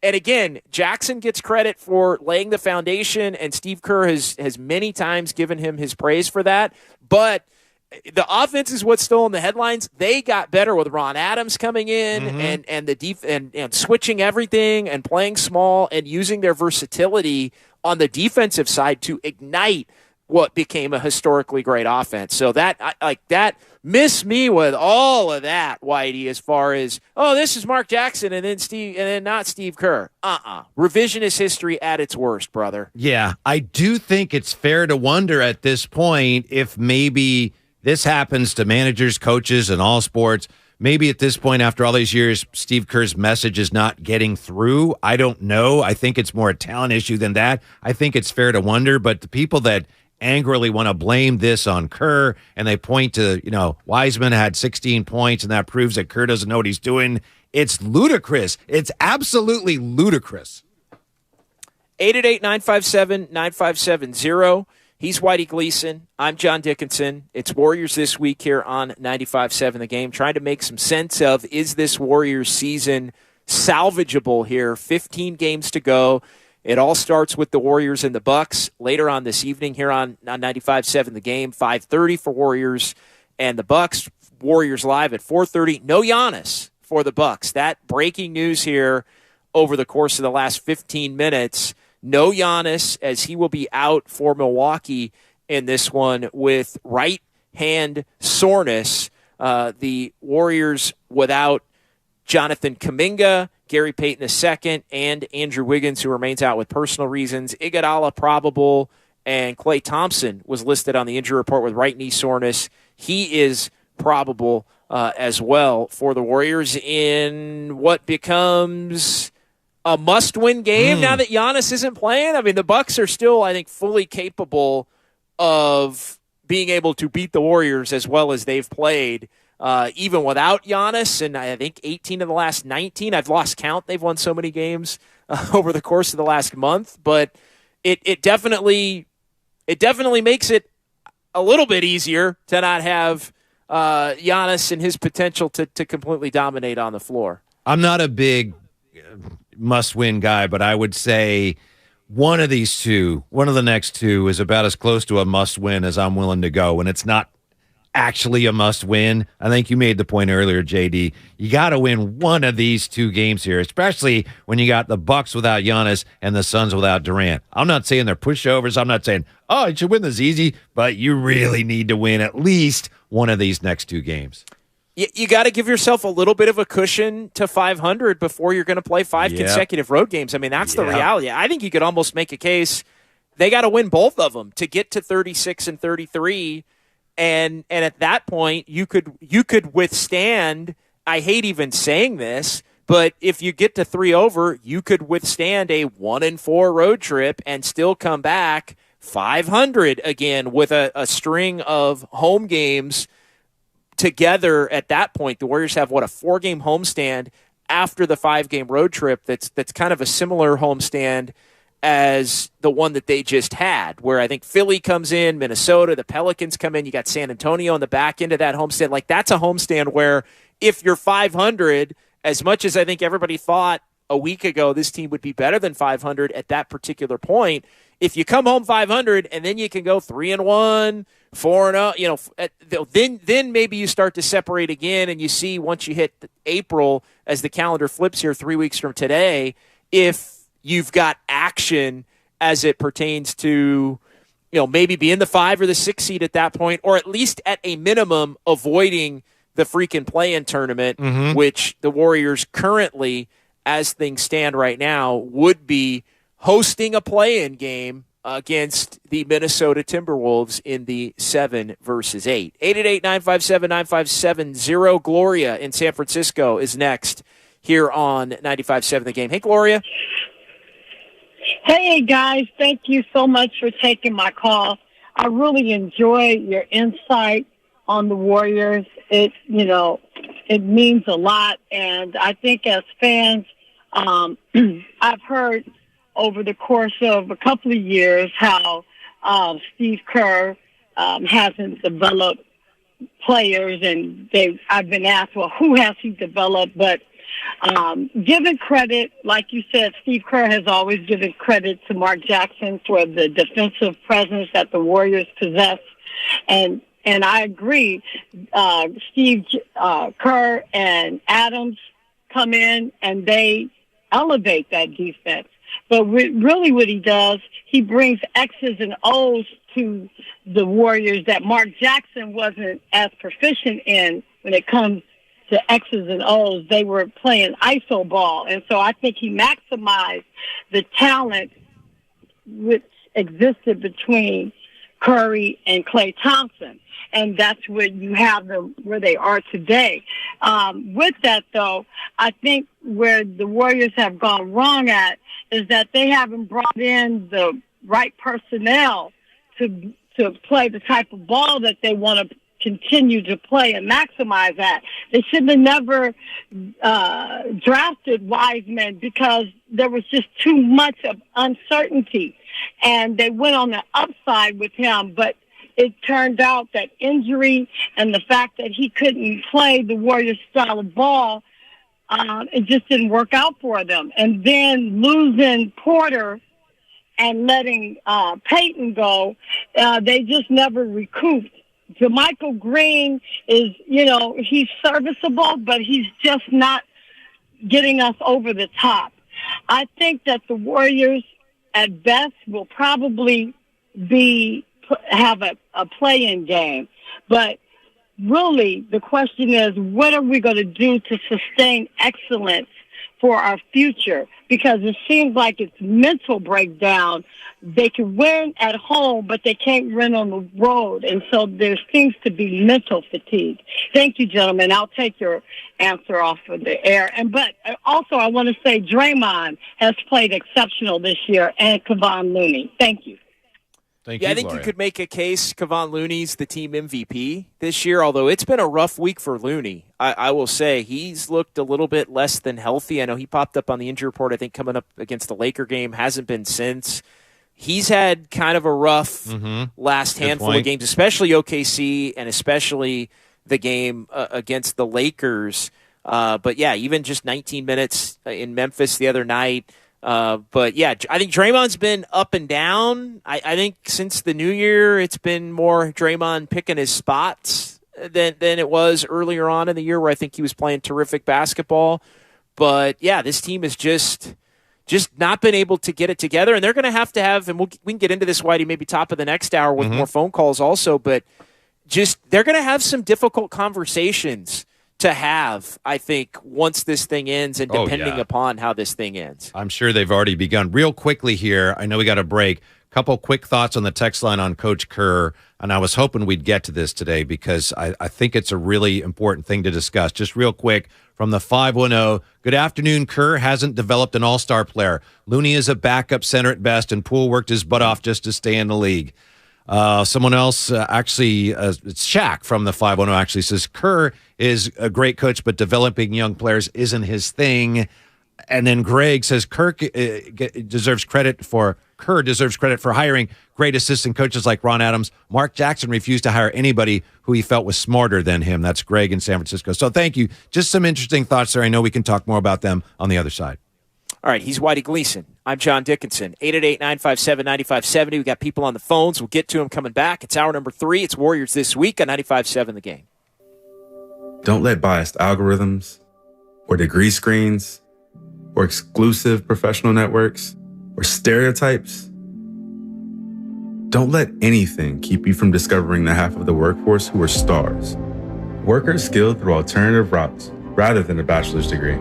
And again, Jackson gets credit for laying the foundation, and Steve Kerr has many times given him his praise for that. But the offense is what's still in the headlines. They got better with Ron Adams coming in and switching everything and playing small and using their versatility on the defensive side to ignite what became a historically great offense. So that miss me with all of that, Whitey, as far as, oh, this is Mark Jackson and then not Steve Kerr. Revisionist history at its worst, brother. Yeah, I do think it's fair to wonder at this point if maybe this happens to managers, coaches, and all sports. Maybe at this point, after all these years, Steve Kerr's message is not getting through. I don't know. I think it's more a talent issue than that. I think it's fair to wonder, but the people that angrily want to blame this on Kerr, and they point to, Wiseman had 16 points, and that proves that Kerr doesn't know what he's doing. It's ludicrous. It's absolutely ludicrous. 888-957-9570 He's Whitey Gleason. I'm John Dickinson. It's Warriors This Week here on 95.7 The Game, trying to make some sense of, is this Warriors season salvageable here? 15 games to go. It all starts with the Warriors and the Bucks later on this evening here on 95.7 The Game, 5:30 for Warriors and the Bucks. Warriors live at 4:30. No Giannis for the Bucks. That breaking news here over the course of the last 15 minutes. No Giannis, as he will be out for Milwaukee in this one with right hand soreness. The Warriors without Jonathan Kuminga, Gary Payton II, and Andrew Wiggins, who remains out with personal reasons. Iguodala probable, and Klay Thompson was listed on the injury report with right knee soreness. He is probable as well for the Warriors in what becomes a must-win game now that Giannis isn't playing. I mean, the Bucks are still, I think, fully capable of being able to beat the Warriors as well as they've played, even without Giannis. And I think 18 of the last 19, I've lost count. They've won so many games over the course of the last month. But it definitely makes it a little bit easier to not have Giannis and his potential to completely dominate on the floor. I'm not a big must-win guy, but I would say one of the next two is about as close to a must-win as I'm willing to go, and it's not actually a must-win. I think you made the point earlier, JD. You got to win one of these two games here, especially when you got the Bucks without Giannis and the Suns without Durant. I'm not saying they're pushovers. I'm not saying, oh, you should win this easy, but you really need to win at least one of these next two games. You got to give yourself a little bit of a cushion to 500 before you're going to play five consecutive road games. I mean, that's the reality. I think you could almost make a case they got to win both of them to get to 36 and 33, and at that point you could withstand. I hate even saying this, but if you get to 3 over, you could withstand a 1-4 road trip and still come back 500 again with a string of home games together. At that point, the Warriors have a 4-game homestand after the 5-game road trip. That's kind of a similar homestand as the one that they just had, where I think Philly comes in, Minnesota, the Pelicans come in, you got San Antonio on the back end of that homestand. Like, that's a homestand where if you're 500, as much as I think everybody thought a week ago this team would be better than 500 at that particular point, if you come home 500 and then you can go 3-1, 4-0, then maybe you start to separate again, and you see once you hit April, as the calendar flips here 3 weeks from today, if you've got action as it pertains to, maybe being the 5 or the 6 seed at that point, or at least at a minimum avoiding the freaking play-in tournament, which the Warriors currently, as things stand right now, would be hosting a play-in game against the Minnesota Timberwolves in the 7 versus 8. 888-957-9570. Gloria in San Francisco is next here on 95.7 The Game. Hey, Gloria. Hey, guys. Thank you so much for taking my call. I really enjoy your insight on the Warriors. It means a lot. And I think as fans, I've heard over the course of a couple of years how Steve Kerr hasn't developed players, and I've been asked, well, who has he developed? But given credit, like you said, Steve Kerr has always given credit to Mark Jackson for the defensive presence that the Warriors possess, and I agree. Steve Kerr and Adams come in and they elevate that defense. But really what he does, he brings X's and O's to the Warriors that Mark Jackson wasn't as proficient in when it comes to X's and O's. They were playing iso ball. And so I think he maximized the talent which existed between Curry and Klay Thompson. And that's where you have them where they are today. With that, though, I think where the Warriors have gone wrong at is that they haven't brought in the right personnel to play the type of ball that they want to continue to play and maximize that. They should have never drafted Wiseman because there was just too much of uncertainty. and they went on the upside with him, but it turned out that injury and the fact that he couldn't play the Warriors style of ball, it just didn't work out for them. And then losing Porter and letting Peyton go, they just never recouped. Jermichael Green is, he's serviceable, but he's just not getting us over the top. I think that the Warriors, at best, will probably have a play-in game. But really, the question is, what are we going to do to sustain excellence for our future? Because it seems like it's mental breakdown. They can win at home, but they can't win on the road. And so there seems to be mental fatigue. Thank you, gentlemen. I'll take your answer off of the air. But also, I want to say Draymond has played exceptional this year, and Kevon Looney. Thank you. Thank you, I think Gloria. you could make a case Kevon Looney's the team MVP this year, although it's been a rough week for Looney. I will say he's looked a little bit less than healthy. I know he popped up on the injury report, I think, coming up against the Laker game. Hasn't been since. He's had kind of a rough last handful of games, especially OKC and especially the game against the Lakers. But, yeah, even just 19 minutes in Memphis the other night. But, yeah, I think Draymond's been up and down. I think since the new year it's been more Draymond picking his spots than it was earlier on in the year where I think he was playing terrific basketball. But, yeah, this team is just not been able to get it together. And they're going to have, and we can get into this, Whitey, maybe top of the next hour with more phone calls also, but they're going to have some difficult conversations to have, I think, once this thing ends and depending upon how this thing ends. I'm sure they've already begun. Real quickly here, I know we got a break. Couple quick thoughts on the text line on Coach Kerr, and I was hoping we'd get to this today because I think it's a really important thing to discuss. Just real quick from the 510, good afternoon, Kerr hasn't developed an all-star player. Looney is a backup center at best, and Poole worked his butt off just to stay in the league. Someone else, it's Shaq from the 510 actually says, Kerr is a great coach, but developing young players isn't his thing. And then Greg says Kerr deserves credit for hiring great assistant coaches like Ron Adams. Mark Jackson refused to hire anybody who he felt was smarter than him. That's Greg in San Francisco. So thank you. Just some interesting thoughts there. I know we can talk more about them on the other side. All right, he's Whitey Gleason. I'm John Dickinson. 888-957-9570. We got people on the phones. We'll get to them coming back. It's hour number 3. It's Warriors This Week on 95.7 The Game. Don't let biased algorithms or degree screens or exclusive professional networks or stereotypes. Don't let anything keep you from discovering the half of the workforce who are stars. Workers skilled through alternative routes rather than a bachelor's degree.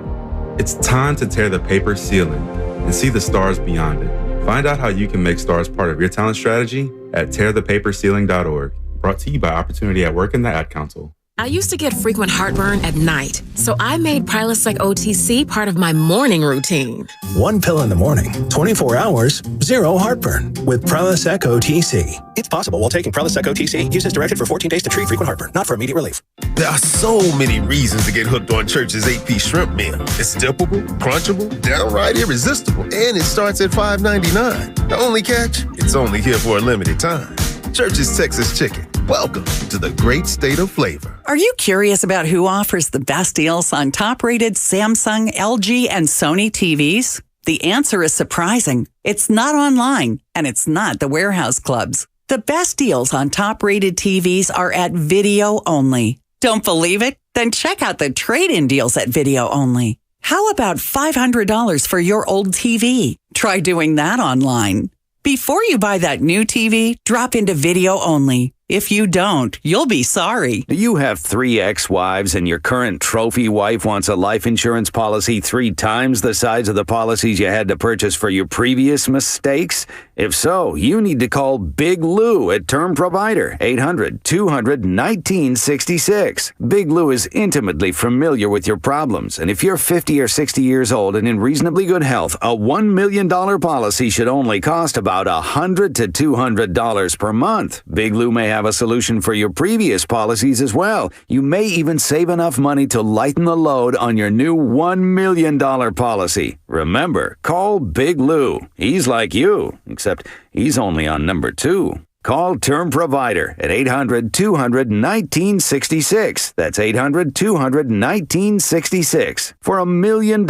It's time to tear the paper ceiling and see the stars beyond it. Find out how you can make stars part of your talent strategy at tearthepaperceiling.org. Brought to you by Opportunity at Work and the Ad Council. I used to get frequent heartburn at night, so I made Prilosec OTC part of my morning routine. One pill in the morning, 24 hours, zero heartburn with Prilosec OTC. It's possible while taking Prilosec OTC. Use as directed for 14 days to treat frequent heartburn, not for immediate relief. There are so many reasons to get hooked on Church's 8-piece shrimp meal. It's dippable, crunchable, downright irresistible, and it starts at $5.99. The only catch? It's only here for a limited time. Church's Texas Chicken. Welcome to the great state of flavor. Are you curious about who offers the best deals on top-rated Samsung, LG, and Sony TVs? The answer is surprising. It's not online, and it's not the warehouse clubs. The best deals on top-rated TVs are at Video Only. Don't believe it? Then check out the trade-in deals at Video Only. How about $500 for your old TV? Try doing that online. Before you buy that new TV, drop into Video Only. If you don't, you'll be sorry. Do you have 3 ex-wives and your current trophy wife wants a life insurance policy 3 times the size of the policies you had to purchase for your previous mistakes? If so, you need to call Big Lou at Term Provider, 800-200-1966. Big Lou is intimately familiar with your problems, and if you're 50 or 60 years old and in reasonably good health, a $1 million policy should only cost about $100 to $200 per month. Big Lou may have have a solution for your previous policies as well. You may even save enough money to lighten the load on your new $1 million policy. Remember, call Big Lou. He's like you, except he's only on number 2. Call Term Provider at 800-200-1966. That's 800-200-1966 for $1 million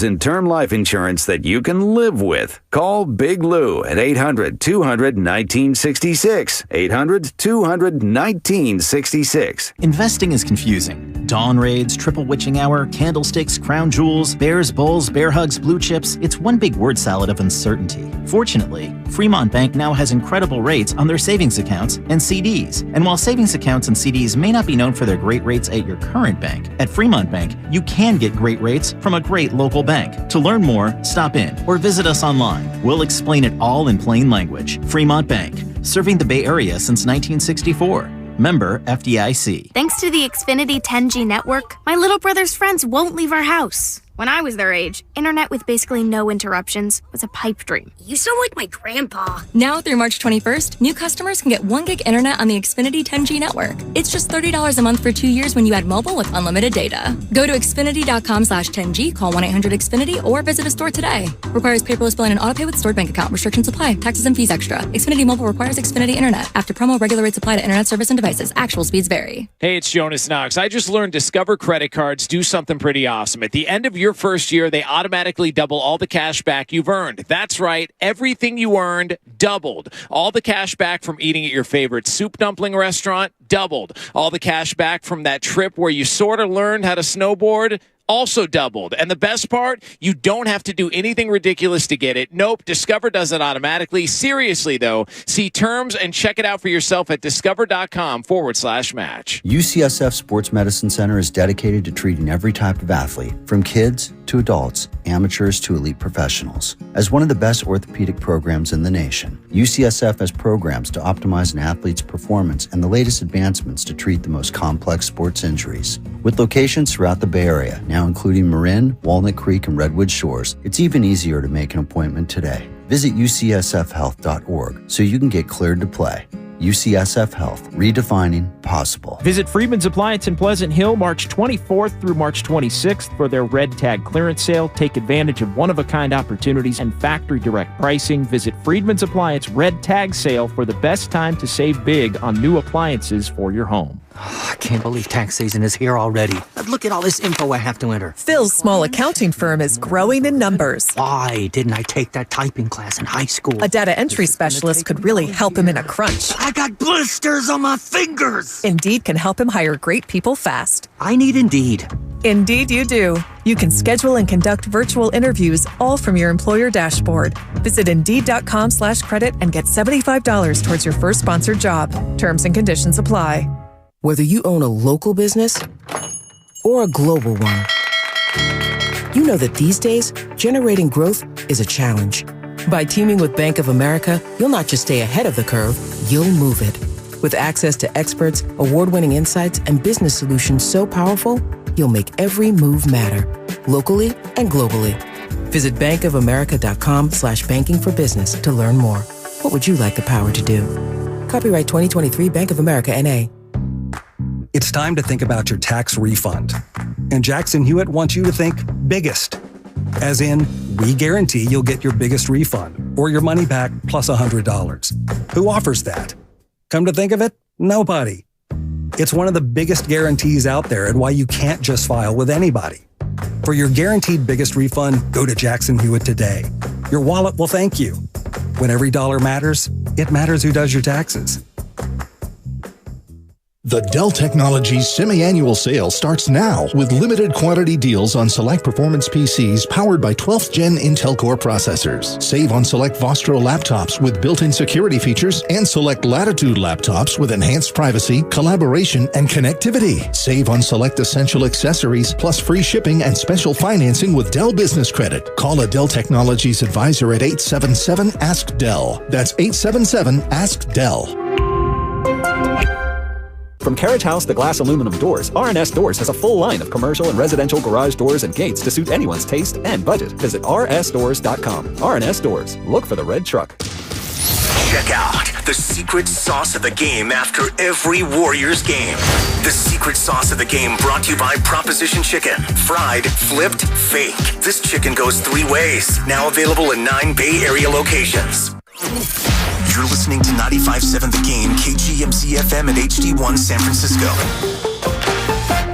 in term life insurance that you can live with. Call Big Lou at 800-200-1966. 800-200-1966. Investing is confusing. Dawn raids, triple witching hour, candlesticks, crown jewels, bears, bulls, bear hugs, blue chips. It's one big word salad of uncertainty. Fortunately, Fremont Bank now has incredible rates on their savings accounts and CDs. And while savings accounts and CDs may not be known for their great rates at your current bank, at Fremont Bank, you can get great rates from a great local bank. To learn more, stop in or visit us online. We'll explain it all in plain language. Fremont Bank, serving the Bay Area since 1964. Member FDIC. Thanks to the Xfinity 10G network, my little brother's friends won't leave our house. When I was their age, internet with basically no interruptions was a pipe dream. You sound like my grandpa. Now through March 21st, new customers can get 1 gig internet on the Xfinity 10G network. It's just $30 a month for 2 years when you add mobile with unlimited data. Go to Xfinity.com/10G, call 1-800-XFINITY, or visit a store today. Requires paperless billing and autopay with stored bank account. Restrictions apply. Taxes and fees extra. Xfinity Mobile requires Xfinity Internet. After promo, regular rates apply to internet service and devices. Actual speeds vary. Hey, it's Jonas Knox. I just learned Discover credit cards do something pretty awesome. At the end of your first year, they automatically double all the cash back you've earned. That's right. Everything you earned doubled. All the cash back from eating at your favorite soup dumpling restaurant doubled. All the cash back from that trip where you sort of learned how to snowboard also doubled. And the best part, you don't have to do anything ridiculous to get it. Nope, Discover does it automatically. Seriously, though, see terms and check it out for yourself at discover.com/match. UCSF Sports Medicine Center is dedicated to treating every type of athlete, from kids to adults, amateurs to elite professionals. As one of the best orthopedic programs in the nation, UCSF has programs to optimize an athlete's performance and the latest advancements to treat the most complex sports injuries. With locations throughout the Bay Area, now including Marin, Walnut Creek, and Redwood Shores, it's even easier to make an appointment today. Visit ucsfhealth.org so you can get cleared to play. UCSF Health, redefining possible. Visit Friedman's Appliance in Pleasant Hill March 24th through March 26th for their Red Tag clearance sale. Take advantage of one-of-a-kind opportunities and factory direct pricing. Visit Friedman's Appliance Red Tag sale for the best time to save big on new appliances for your home. I can't believe tax season is here already. Look at all this info I have to enter. Phil's small accounting firm is growing in numbers. Why didn't I take that typing class in high school? A data entry specialist could really help him in a crunch. I got blisters on my fingers. Indeed can help him hire great people fast. I need Indeed. Indeed you do. You can schedule and conduct virtual interviews all from your employer dashboard. Visit Indeed.com/credit and get $75 towards your first sponsored job. Terms and conditions apply. Whether you own a local business or a global one, you know that these days, generating growth is a challenge. By teaming with Bank of America, you'll not just stay ahead of the curve, you'll move it. With access to experts, award-winning insights, and business solutions so powerful, you'll make every move matter, locally and globally. Visit bankofamerica.com/banking for business to learn more. What would you like the power to do? Copyright 2023 Bank of America, N.A. It's time to think about your tax refund. And Jackson Hewitt wants you to think biggest. As in, we guarantee you'll get your biggest refund or your money back plus $100. Who offers that? Come to think of it, nobody. It's one of the biggest guarantees out there and why you can't just file with anybody. For your guaranteed biggest refund, go to Jackson Hewitt today. Your wallet will thank you. When every dollar matters, it matters who does your taxes. The Dell Technologies semi-annual sale starts now with limited quantity deals on select performance PCs powered by 12th Gen Intel Core processors. Save on select Vostro laptops with built-in security features and select Latitude laptops with enhanced privacy, collaboration, and connectivity. Save on select essential accessories plus free shipping and special financing with Dell Business Credit. Call a Dell Technologies advisor at 877-ASK-DELL. That's 877-ASK-DELL. From Carriage House to glass aluminum doors, R&S Doors has a full line of commercial and residential garage doors and gates to suit anyone's taste and budget. Visit rsdoors.com. R&S Doors. Look for the red truck. Check out the secret sauce of the game after every Warriors game. The secret sauce of the game brought to you by Proposition Chicken. Fried, flipped, fake. This chicken goes 3 ways. Now available in 9 Bay Area locations. You're listening to 95.7 The Game, KGMZ FM and HD1 San Francisco.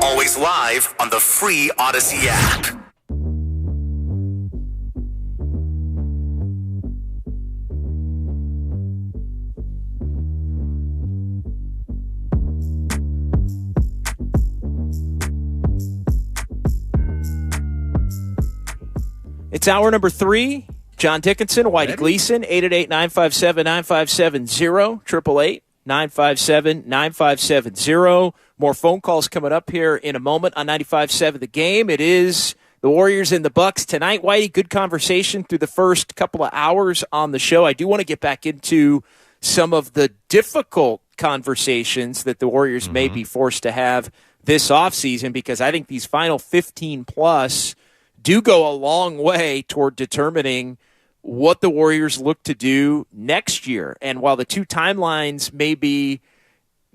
Always live on the free Odyssey app. It's hour number 3. John Dickinson, Whitey Gleason, 888-957-9570, 888-957-9570. More phone calls coming up here in a moment on 95.7 The Game. It is the Warriors and the Bucks tonight. Whitey, good conversation through the first couple of hours on the show. I do want to get back into some of the difficult conversations that the Warriors may be forced to have this offseason, because I think these final 15-plus do go a long way toward determining what the Warriors look to do next year. And while the two timelines may be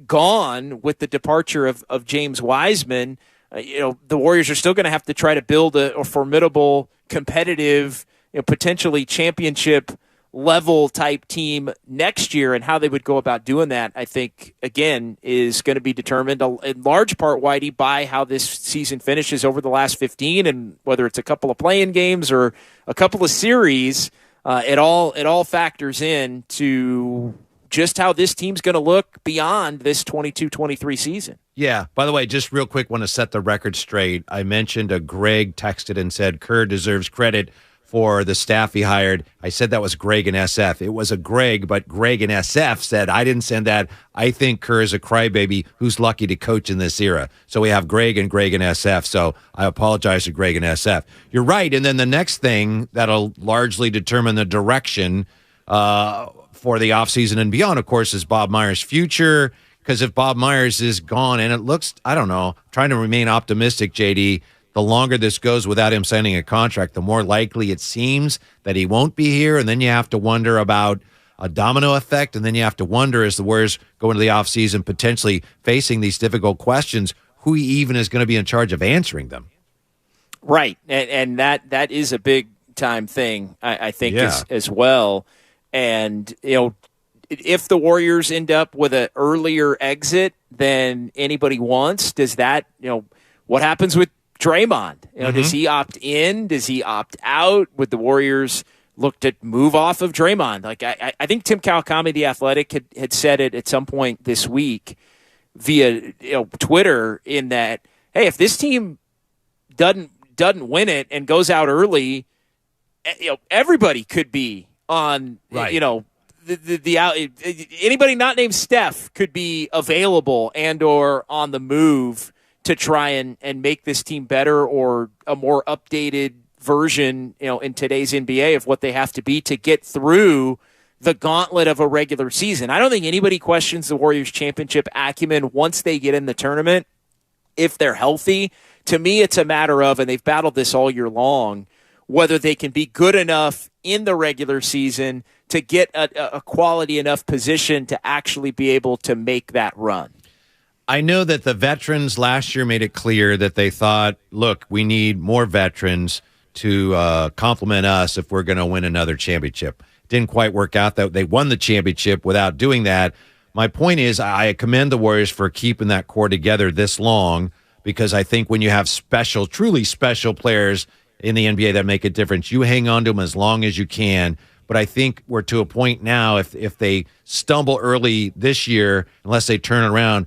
gone with the departure of James Wiseman, the Warriors are still going to have to try to build a formidable, competitive, potentially championship level type team next year, and how they would go about doing that, I think, again, is going to be determined in large part, Whitey, by how this season finishes over the last 15, and whether it's a couple of play-in games or a couple of series, it all factors in to just how this team's going to look beyond this 22-23 season. Yeah. By the way, just real quick, want to set the record straight. I mentioned Greg texted and said Kerr deserves credit for the staff he hired. I said that was Greg and SF. It was a Greg, but Greg and SF said, I didn't send that. I think Kerr is a crybaby who's lucky to coach in this era. So we have Greg and SF. So I apologize to Greg and SF. You're right. And then the next thing that'll largely determine the direction for the offseason and beyond, of course, is Bob Myers' future. Because if Bob Myers is gone, and it looks, I don't know, trying to remain optimistic, JD, the longer this goes without him signing a contract, the more likely it seems that he won't be here. And then you have to wonder about a domino effect. And then you have to wonder, as the Warriors go into the offseason potentially facing these difficult questions, who even is going to be in charge of answering them. Right. And that is a big time thing, I think, as well. And, if the Warriors end up with an earlier exit than anybody wants, does that, what happens with Draymond? Does he opt in? Does he opt out? Would the Warriors look to move off of Draymond? Like I think Tim Kawakami, The Athletic, had said it at some point this week via Twitter, in that, hey, if this team doesn't win it and goes out early, everybody could be on anybody not named Steph could be available and or on the move to try and make this team better, or a more updated version, in today's NBA of what they have to be to get through the gauntlet of a regular season. I don't think anybody questions the Warriors' championship acumen once they get in the tournament, if they're healthy. To me, it's a matter of, and they've battled this all year long, whether they can be good enough in the regular season to get a quality enough position to actually be able to make that run. I know that the veterans last year made it clear that they thought, look, we need more veterans to complement us if we're going to win another championship. Didn't quite work out that they won the championship without doing that. My point is, I commend the Warriors for keeping that core together this long, because I think when you have special, truly special players in the NBA that make a difference, you hang on to them as long as you can. But I think we're to a point now, if they stumble early this year, unless they turn around,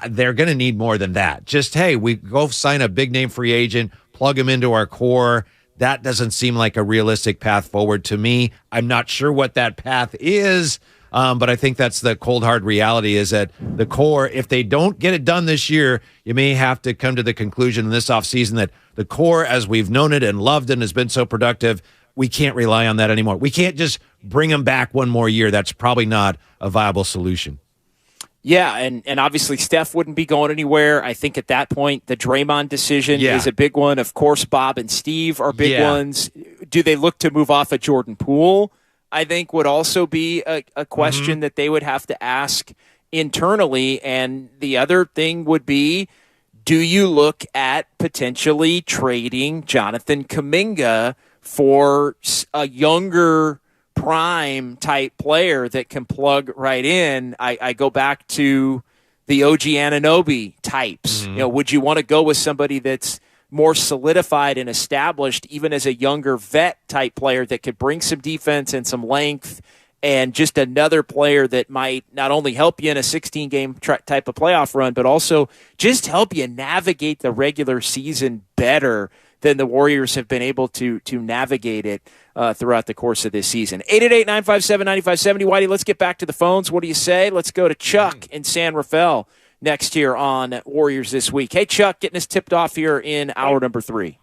they're going to need more than that. Just, hey, we go sign a big-name free agent, plug him into our core. That doesn't seem like a realistic path forward to me. I'm not sure what that path is, but I think that's the cold, hard reality, is that the core, if they don't get it done this year, you may have to come to the conclusion in this offseason that the core, as we've known it and loved and has been so productive, we can't rely on that anymore. We can't just bring them back one more year. That's probably not a viable solution. Yeah, and obviously Steph wouldn't be going anywhere. I think at that point the Draymond decision is a big one. Of course, Bob and Steve are big ones. Do they look to move off of Jordan Poole? I think, would also be a question that they would have to ask internally. And the other thing would be, do you look at potentially trading Jonathan Kuminga for a younger prime type player that can plug right in? I go back to the OG Anunoby types. Would you want to go with somebody that's more solidified and established, even as a younger vet type player that could bring some defense and some length, and just another player that might not only help you in a 16-game type of playoff run, but also just help you navigate the regular season better than the Warriors have been able to navigate it throughout the course of this season? 888-957-9570. Whitey, let's get back to the phones. What do you say? Let's go to Chuck in San Rafael next here on Warriors This Week. Hey, Chuck, getting us tipped off here in hour number 3.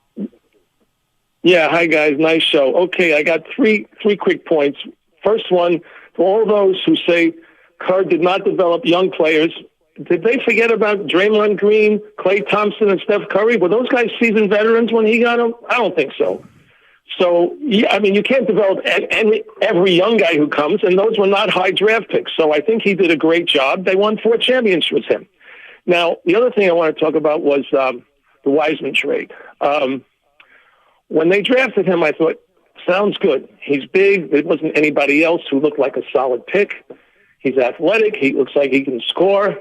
Yeah, hi, guys. Nice show. Okay, I got three quick points. First one, for all those who say Kerr did not develop young players, did they forget about Draymond Green, Klay Thompson, and Steph Curry? Were those guys seasoned veterans when he got them? I don't think so. So, yeah, I mean, you can't develop every young guy who comes, and those were not high draft picks. So I think he did a great job. They won 4 championships with him. Now, the other thing I want to talk about was the Wiseman trade. When they drafted him, I thought, sounds good. He's big. There wasn't anybody else who looked like a solid pick. He's athletic. He looks like he can score.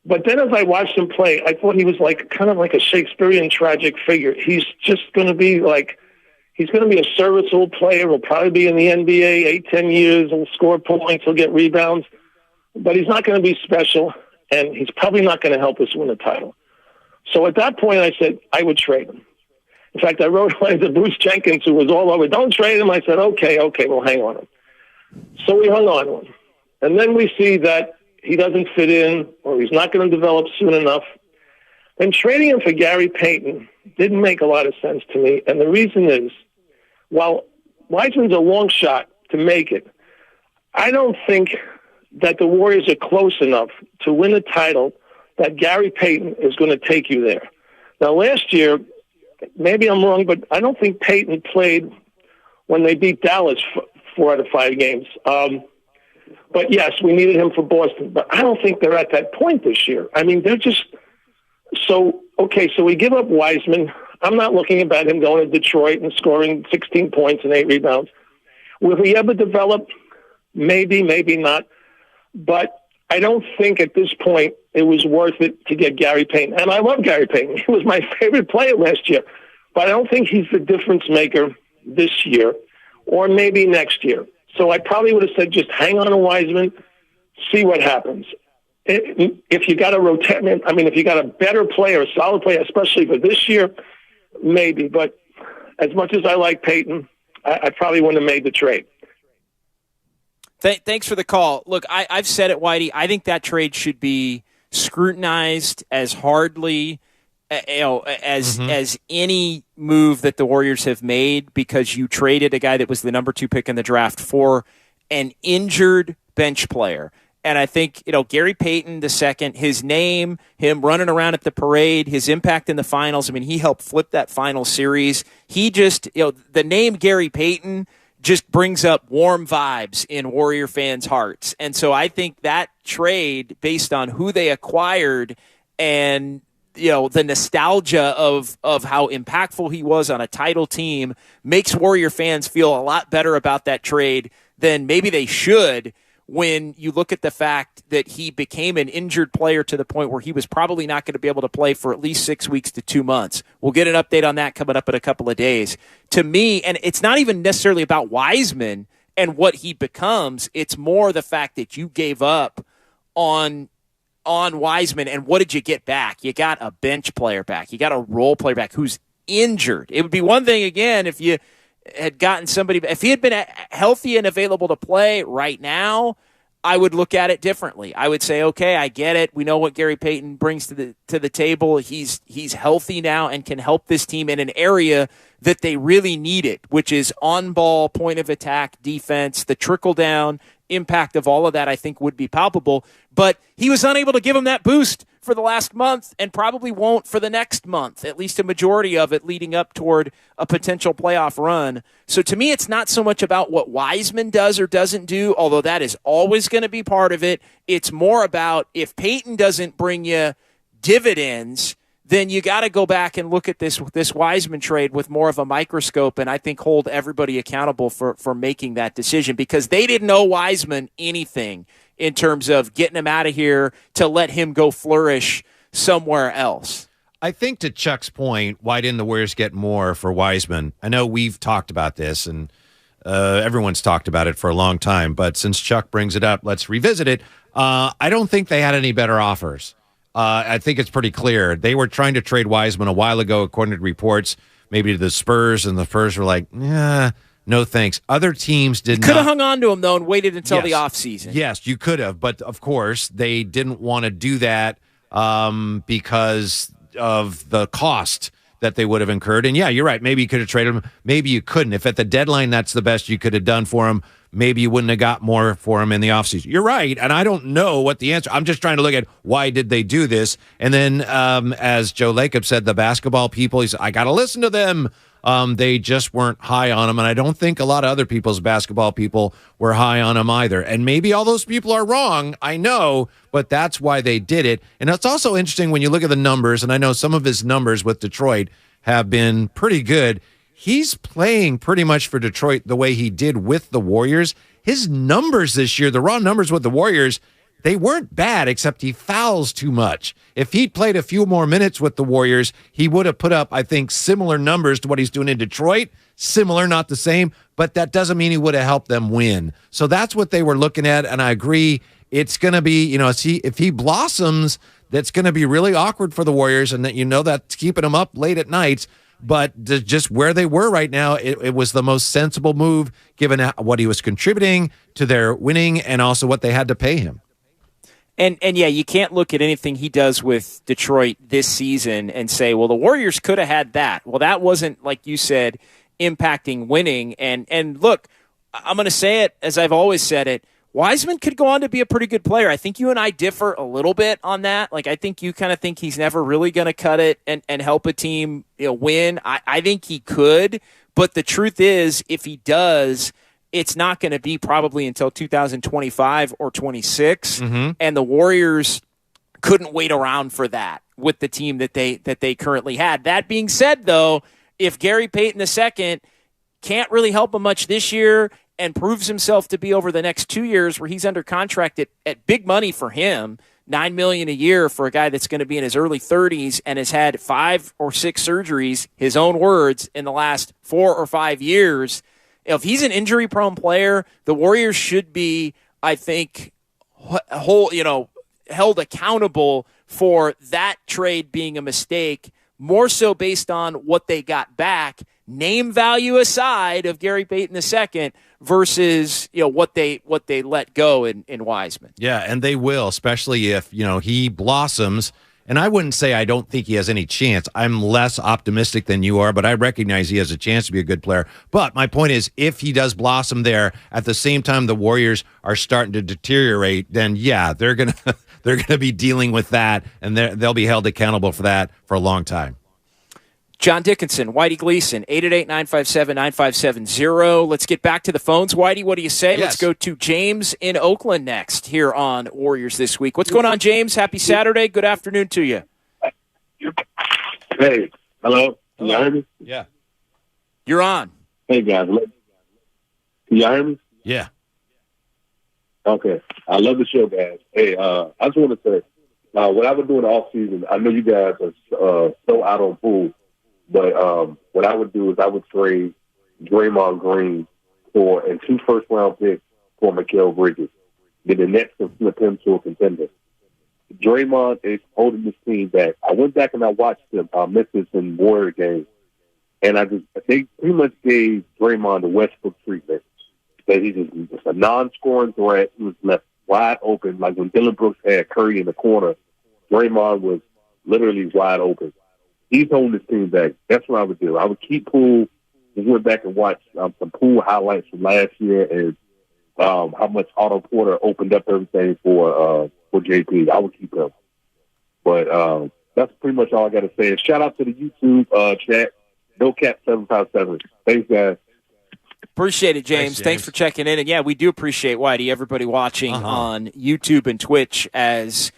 But then as I watched him play, I thought he was kind of like a Shakespearean tragic figure. He's just going to be he's going to be a serviceable player. He'll probably be in the NBA 8-10 years. He'll score points. He'll get rebounds. But he's not going to be special, and he's probably not going to help us win a title. So at that point, I said I would trade him. In fact, I wrote to Bruce Jenkins, who was all over, don't trade him. I said, okay, we'll hang on him. So we hung on to him. And then we see that he doesn't fit in, or he's not going to develop soon enough. Then trading him for Gary Payton didn't make a lot of sense to me. And the reason is, while Wiseman's a long shot to make it, I don't think that the Warriors are close enough to win a title that Gary Payton is going to take you there. Now, last year, maybe I'm wrong, but I don't think Payton played when they beat Dallas 4 out of 5 games. But yes, we needed him for Boston. But I don't think they're at that point this year. I mean, they're just so okay. So we give up Wiseman. I'm not looking at him going to Detroit and scoring 16 points and 8 rebounds. Will he ever develop? Maybe, maybe not. But I don't think at this point it was worth it to get Gary Payton. And I love Gary Payton. He was my favorite player last year. But I don't think he's the difference maker this year or maybe next year. So I probably would have said just hang on to Wiseman, see what happens. If you got a rotation, if you got a better player, a solid player, especially for this year, maybe. But as much as I like Payton, I probably wouldn't have made the trade. Thanks for the call. Look, I've said it, Whitey. I think that trade should be scrutinized as hardly as any move that the Warriors have made, because you traded a guy that was the number 2 pick in the draft for an injured bench player. And I think, Gary Payton II, his name, him running around at the parade, his impact in the finals, he helped flip that final series. He just, the name Gary Payton just brings up warm vibes in Warrior fans' hearts. And so I think that trade, based on who they acquired and the nostalgia of how impactful he was on a title team, makes Warrior fans feel a lot better about that trade than maybe they should, when you look at the fact that he became an injured player to the point where he was probably not going to be able to play for at least 6 weeks to 2 months. We'll get an update on that coming up in a couple of days. To me, and it's not even necessarily about Wiseman and what he becomes, it's more the fact that you gave up on Wiseman, and what did you get back? You got a bench player back. You got a role player back who's injured. It would be one thing, again, if you had gotten somebody, if he had been healthy and available to play right now, I would look at it differently. I would say, okay, I get it. We know what Gary Payton brings to the table. He's healthy now and can help this team in an area that they really need it, which is on-ball, point of attack, defense. The trickle-down impact of all of that, I think, would be palpable. But he was unable to give him that boost for the last month and probably won't for the next month, at least a majority of it leading up toward a potential playoff run. So to me, it's not so much about what Wiseman does or doesn't do, although that is always going to be part of it. It's more about if Peyton doesn't bring you dividends, then you got to go back and look at this Wiseman trade with more of a microscope, and I think hold everybody accountable for making that decision, because they didn't owe Wiseman anything in terms of getting him out of here to let him go flourish somewhere else. I think to Chuck's point, why didn't the Warriors get more for Wiseman? I know we've talked about this, and everyone's talked about it for a long time, but since Chuck brings it up, let's revisit it. I don't think they had any better offers. I think it's pretty clear. They were trying to trade Wiseman a while ago, according to reports, maybe to the Spurs, and the Spurs were like, no thanks. Other teams did not. Could have hung on to him, though, and waited until the offseason. Yes, you could have. But, of course, they didn't want to do that because of the cost that they would have incurred. And, yeah, you're right. Maybe you could have traded him. Maybe you couldn't. If at the deadline that's the best you could have done for him, maybe you wouldn't have got more for him in the offseason. You're right, and I don't know what the answer. I'm just trying to look at why did they do this. And then, as Joe Lacob said, the basketball people, he said, I got to listen to them. They just weren't high on him, and I don't think a lot of other people's basketball people were high on him either. And maybe all those people are wrong, I know, but that's why they did it. And it's also interesting when you look at the numbers, and I know some of his numbers with Detroit have been pretty good. He's playing pretty much for Detroit the way he did with the Warriors. His numbers this year, the raw numbers with the Warriors, they weren't bad, except he fouls too much. If he'd played a few more minutes with the Warriors, he would have put up, I think, similar numbers to what he's doing in Detroit. Similar, not the same, but that doesn't mean he would have helped them win. So that's what they were looking at, and I agree. It's going to be, if he blossoms, that's going to be really awkward for the Warriors, and that that's keeping them up late at nights. But just where they were right now, it was the most sensible move given what he was contributing to their winning and also what they had to pay him. And yeah, you can't look at anything he does with Detroit this season and say, well, the Warriors could have had that. Well, that wasn't, like you said, impacting winning. And look, I'm going to say it as I've always said it. Wiseman could go on to be a pretty good player. I think you and I differ a little bit on that. Like, I think you kind of think he's never really going to cut it and help a team win. I think he could, but the truth is, if he does, it's not going to be probably until 2025 or 26, and the Warriors couldn't wait around for that with the team that they currently had. That being said, though, if Gary Payton II can't really help him much this year and proves himself to be over the next 2 years where he's under contract at big money for him, $9 million a year for a guy that's going to be in his early 30s and has had 5 or 6 surgeries, his own words, in the last 4 or 5 years. If he's an injury-prone player, the Warriors should be, I think, held accountable for that trade being a mistake, more so based on what they got back, name value aside of Gary Payton II, versus what they let go in Wiseman. Yeah, and they will, especially if he blossoms. And I wouldn't say I don't think he has any chance. I'm less optimistic than you are, but I recognize he has a chance to be a good player. But my point is, if he does blossom there, at the same time the Warriors are starting to deteriorate, then yeah, they're gonna be dealing with that, and they'll be held accountable for that for a long time. John Dickinson, Whitey Gleason, 888-957-9570. Let's get back to the phones. Whitey, what do you say? Yes. Let's go to James in Oakland next here on Warriors This Week. What's going on, James? Happy Saturday. Good afternoon to you. Hey, hello. Can you hear me? Yeah. You're on. Hey, guys. Can you hear me? Yeah. Okay. I love the show, guys. Hey, I just want to say, what I would do in the offseason, I know you guys are so out on pool, but what I would do is I would trade Draymond Green and 2 first-round picks for Mikal Bridges. Then the Nets can flip him to a contender. Draymond is holding this team back. I went back and I watched the Memphis and Warrior games, and they pretty much gave Draymond the Westbrook treatment. That he's just a non-scoring threat. He was left wide open, like when Dylan Brooks had Curry in the corner. Draymond was literally wide open. He's holding this team back. That's what I would do. I would keep Poole. Just went back and watched some Poole highlights from last year and how much Otto Porter opened up everything for JP. I would keep him. But that's pretty much all I got to say. And shout out to the YouTube chat, NoCap757. Thanks, guys. Appreciate it, James. Thanks for checking in. And, yeah, we do appreciate, Whitey, everybody watching on YouTube and Twitch as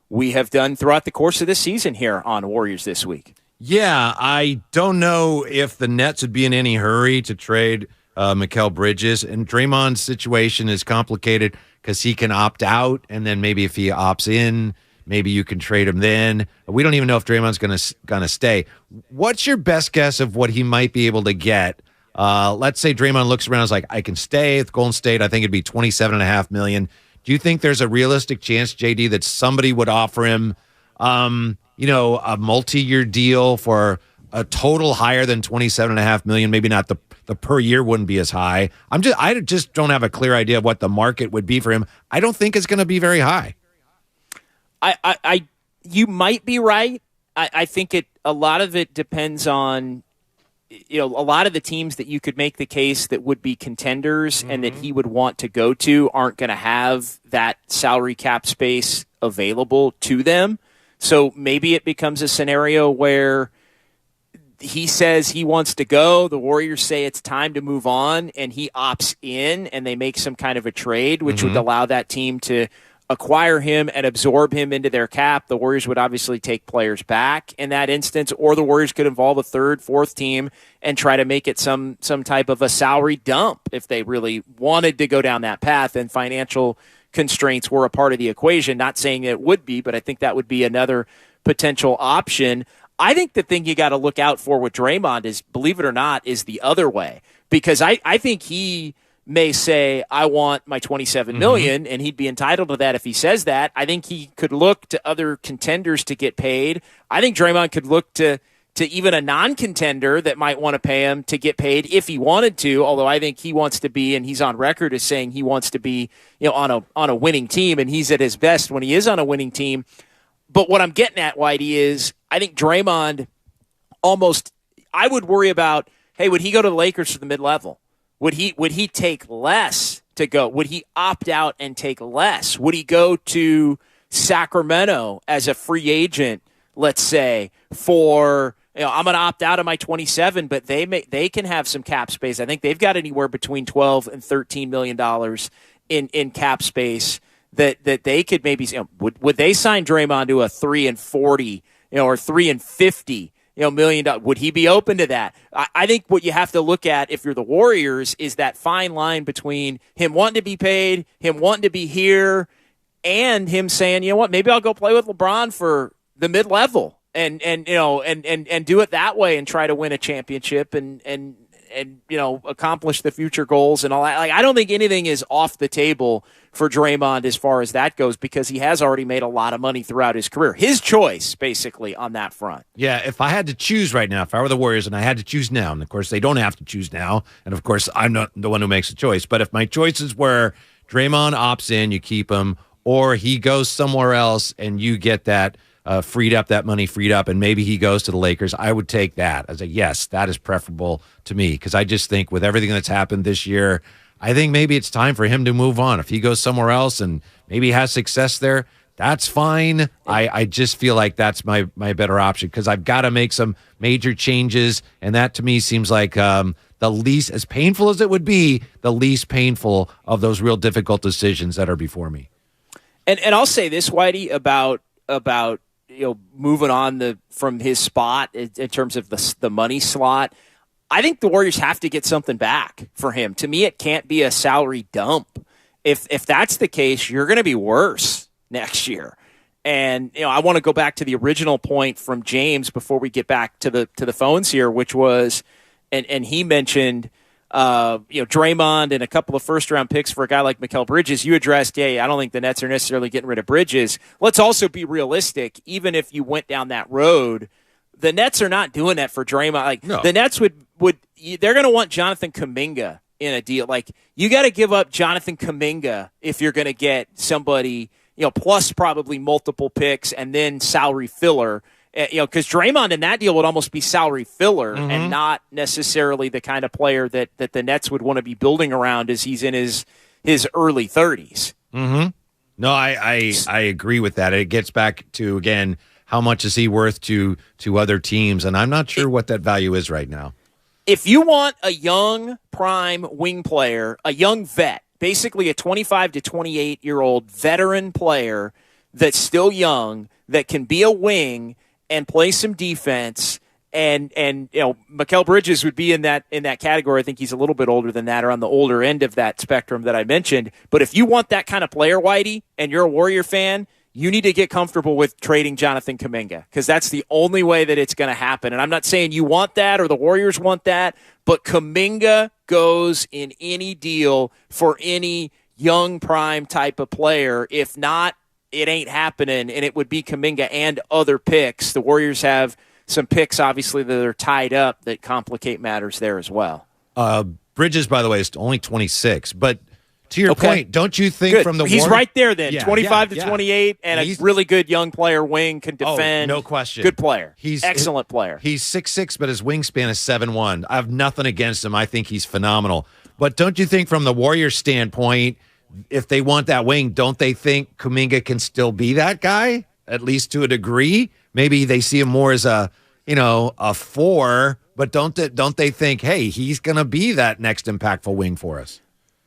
we have done throughout the course of this season here on Warriors This Week. Yeah, I don't know if the Nets would be in any hurry to trade Mikal Bridges. And Draymond's situation is complicated because he can opt out, and then maybe if he opts in, maybe you can trade him then. We don't even know if Draymond's gonna stay. What's your best guess of what he might be able to get? Let's say Draymond looks around and is like, I can stay with Golden State. I think it'd be $27.5 million. Do you think there's a realistic chance, JD, that somebody would offer him, a multi-year deal for a total higher than $27.5 million? Maybe not the per year wouldn't be as high. I just don't have a clear idea of what the market would be for him. I don't think it's going to be very high. You might be right. I think a lot of it depends on, a lot of the teams that you could make the case that would be contenders and that he would want to go to aren't going to have that salary cap space available to them. So maybe it becomes a scenario where he says he wants to go, the Warriors say it's time to move on, and he opts in, and they make some kind of a trade, which would allow that team to acquire him and absorb him into their cap. The Warriors would obviously take players back in that instance, or the Warriors could involve a third, fourth team and try to make it some type of a salary dump if they really wanted to go down that path and financial constraints were a part of the equation. Not saying it would be, but I think that would be another potential option. I think the thing you got to look out for with Draymond is, believe it or not, is the other way, because I think he may say, I want my $27 million, and he'd be entitled to that if he says that. I think he could look to other contenders to get paid. I think Draymond could look to even a non-contender that might want to pay him to get paid if he wanted to, although I think he wants to be, and he's on record as saying he wants to be on a winning team, and he's at his best when he is on a winning team. But what I'm getting at, Whitey, is I think Draymond I would worry about, hey, would he go to the Lakers for the mid-level? Would he take less to go? Would he opt out and take less? Would he go to Sacramento as a free agent, let's say, for, I'm going to opt out of my 27, but they can have some cap space. I think they've got anywhere between $12 and $13 million in cap space that they could maybe, would they sign Draymond to a 3 and 40, or 3 and 50 $1 million? Would he be open to that? I think what you have to look at if you're the Warriors is that fine line between him wanting to be paid, him wanting to be here, and him saying, you know what, maybe I'll go play with LeBron for the mid-level and do it that way and try to win a championship and accomplish the future goals and all that. Like, I don't think anything is off the table for Draymond as far as that goes, because he has already made a lot of money throughout his career. His choice, basically, on that front. Yeah, if I had to choose right now, if I were the Warriors and I had to choose now, and of course they don't have to choose now, and of course I'm not the one who makes the choice, but if my choices were Draymond opts in, you keep him, or he goes somewhere else and you get that money freed up, and maybe he goes to the Lakers, I would take that as a yes. That is preferable to me, because I just think with everything that's happened this year, I think maybe it's time for him to move on. If he goes somewhere else and maybe has success there, that's fine. I just feel like that's my better option, because I've got to make some major changes, and that to me seems like the least, as painful as it would be, the least painful of those real difficult decisions that are before me. And I'll say this, Whitey, about moving on from his spot in terms of the money slot. I think the Warriors have to get something back for him. To me, it can't be a salary dump. If that's the case, you're going to be worse next year. And I want to go back to the original point from James before we get back to the phones here, which was, and he mentioned, Draymond and a couple of first-round picks for a guy like Mikal Bridges. You addressed, I don't think the Nets are necessarily getting rid of Bridges. Let's also be realistic. Even if you went down that road, the Nets are not doing that for Draymond. No. The Nets would they're going to want Jonathan Kuminga in a deal. Like, you got to give up Jonathan Kuminga if you're going to get somebody, plus probably multiple picks and then salary filler. Because Draymond in that deal would almost be salary filler and not necessarily the kind of player that the Nets would want to be building around as he's in his early 30s. No, I agree with that. It gets back to, again, how much is he worth to other teams, and I'm not sure what that value is right now. If you want a young prime wing player, a young vet, basically a 25 to 28-year-old veteran player that's still young, that can be a wing and play some defense, and Mikal Bridges would be in that category. I think he's a little bit older than that, or on the older end of that spectrum that I mentioned. But if you want that kind of player, Whitey, and you're a Warrior fan, you need to get comfortable with trading Jonathan Kuminga, because that's the only way that it's going to happen. And I'm not saying you want that or the Warriors want that, but Kuminga goes in any deal for any young prime type of player. If not, it ain't happening, and it would be Kuminga and other picks. The Warriors have some picks, obviously, that are tied up that complicate matters there as well. Bridges, by the way, is only 26, but to your point, don't you think from the He's right there then, 25 to yeah. 28, and a really good young player wing, can defend. No question. Good player. He's excellent player. He's 6'6", but his wingspan is 7'1". I have nothing against him. I think he's phenomenal. But don't you think from the Warriors standpoint, if they want that wing, don't they think Kuminga can still be that guy, at least to a degree? Maybe they see him more as a 4, but don't they think, hey, he's going to be that next impactful wing for us?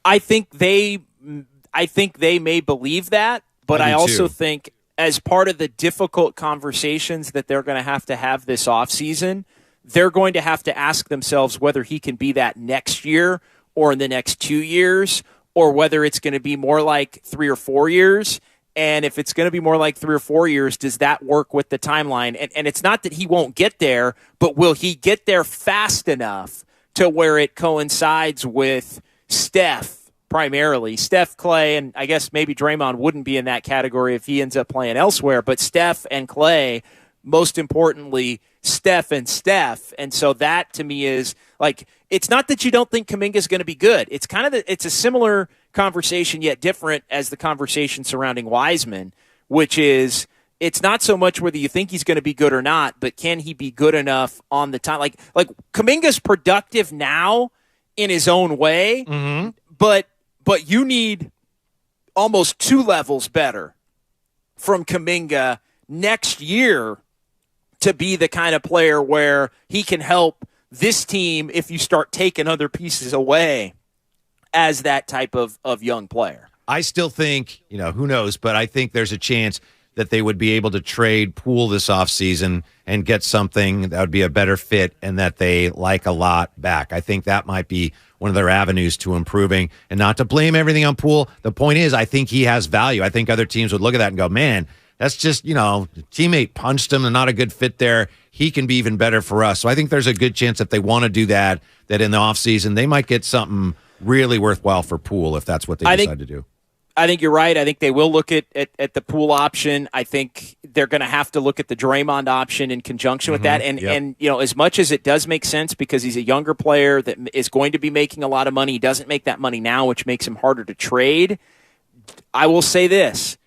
I think they may believe that, but I also think as part of the difficult conversations that they're going to have this offseason, they're going to have to ask themselves whether he can be that next year or in the next 2 years, or whether it's going to be more like 3 or 4 years. And if it's going to be more like 3 or 4 years, does that work with the timeline? And it's not that he won't get there, but will he get there fast enough to where it coincides with Steph primarily? Steph, Clay, and I guess maybe Draymond wouldn't be in that category if he ends up playing elsewhere, but Steph and Clay, most importantly, Steph and Steph. And so that to me is like, it's not that you don't think Kuminga is going to be good. It's kind of it's a similar conversation yet different as the conversation surrounding Wiseman, which is it's not so much whether you think he's going to be good or not, but can he be good enough on the time? Like Kuminga's productive now in his own way, but you need almost 2 levels better from Kuminga next year to be the kind of player where he can help this team if you start taking other pieces away as that type of young player. I still think, who knows, but I think there's a chance that they would be able to trade Poole this offseason and get something that would be a better fit and that they like a lot back. I think that might be one of their avenues to improving, and not to blame everything on Poole. The point is, I think he has value. I think other teams would look at that and go, man, that's just, the teammate punched him and not a good fit there. He can be even better for us. So I think there's a good chance if they want to do that in the offseason, they might get something really worthwhile for Poole if that's what they decide to do. I think you're right. I think they will look at the Poole option. I think they're going to have to look at the Draymond option in conjunction with that. And as much as it does make sense because he's a younger player that is going to be making a lot of money, he doesn't make that money now, which makes him harder to trade. I will say this.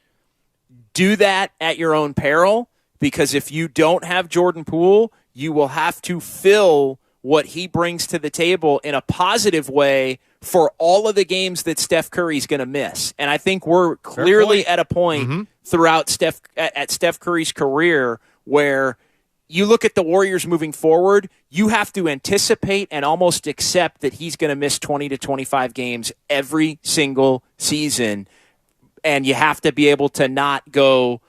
Do that at your own peril, because if you don't have Jordan Poole, you will have to fill what he brings to the table in a positive way for all of the games that Steph Curry's going to miss. And I think we're clearly at a point throughout Steph Curry's career where you look at the Warriors moving forward, you have to anticipate and almost accept that he's going to miss 20 to 25 games every single season. And you have to be able to not go,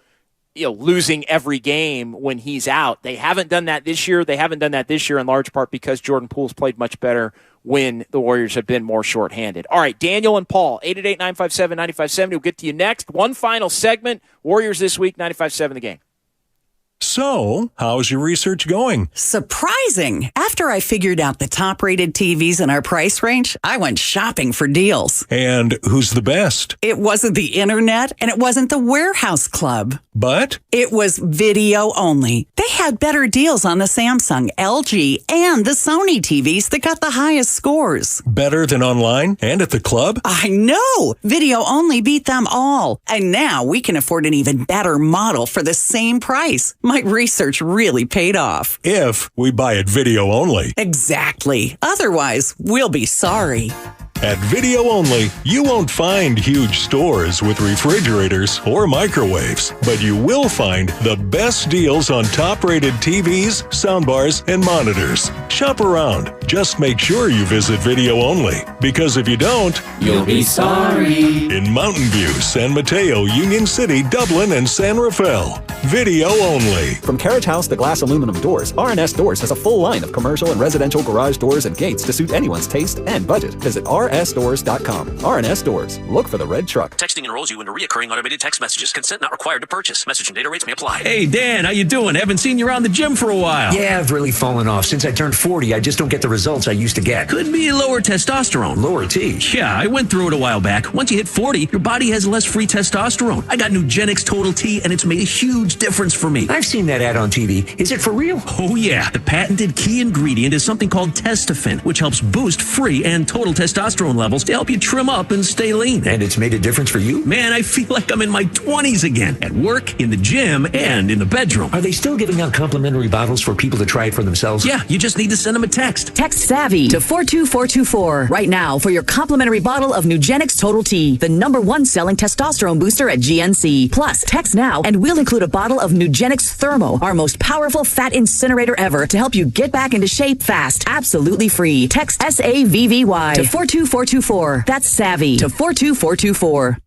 losing every game when he's out. They haven't done that this year. They haven't done that this year in large part because Jordan Poole's played much better when the Warriors have been more shorthanded. All right, Daniel and Paul, 888-957-9570. We'll get to you next. One final segment. Warriors this week, 95.7 The Game. So, how's your research going? Surprising. After I figured out the top-rated TVs in our price range, I went shopping for deals. And who's the best? It wasn't the internet, and it wasn't the warehouse club. But? It was video only. They had better deals on the Samsung, LG, and the Sony TVs that got the highest scores. Better than online and at the club? I know! Video only beat them all. And now we can afford an even better model for the same price. My research really paid off. If we buy it video only. Exactly. Otherwise, we'll be sorry. At Video Only, you won't find huge stores with refrigerators or microwaves, but you will find the best deals on top-rated TVs, soundbars, and monitors. Shop around. Just make sure you visit Video Only, because if you don't, you'll be sorry. In Mountain View, San Mateo, Union City, Dublin, and San Rafael. Video Only. From carriage house to glass aluminum doors, R&S Doors has a full line of commercial and residential garage doors and gates to suit anyone's taste and budget. Visit rsdoors.com. R&S Doors. Look for the red truck. Texting enrolls you into recurring automated text messages. Consent not required to purchase. Message and data rates may apply. Hey, Dan, how you doing? Haven't seen you around the gym for a while. Yeah, I've really fallen off. Since I turned 40, I just don't get the results I used to get. Could be lower testosterone. Lower T? Yeah, I went through it a while back. Once you hit 40, your body has less free testosterone. I got Nugenix Total T, and it's made a huge difference for me. I've seen that ad on TV. Is it for real? Oh, yeah. The patented key ingredient is something called Testofen, which helps boost free and total testosterone levels to help you trim up and stay lean. And it's made a difference for you? Man, I feel like I'm in my 20s again. At work, in the gym, and in the bedroom. Are they still giving out complimentary bottles for people to try it for themselves? Yeah, you just need to send them a text. Text SAVVY to 42424 right now for your complimentary bottle of Nugenix Total T, the #1 selling testosterone booster at GNC. Plus, text now and we'll include a bottle of Nugenix Thermo, our most powerful fat incinerator ever, to help you get back into shape fast. Absolutely free. Text SAVVY to 42424. That's SAVVY to 42424.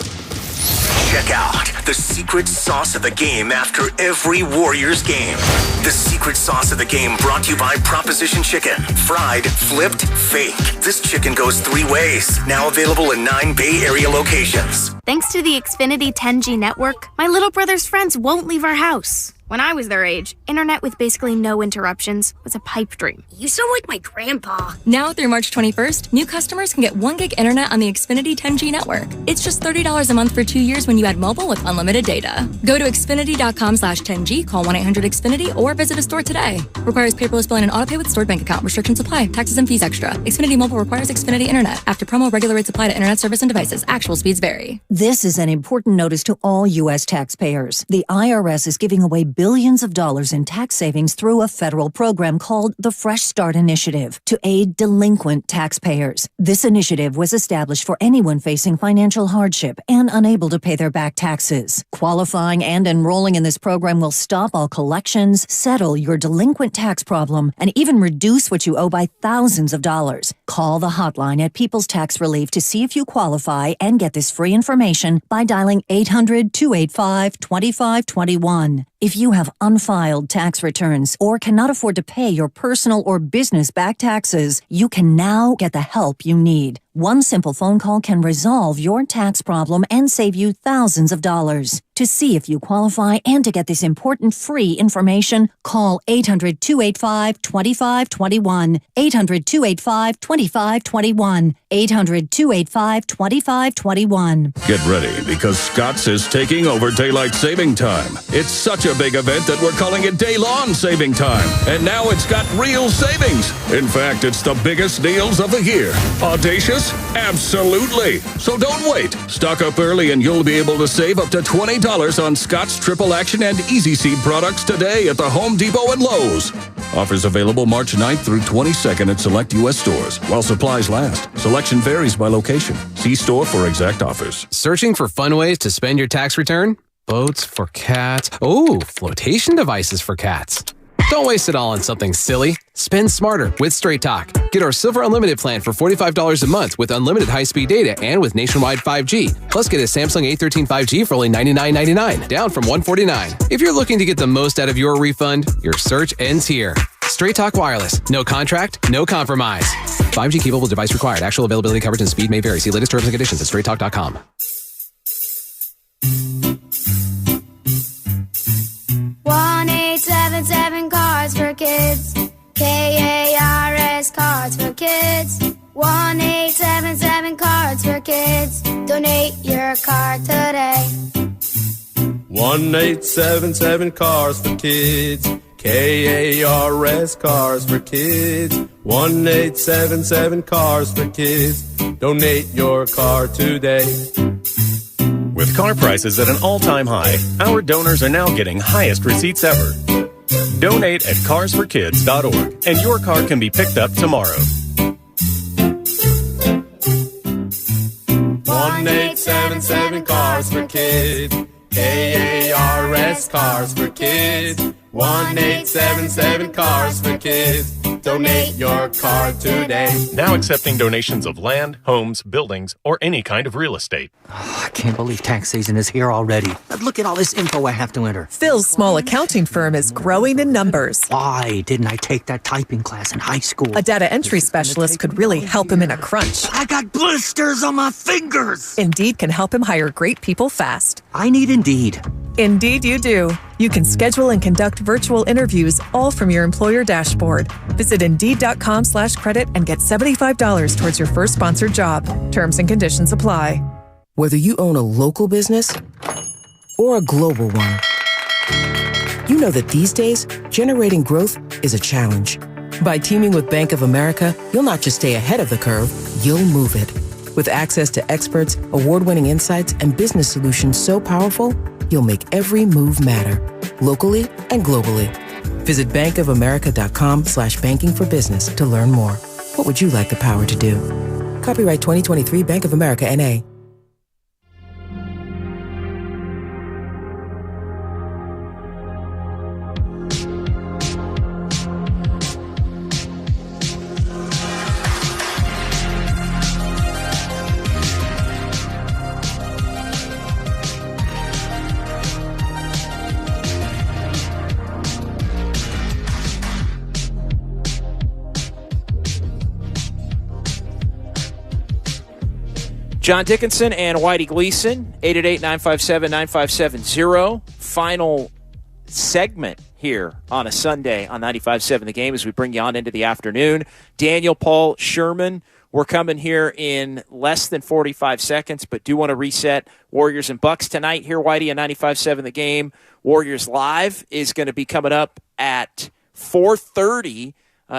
Check out the secret sauce of the game after every Warriors game. The secret sauce of the game brought to you by Proposition Chicken. Fried, flipped, fake. This chicken goes 3 ways. Now available in 9 Bay Area locations. Thanks to the Xfinity 10G network, my little brother's friends won't leave our house. When I was their age, internet with basically no interruptions was a pipe dream. You sound like my grandpa. Now through March 21st, new customers can get 1 gig internet on the Xfinity 10G network. It's just $30 a month for 2 years when you add mobile with unlimited data. Go to Xfinity.com/10G, call 1-800-XFINITY, or visit a store today. Requires paperless billing and autopay with stored bank account. Restrictions apply. Taxes and fees extra. Xfinity Mobile requires Xfinity Internet. After promo, regular rates apply to internet service and devices. Actual speeds vary. This is an important notice to all U.S. taxpayers. The IRS is giving away billions of dollars in tax savings through a federal program called the Fresh Start Initiative to aid delinquent taxpayers. This initiative was established for anyone facing financial hardship and unable to pay their back taxes. Qualifying and enrolling in this program will stop all collections, settle your delinquent tax problem, and even reduce what you owe by thousands of dollars. Call the hotline at People's Tax Relief to see if you qualify and get this free information by dialing 800-285-2521. If you have unfiled tax returns or cannot afford to pay your personal or business back taxes, you can now get the help you need. One simple phone call can resolve your tax problem and save you thousands of dollars. To see if you qualify and to get this important free information, call 800-285-2521. 800-285-2521. 800-285-2521. Get ready, because Scott's is taking over daylight saving time. It's such a big event that we're calling it Day-Long Saving Time. And now it's got real savings. In fact, it's the biggest deals of the year. Audacious? Absolutely. So don't wait. Stock up early and you'll be able to save up to $20 on Scott's Triple Action and Easy Seed products today at the Home Depot and Lowe's. Offers available March 9th through 22nd at select U.S. stores while supplies last. Selection varies by location. See store for exact offers. Searching for fun ways to spend your tax return? Boats for cats. Oh, flotation devices for cats. Don't waste it all on something silly. Spend smarter with Straight Talk. Get our Silver Unlimited plan for $45 a month with unlimited high-speed data and with nationwide 5G. Plus, get a Samsung A13 5G for only $99.99, down from $149. If you're looking to get the most out of your refund, your search ends here. Straight Talk Wireless. No contract, no compromise. 5G capable device required. Actual availability, coverage, and speed may vary. See latest terms and conditions at straighttalk.com. 1-877 Cards for Kids. KARS Cards for Kids. 1-877 Cards for Kids. Donate your card today. 1-877 Cars for Kids. KARS Cars for Kids. 1-877 Cars for Kids. Donate your car today. With car prices at an all-time high, our donors are now getting highest receipts ever. Donate at carsforkids.org, and your car can be picked up tomorrow. 1877 Cars for Kids. KARS Cars for Kids. 1877 Cars for Kids. Donate your car today. Now accepting donations of land, homes, buildings, or any kind of real estate. I can't believe tax season is here already. Look at all this info I have to enter. Phil's small accounting firm is growing in numbers. Why didn't I take that typing class in high school? A data entry specialist could really help him in a crunch. I got blisters on my fingers. Indeed can help him hire great people fast. I need Indeed. Indeed you do. You can schedule and conduct virtual interviews all from your employer dashboard. Visit Indeed.com/credit and get $75 towards your first sponsored job. Terms and conditions apply. Whether you own a local business or a global one, you know that these days, generating growth is a challenge. By teaming with Bank of America, you'll not just stay ahead of the curve, you'll move it. With access to experts, award-winning insights, and business solutions so powerful, you'll make every move matter, locally and globally. Visit bankofamerica.com/banking for business to learn more. What would you like the power to do? Copyright 2023 Bank of America, N.A. John Dickinson and Whitey Gleason, 888-957-9570. Final segment here on a Sunday on 95.7 The Game as we bring you on into the afternoon. Daniel, Paul, Sherman, we're coming here in less than 45 seconds, but do want to reset Warriors and Bucks tonight here, Whitey, on 95.7 The Game. Warriors Live is going to be coming up at 4:30.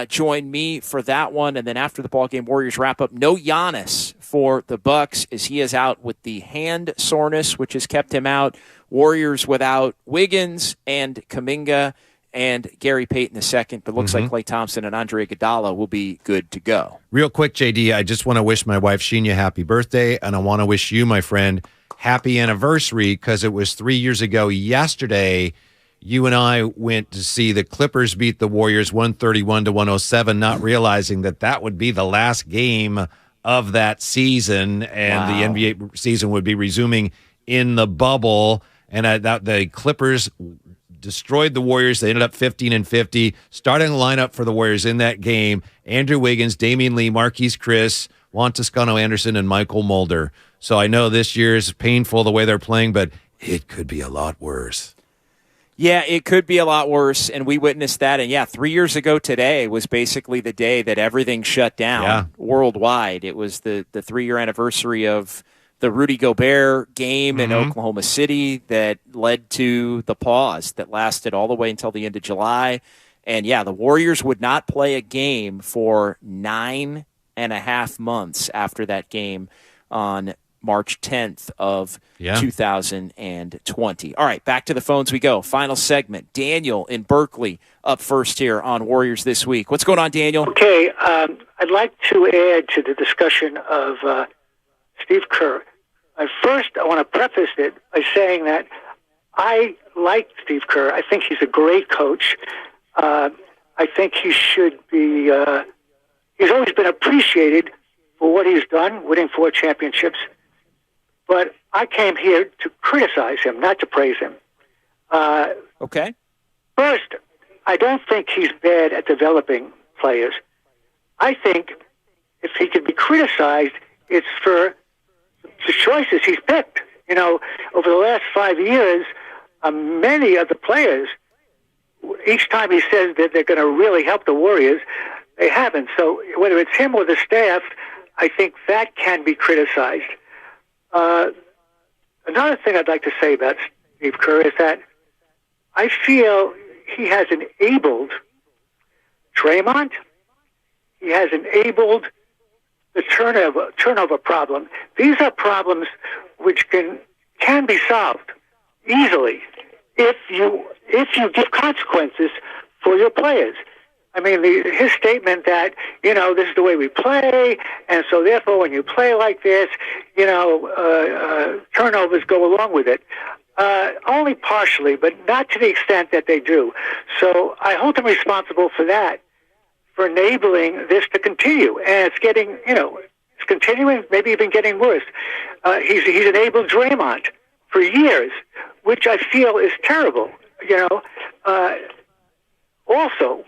Join me for that one, and then after the ballgame, Warriors wrap up. No Giannis for the Bucks as he is out with the hand soreness, which has kept him out. Warriors without Wiggins and Kuminga and Gary Payton II, but looks like Klay Thompson and Andre Iguodala will be good to go. Real quick, JD, I just want to wish my wife Sheena happy birthday, and I want to wish you, my friend, happy anniversary, because it was 3 years ago yesterday. You and I went to see the Clippers beat the Warriors 131-107, not realizing that that would be the last game of that season, and the NBA season would be resuming in the bubble. And the Clippers destroyed the Warriors. They ended up 15-50. Starting lineup for the Warriors in that game: Andrew Wiggins, Damian Lee, Marquise Chris, Juan Toscano-Anderson, and Michael Mulder. So I know this year is painful the way they're playing, but it could be a lot worse. Yeah, it could be a lot worse, and we witnessed that. And, 3 years ago today was basically the day that everything shut down worldwide. It was the 3-year anniversary of the Rudy Gobert game in Oklahoma City that led to the pause that lasted all the way until the end of July. And, the Warriors would not play a game for 9.5 months after that game on March 10th of 2020. All right, back to the phones we go. Final segment. Daniel in Berkeley up first here on Warriors This Week. What's going on, Daniel? Okay, I'd like to add to the discussion of Steve Kerr. First, I want to preface it by saying that I like Steve Kerr. I think he's a great coach. I think he should be, he's always been appreciated for what he's done, winning 4 championships. But I came here to criticize him, not to praise him. Okay. First, I don't think he's bad at developing players. I think if he could be criticized, it's for the choices he's picked. You know, over the last 5 years, many of the players, each time he says that they're going to really help the Warriors, they haven't. So whether it's him or the staff, I think that can be criticized. Another thing I'd like to say about Steve Kerr is that I feel he has enabled Draymond. He has enabled the turnover problem. These are problems which can be solved easily if you give consequences for your players. I I mean, his statement that, this is the way we play, and so therefore when you play like this, turnovers go along with it. Only partially, but not to the extent that they do. So I hold him responsible for that, for enabling this to continue. And it's getting, it's continuing, maybe even getting worse. He's enabled Draymond for years, which I feel is terrible, Also,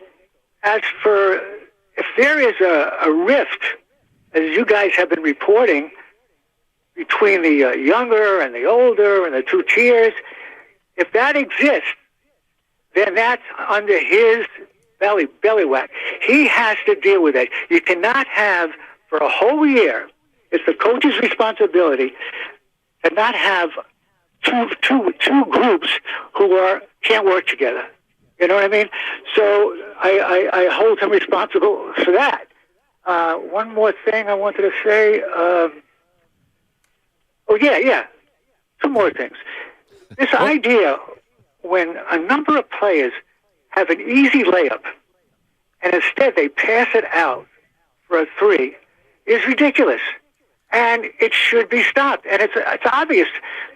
as for if there is a rift, as you guys have been reporting, between the younger and the older and the two tiers, if that exists, then that's under his bellywhack. He has to deal with it. You cannot have, for a whole year, it's the coach's responsibility to not have two groups who can't work together. You know what I mean? So I hold him responsible for that. One more thing I wanted to say. Two more things. This idea when a number of players have an easy layup and instead they pass it out for a three is ridiculous. And it should be stopped. And it's obvious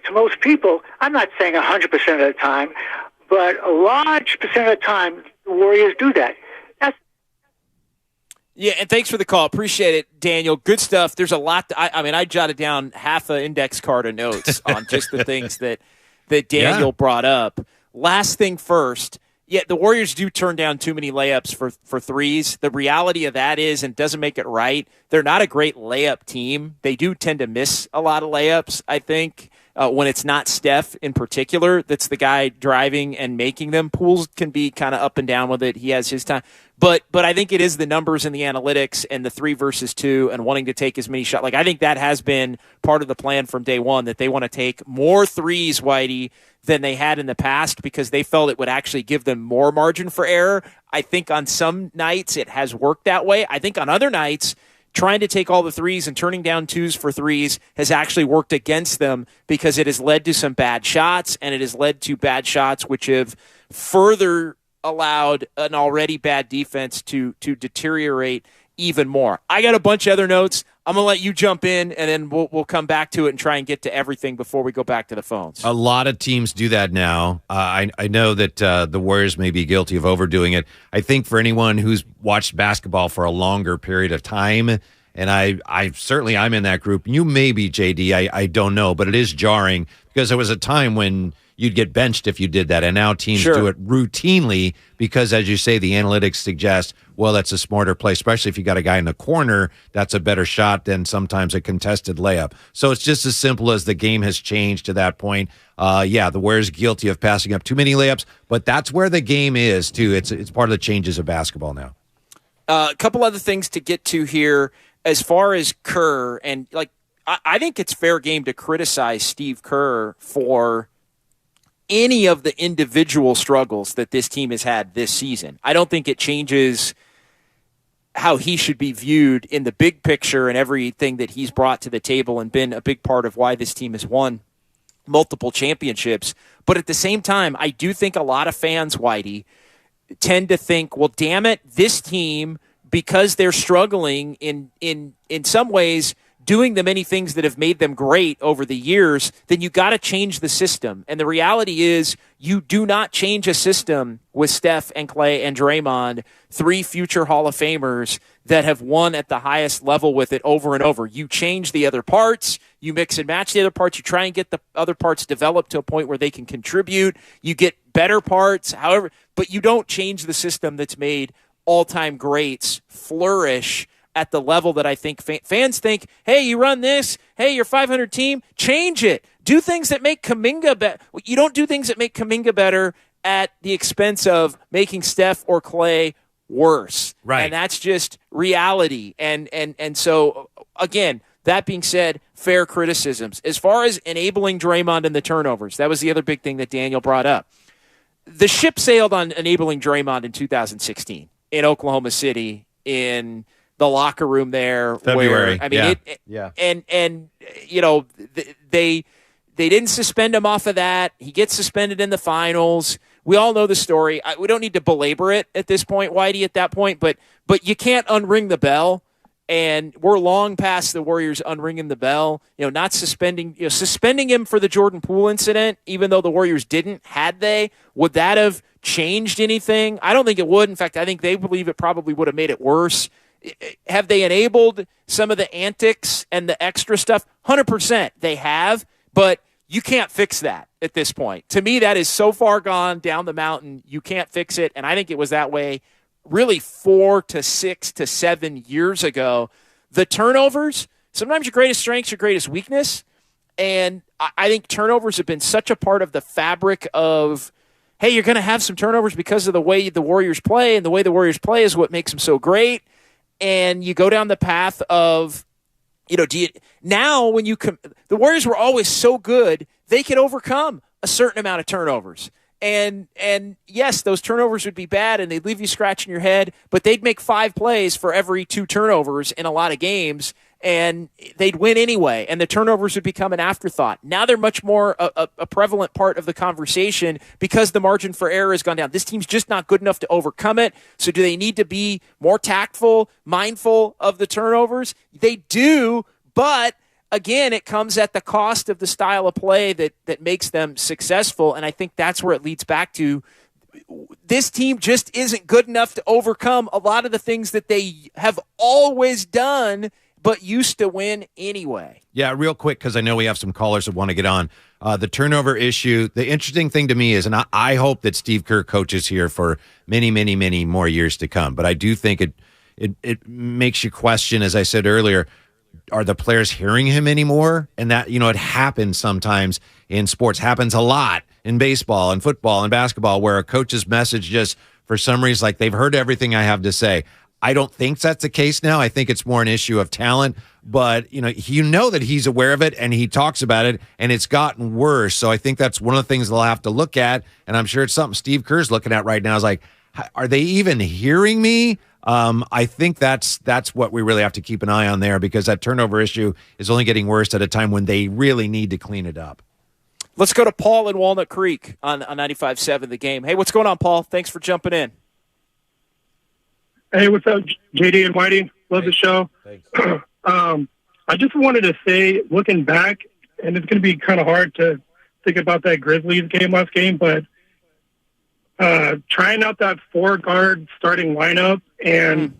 to most people. I'm not saying 100% of the time, but a large percent of the time, the Warriors do that. Yeah, and thanks for the call. Appreciate it, Daniel. Good stuff. There's a lot. I jotted down half an index card of notes on just the things that Daniel brought up. Last thing first, the Warriors do turn down too many layups for threes. The reality of that is, and doesn't make it right, they're not a great layup team. They do tend to miss a lot of layups, I think, when it's not Steph in particular that's the guy driving and making them. Pools can be kind of up and down with it. He has his time. But I think it is the numbers and the analytics and the 3 versus 2 and wanting to take as many shots. Like, I think that has been part of the plan from day one, that they want to take more threes, Whitey, than they had in the past because they felt it would actually give them more margin for error. I think on some nights it has worked that way. I think on other nights, trying to take all the threes and turning down 2s for threes has actually worked against them because it has led to some bad shots, and it has led to bad shots which have further allowed an already bad defense to deteriorate even more. I got a bunch of other notes. I'm going to let you jump in, and then we'll come back to it and try and get to everything before we go back to the phones. A lot of teams do that now. I know that the Warriors may be guilty of overdoing it. I think for anyone who's watched basketball for a longer period of time, and I certainly I'm in that group. You may be, JD. I don't know, but it is jarring because there was a time when you'd get benched if you did that, and now teams do it routinely because, as you say, the analytics suggest, well, that's a smarter play, especially if you got a guy in the corner. That's a better shot than sometimes a contested layup. So it's just as simple as the game has changed to that point. The Warriors guilty of passing up too many layups, but that's where the game is, too. It's part of the changes of basketball now. A couple other things to get to here as far as Kerr, and I think it's fair game to criticize Steve Kerr for any of the individual struggles that this team has had this season. I don't think it changes how he should be viewed in the big picture and everything that he's brought to the table and been a big part of why this team has won multiple championships. But at the same time, I do think a lot of fans, Whitey, tend to think, well, damn it, this team, because they're struggling in some ways, doing the many things that have made them great over the years, then you got to change the system. And the reality is you do not change a system with Steph and Clay and Draymond, 3 future Hall of Famers that have won at the highest level with it over and over. You change the other parts, you mix and match the other parts, you try and get the other parts developed to a point where they can contribute, you get better parts, however, but you don't change the system that's made all-time greats flourish at the level that I think fans think, hey, you run this, hey, you're 500 team, change it. Do things that make Kuminga better. You don't do things that make Kuminga better at the expense of making Steph or Clay worse. Right. And that's just reality. And so, again, that being said, fair criticisms. As far as enabling Draymond and the turnovers, that was the other big thing that Daniel brought up. The ship sailed on enabling Draymond in 2016 in Oklahoma City in the locker room there. February. Where, I mean, and you know, they didn't suspend him off of that. He gets suspended in the finals. we all know the story. We don't need to belabor it at this point, Whitey, at that point, but you can't unring the bell. And we're long past the Warriors unringing the bell, not suspending him for the Jordan Poole incident, even though the Warriors didn't. Had they, would that have changed anything? I don't think it would. In fact, I think they believe it probably would have made it worse. Have they enabled some of the antics and the extra stuff? 100% they have, but you can't fix that at this point. To me, that is so far gone down the mountain, you can't fix it. And I think it was that way really 4 to 6 to 7 years ago. The turnovers, sometimes your greatest strength's your greatest weakness. And I think turnovers have been such a part of the fabric of, hey, you're going to have some turnovers because of the way the Warriors play, and the way the Warriors play is what makes them so great. And you go down the path of, now when the Warriors were always so good, they could overcome a certain amount of turnovers. And yes, those turnovers would be bad and they'd leave you scratching your head, but they'd make 5 plays for every 2 turnovers in a lot of games, and they'd win anyway, and the turnovers would become an afterthought. Now they're much more a prevalent part of the conversation because the margin for error has gone down. This team's just not good enough to overcome it, so do they need to be more tactful, mindful of the turnovers? They do, but again, it comes at the cost of the style of play that makes them successful, and I think that's where it leads back to this team just isn't good enough to overcome a lot of the things that they have always done but used to win anyway. Yeah, real quick, because I know we have some callers that want to get on. The turnover issue, the interesting thing to me is, and I hope that Steve Kerr coaches here for many, many, many more years to come, but I do think it makes you question, as I said earlier, are the players hearing him anymore? And that, it happens sometimes in sports, happens a lot in baseball and football and basketball, where a coach's message just, for some reason, like they've heard everything I have to say. I don't think that's the case now. I think it's more an issue of talent, but that he's aware of it and he talks about it, and it's gotten worse. So I think that's one of the things they'll have to look at. And I'm sure it's something Steve Kerr's looking at right now, is like, are they even hearing me? I think that's what we really have to keep an eye on there, because that turnover issue is only getting worse at a time when they really need to clean it up. Let's go to Paul in Walnut Creek on 95.7 The Game. Hey, what's going on, Paul? Thanks for jumping in. Hey, what's up, JD and Whitey? Love the show. Thanks. I just wanted to say, looking back, and it's going to be kind of hard to think about that Grizzlies game last game, but trying out that 4-guard starting lineup and,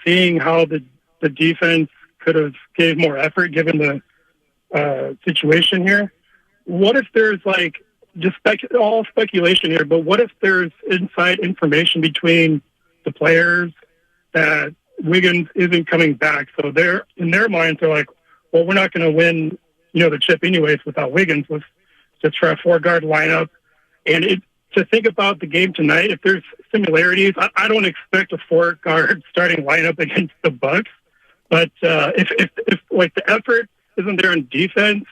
seeing how the defense could have gave more effort given the situation here. What if there's just all speculation here, but what if there's inside information between the players that Wiggins isn't coming back? So they're, in their minds, they're like, well, we're not going to win, the chip anyways without Wiggins. Let's just try a 4-guard lineup. And to think about the game tonight, if there's similarities, I don't expect a 4-guard starting lineup against the Bucks. But if the effort isn't there on defense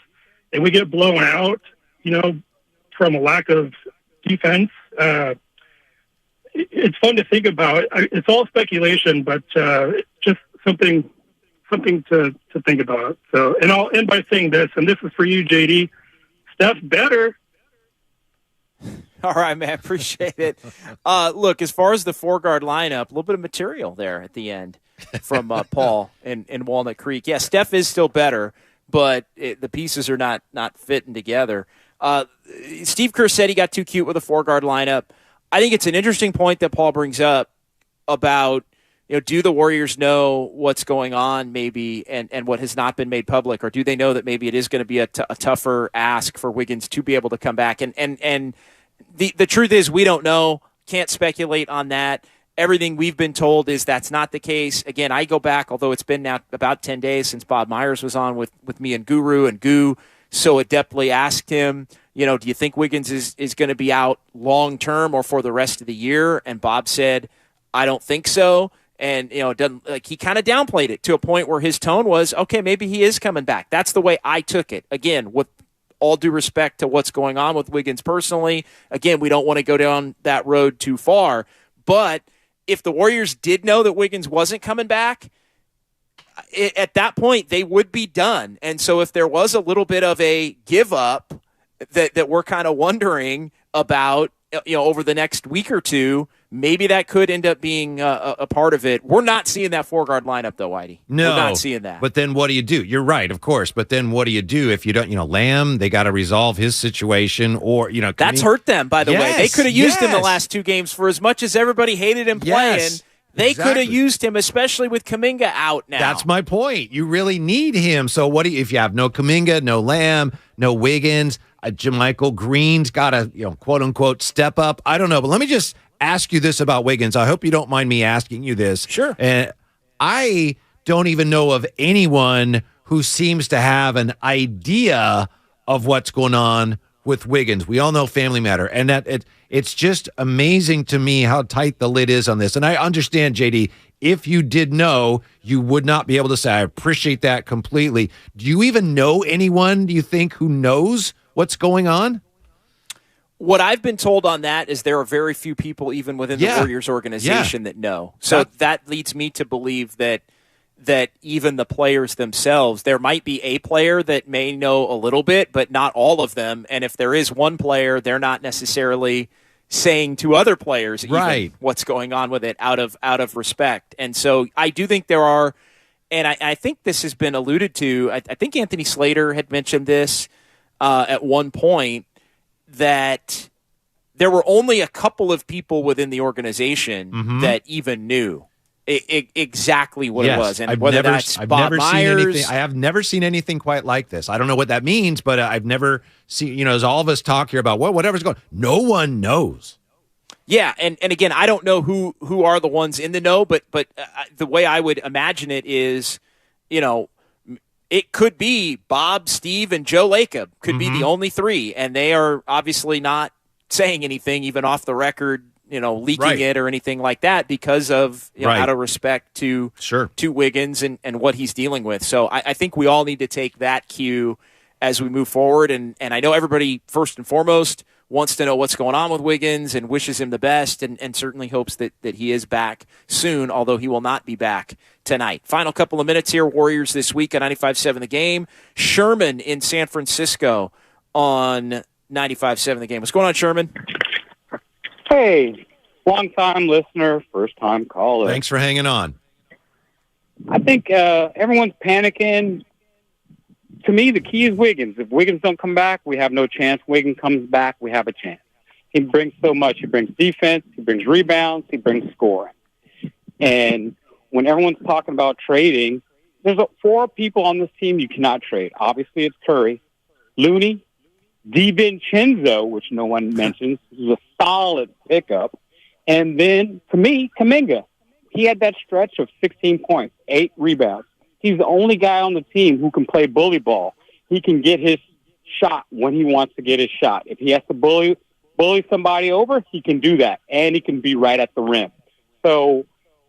and we get blown out, from a lack of defense, it's fun to think about. It's all speculation, but just something to think about. So, and I'll end by saying this, and this is for you, JD. Steph better. All right, man. Appreciate it. Look, as far as the 4-guard lineup, a little bit of material there at the end from Paul in Walnut Creek. Yeah, Steph is still better, but the pieces are not fitting together. Steve Kerr said he got too cute with a 4-guard lineup. I think it's an interesting point that Paul brings up about, do the Warriors know what's going on maybe and what has not been made public, or do they know that maybe it is going to be a tougher ask for Wiggins to be able to come back? And the truth is, we don't know, can't speculate on that. Everything we've been told is that's not the case. Again, I go back, although it's been now about 10 days since Bob Myers was on with me and Guru, and Goo so adeptly asked him, do you think Wiggins is going to be out long-term or for the rest of the year? And Bob said, I don't think so. And, it doesn't, he kind of downplayed it to a point where his tone was, okay, maybe he is coming back. That's the way I took it. Again, with all due respect to what's going on with Wiggins personally, again, we don't want to go down that road too far. But if the Warriors did know that Wiggins wasn't coming back, at that point, they would be done. And so if there was a little bit of a give up that we're kind of wondering about, over the next week or two, maybe that could end up being a part of it. We're not seeing that 4-guard lineup, though, Whitey. No. We're not seeing that. But then what do you do? You're right, of course. But then what do you do if you don't, Lamb, they got to resolve his situation or, That's hurt them, by the way. They could have used him the last 2 games for as much as everybody hated him playing. They could have used him, especially with Kuminga out now. That's my point. You really need him. So what do you, if you have no Kuminga, no Lamb, no Wiggins, JaMychal Green's got to, quote unquote, step up. I don't know, but let me just ask you this about Wiggins. I hope you don't mind me asking you this. Sure. I don't even know of anyone who seems to have an idea of what's going on with Wiggins. We all know family matter, and that it's just amazing to me how tight the lid is on this. And I understand, JD, if you did know, you would not be able to say, I appreciate that completely. Do you even know anyone, do you think, who knows what's going on? What I've been told on that is there are very few people even within the Warriors organization that know. So that leads me to believe that even the players themselves, there might be a player that may know a little bit, but not all of them. And if there is one player, they're not necessarily saying to other players even what's going on with it out of respect. And so I do think there are, and I think this has been alluded to. I think Anthony Slater had mentioned this at one point, that there were only a couple of people within the organization that even knew exactly what it was, and that's Bob Myers. I have never seen anything quite like this. I don't know what that means, but I've never seen. As all of us talk here about whatever's going, no one knows. Yeah, and again, I don't know who are the ones in the know, but the way I would imagine it is, it could be Bob, Steve, and Joe Lacob could be the only 3, and they are obviously not saying anything, even off the record, leaking it or anything like that, because of out of respect to Wiggins and what he's dealing with. So I think we all need to take that cue as we move forward. And I know everybody, first and foremost, wants to know what's going on with Wiggins and wishes him the best and certainly hopes that he is back soon, although he will not be back tonight. Final couple of minutes here, Warriors this week on 95.7 The Game. Sherman in San Francisco on 95.7 The Game. What's going on, Sherman? Hey, long-time listener, first-time caller. Thanks for hanging on. I think everyone's panicking. To me, the key is Wiggins. If Wiggins don't come back, we have no chance. Wiggins comes back, we have a chance. He brings so much. He brings defense. He brings rebounds. He brings scoring. And when everyone's talking about trading, there's 4 people on this team you cannot trade. Obviously, it's Curry, Looney, DiVincenzo, which no one mentions. This is a solid pickup. And then, to me, Kuminga. He had that stretch of 16 points, 8 rebounds. He's the only guy on the team who can play bully ball. He can get his shot when he wants to get his shot. If he has to bully somebody over, he can do that, and he can be right at the rim. So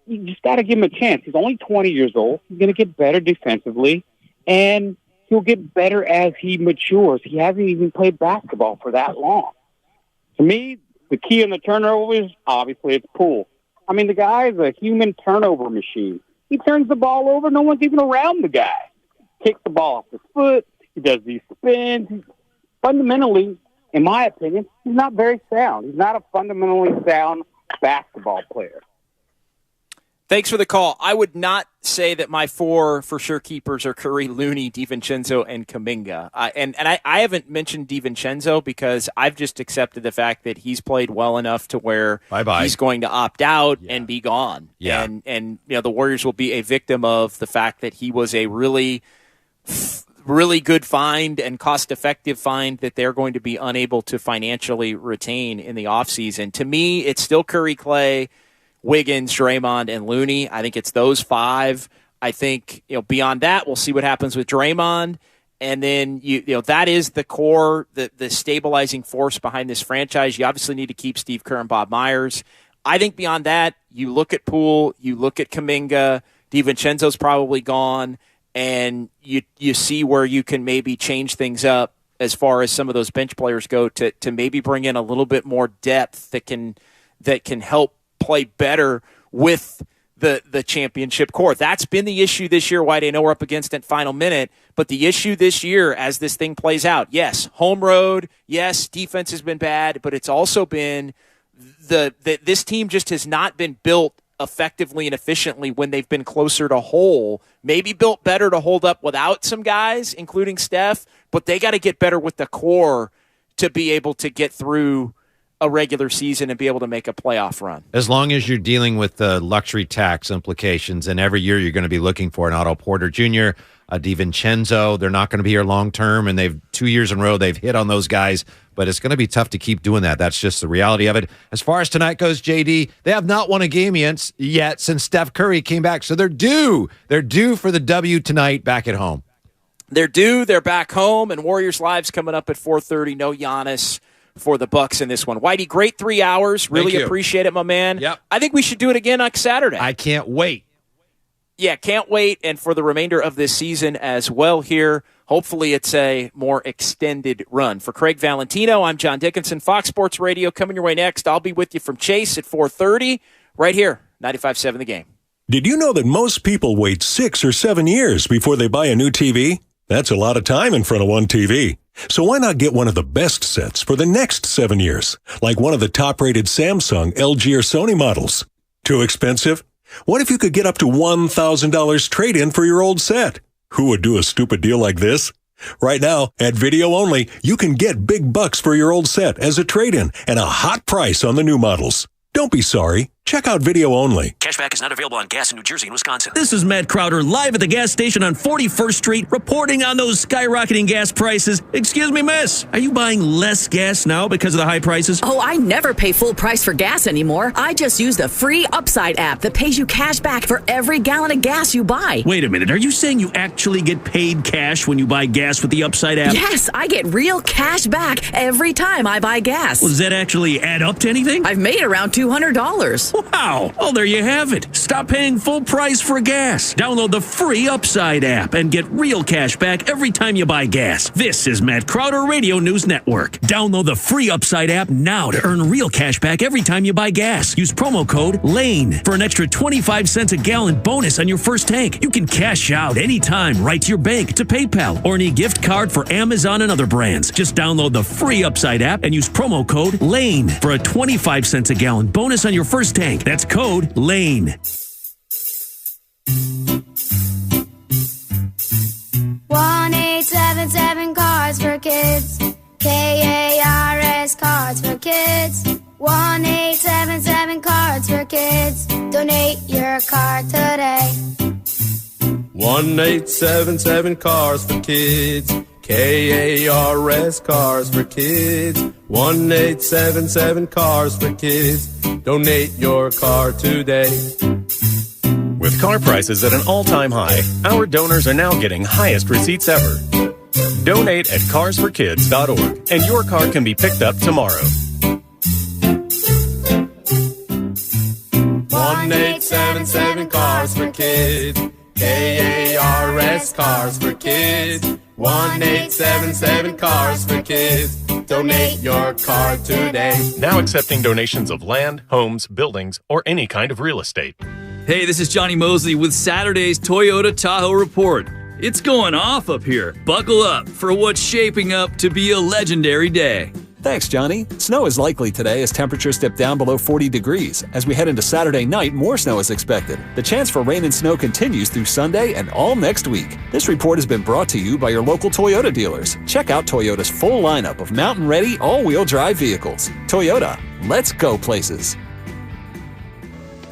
you just got to give him a chance. He's only 20 years old. He's going to get better defensively, and he'll get better as he matures. He hasn't even played basketball for that long. To me, the key in the turnovers, obviously, it's Poole. I mean, the guy is a human turnover machine. He turns the ball over. No one's even around the guy. Kicks the ball off his foot. He does these spins. Fundamentally, in my opinion, he's not very sound. He's not a fundamentally sound basketball player. Thanks for the call. I would not say that my 4 for sure keepers are Curry, Looney, DiVincenzo, and Kuminga. And I haven't mentioned DiVincenzo because I've just accepted the fact that he's played well enough to where he's going to opt out and be gone. Yeah. And the Warriors will be a victim of the fact that he was a really good find and cost-effective find that they're going to be unable to financially retain in the offseason. To me, it's still Curry, Clay, Wiggins, Draymond, and Looney. I think it's those 5. I think beyond that, we'll see what happens with Draymond, and then that is the core, the stabilizing force behind this franchise. You obviously need to keep Steve Kerr and Bob Myers. I think beyond that, you look at Poole, you look at Kuminga, DiVincenzo's probably gone, and you see where you can maybe change things up as far as some of those bench players go to maybe bring in a little bit more depth that can help play better with the championship core. That's been the issue this year, why they know we're up against it final minute. But the issue this year, as this thing plays out, yes, home road, yes, defense has been bad, but it's also been this team just has not been built effectively and efficiently when they've been closer to whole. Maybe built better to hold up without some guys, including Steph, but they got to get better with the core to be able to get through a regular season and be able to make a playoff run. As long as you're dealing with the luxury tax implications, and every year you're going to be looking for an Otto Porter Jr., a DiVincenzo. They're not going to be here long term, and they've 2 years in a row they've hit on those guys, but it's going to be tough to keep doing that. That's just the reality of it. As far as tonight goes, JD, they have not won a game yet since Steph Curry came back, so they're due. They're due for the W tonight back at home. They're due. They're back home, and Warriors Live's coming up at 4:30. No Giannis for the Bucks in this one. Whitey, great 3 hours. Really appreciate it, my man. Yep. I think we should do it again next Saturday. I can't wait. Yeah, can't wait. And for the remainder of this season as well here, hopefully it's a more extended run. For Craig Valentino, I'm John Dickinson. Fox Sports Radio coming your way next. I'll be with you from Chase at 4:30 right here, 95.7 The Game. Did you know that most people wait 6 or 7 years before they buy a new TV? That's a lot of time in front of one TV. So why not get one of the best sets for the next 7 years, like one of the top-rated Samsung, LG, or Sony models? Too expensive? What if you could get up to $1,000 trade-in for your old set? Who would do a stupid deal like this? Right now, at Video Only, you can get big bucks for your old set as a trade-in and a hot price on the new models. Don't be sorry. Check out Video Only. Cashback is not available on gas in New Jersey and Wisconsin. This is Matt Crowder live at the gas station on 41st Street reporting on those skyrocketing gas prices. Excuse me, miss. Are you buying less gas now because of the high prices? Oh, I never pay full price for gas anymore. I just use the free Upside app that pays you cash back for every gallon of gas you buy. Wait a minute. Are you saying you actually get paid cash when you buy gas with the Upside app? Yes, I get real cash back every time I buy gas. Well, does that actually add up to anything? I've made around $200. Wow. Well, there you have it. Stop paying full price for gas. Download the free Upside app and get real cash back every time you buy gas. This is Matt Crowder Radio News Network. Download the free Upside app now to earn real cash back every time you buy gas. Use promo code LANE for an extra 25 cents a gallon bonus on your first tank. You can cash out anytime right to your bank, to PayPal, or any gift card for Amazon and other brands. Just download the free Upside app and use promo code LANE for a 25 cents a gallon bonus on your first tank. That's code LANE. 1-877 Cards for Kids. KARS Cards for Kids. 1-877 Cards for Kids. Donate your card today. 1-877 Cars for Kids. KARS Cars for Kids. 1-877 Cars for Kids. Donate your car today. With car prices at an all-time high, our donors are now getting highest receipts ever. Donate at carsforkids.org, and your car can be picked up tomorrow. 1-877 Cars for Kids. KARS Cars for Kids. 1-877 Cars for Kids. Donate your car today. Now accepting donations of land, homes, buildings, or any kind of real estate. Hey, this is Johnny Mosley with Saturday's Toyota Tahoe Report. It's going off up here. Buckle up for what's shaping up to be a legendary day. Thanks, Johnny. Snow is likely today as temperatures dip down below 40 degrees. As we head into Saturday night, more snow is expected. The chance for rain and snow continues through Sunday and all next week. This report has been brought to you by your local Toyota dealers. Check out Toyota's full lineup of mountain-ready, all-wheel drive vehicles. Toyota, let's go places.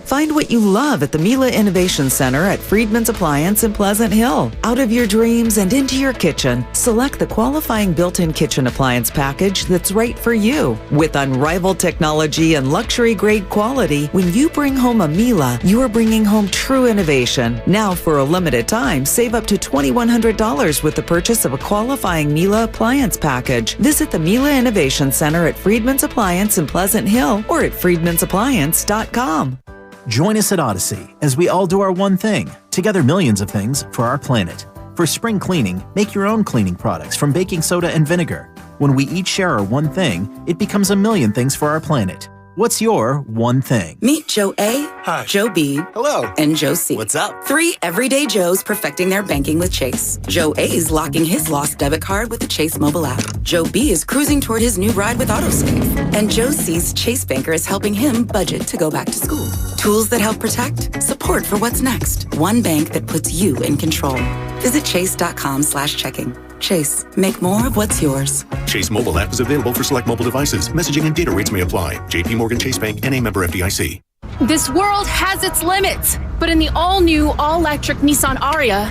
Find what you love at the Mila Innovation Center at Friedman's Appliance in Pleasant Hill. Out of your dreams and into your kitchen, select the qualifying built-in kitchen appliance package that's right for you. With unrivaled technology and luxury-grade quality, when you bring home a Mila, you are bringing home true innovation. Now, for a limited time, save up to $2,100 with the purchase of a qualifying Mila appliance package. Visit the Mila Innovation Center at Friedman's Appliance in Pleasant Hill or at friedmansappliance.com. Join us at Odyssey as we all do our one thing, together millions of things for our planet. For spring cleaning, make your own cleaning products from baking soda and vinegar. When we each share our one thing, it becomes a million things for our planet. What's your one thing? Meet Joe A., Hi. Joe B. Hello. And Joe C. What's up? 3 everyday Joes perfecting their banking with Chase. Joe A is locking his lost debit card with the Chase mobile app. Joe B is cruising toward his new ride with Autosave. And Joe C's Chase banker is helping him budget to go back to school. Tools that help protect, support for what's next. One bank that puts you in control. Visit chase.com/checking. Chase, make more of what's yours. Chase mobile app is available for select mobile devices. Messaging and data rates may apply. JP Morgan Chase Bank, N.A. member FDIC. This world has its limits, but in the all-new, all-electric Nissan Ariya,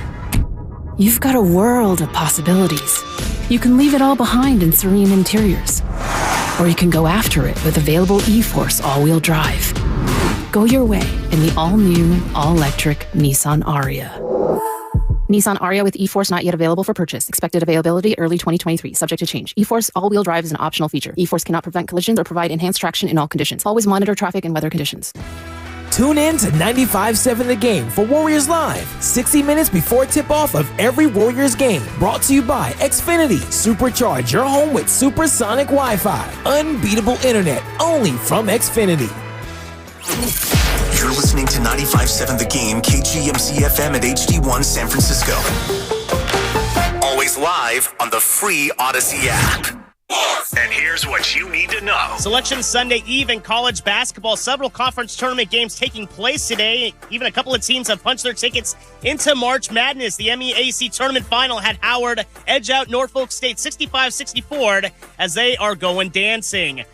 you've got a world of possibilities. You can leave it all behind in serene interiors, or you can go after it with available e-Force all-wheel drive. Go your way in the all-new, all-electric Nissan Ariya. Nissan Ariya with e-Force not yet available for purchase. Expected availability early 2023, subject to change. e-Force all-wheel drive is an optional feature. e-Force cannot prevent collisions or provide enhanced traction in all conditions. Always monitor traffic and weather conditions. Tune in to 95.7 The Game for Warriors Live, 60 minutes before tip-off of every Warriors game. Brought to you by Xfinity. Supercharge your home with supersonic Wi-Fi. Unbeatable internet, only from Xfinity. You're listening to 95.7 The Game, KGMC-FM at HD1 San Francisco. Always live on the free Odyssey app. And here's what you need to know. Selection Sunday Eve in college basketball. Several conference tournament games taking place today. Even a couple of teams have punched their tickets into March Madness. The MEAC tournament final had Howard edge out Norfolk State 65-64 as they are going dancing.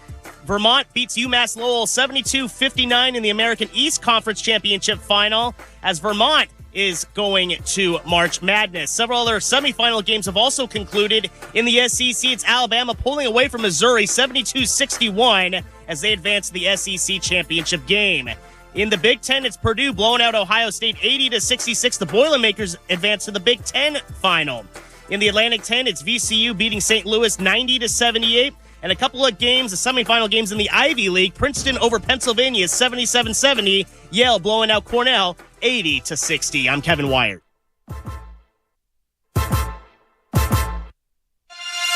Vermont beats UMass Lowell 72-59 in the American East Conference Championship final as Vermont is going to March Madness. Several other semifinal games have also concluded. In the SEC, it's Alabama pulling away from Missouri 72-61 as they advance to the SEC Championship game. In the Big Ten, it's Purdue blowing out Ohio State 80-66. The Boilermakers advance to the Big Ten final. In the Atlantic 10, it's VCU beating St. Louis 90-78. And a couple of games, the semifinal games in the Ivy League. Princeton over Pennsylvania 77-70. Yale blowing out Cornell 80-60. I'm Kevin Wyatt.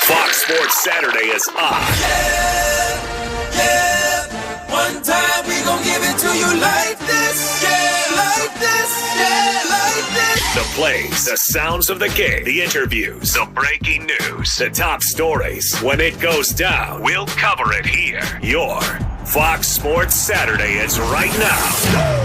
Fox Sports Saturday is up. Yeah. One time we gon' give it to you like this. Yeah, like this. Yeah, like this. The plays, the sounds of the game, the interviews, the breaking news, the top stories. When it goes down, we'll cover it here. Your Fox Sports Saturday is right now.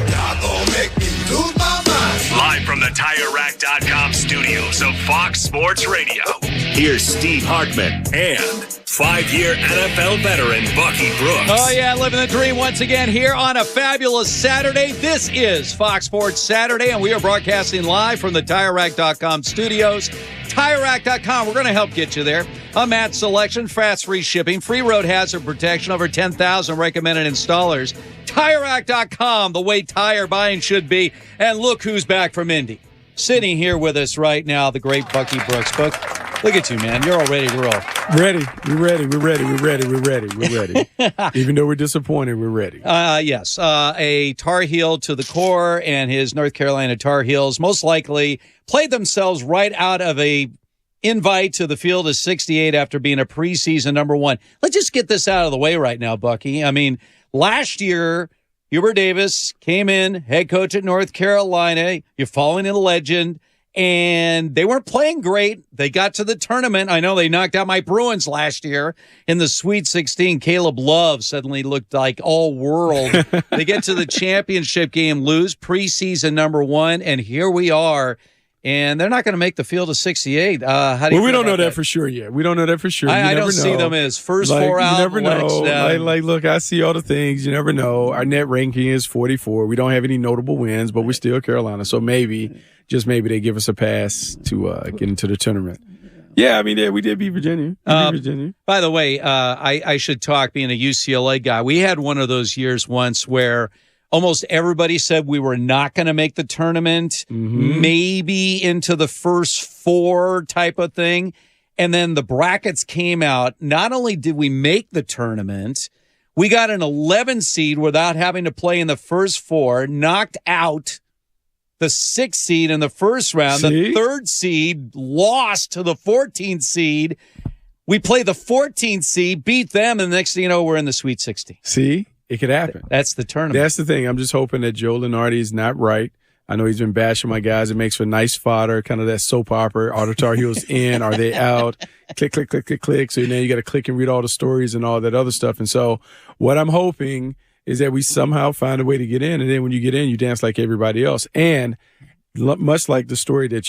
Y'all gon' make me lose my mind. Live from the TireRack.com studios of Fox Sports Radio. Here's Steve Hartman and 5-year NFL veteran Bucky Brooks. Oh, yeah, living the dream once again here on a fabulous Saturday. This is Fox Sports Saturday, and we are broadcasting live from the TireRack.com studios. TireRack.com, we're going to help get you there. Unmatched selection, fast free shipping, free road hazard protection, over 10,000 recommended installers. TireRack.com, the way tire buying should be. And look who's back from Indy. Sitting here with us right now, the great Bucky Brooks. Buck, look at you, man. You're all ready to roll. Ready. We're ready. Even though we're disappointed, we're ready. Yes. A Tar Heel to the core and his North Carolina Tar Heels most likely played themselves right out of a invite to the field of 68 after being a preseason number one. Let's just get this out of the way right now, Bucky. I mean, last year, Hubert Davis came in, head coach at North Carolina. You're following a legend, and they weren't playing great. They got to the tournament. I know they knocked out my Bruins last year in the Sweet 16. Caleb Love suddenly looked like all world. They get to the championship game, lose preseason number one, and here we are. And they're not going to make the field of 68. How do you we feel don't know about that for sure yet. We don't know that for sure. I don't see them as first four out. You never know. down. Look, I see all the things. You never know. Our net ranking is 44. We don't have any notable wins, but we're still Carolina. So maybe, just maybe, they give us a pass to get into the tournament. Yeah, I mean, we did beat Virginia. By the way, I should talk, being a UCLA guy. We had one of those years once where almost everybody said we were not going to make the tournament, maybe into the first four type of thing. And then the brackets came out. Not only did we make the tournament, we got an 11 seed without having to play in the first four, knocked out the 6th seed in the first round. See? The 3rd seed lost to the 14th seed. We play the 14th seed, beat them, and the next thing you know, we're in the Sweet 16. See? It could happen. That's the tournament. That's the thing. I'm just hoping that Joe Lunardi is not right. I know he's been bashing my guys. It makes for nice fodder, kind of that soap opera. Are the Tar Heels in? Are they out? Click, click, click, click, click. So now you got to click and read all the stories and all that other stuff. And so what I'm hoping is that we somehow find a way to get in. And then when you get in, you dance like everybody else. And much like the story that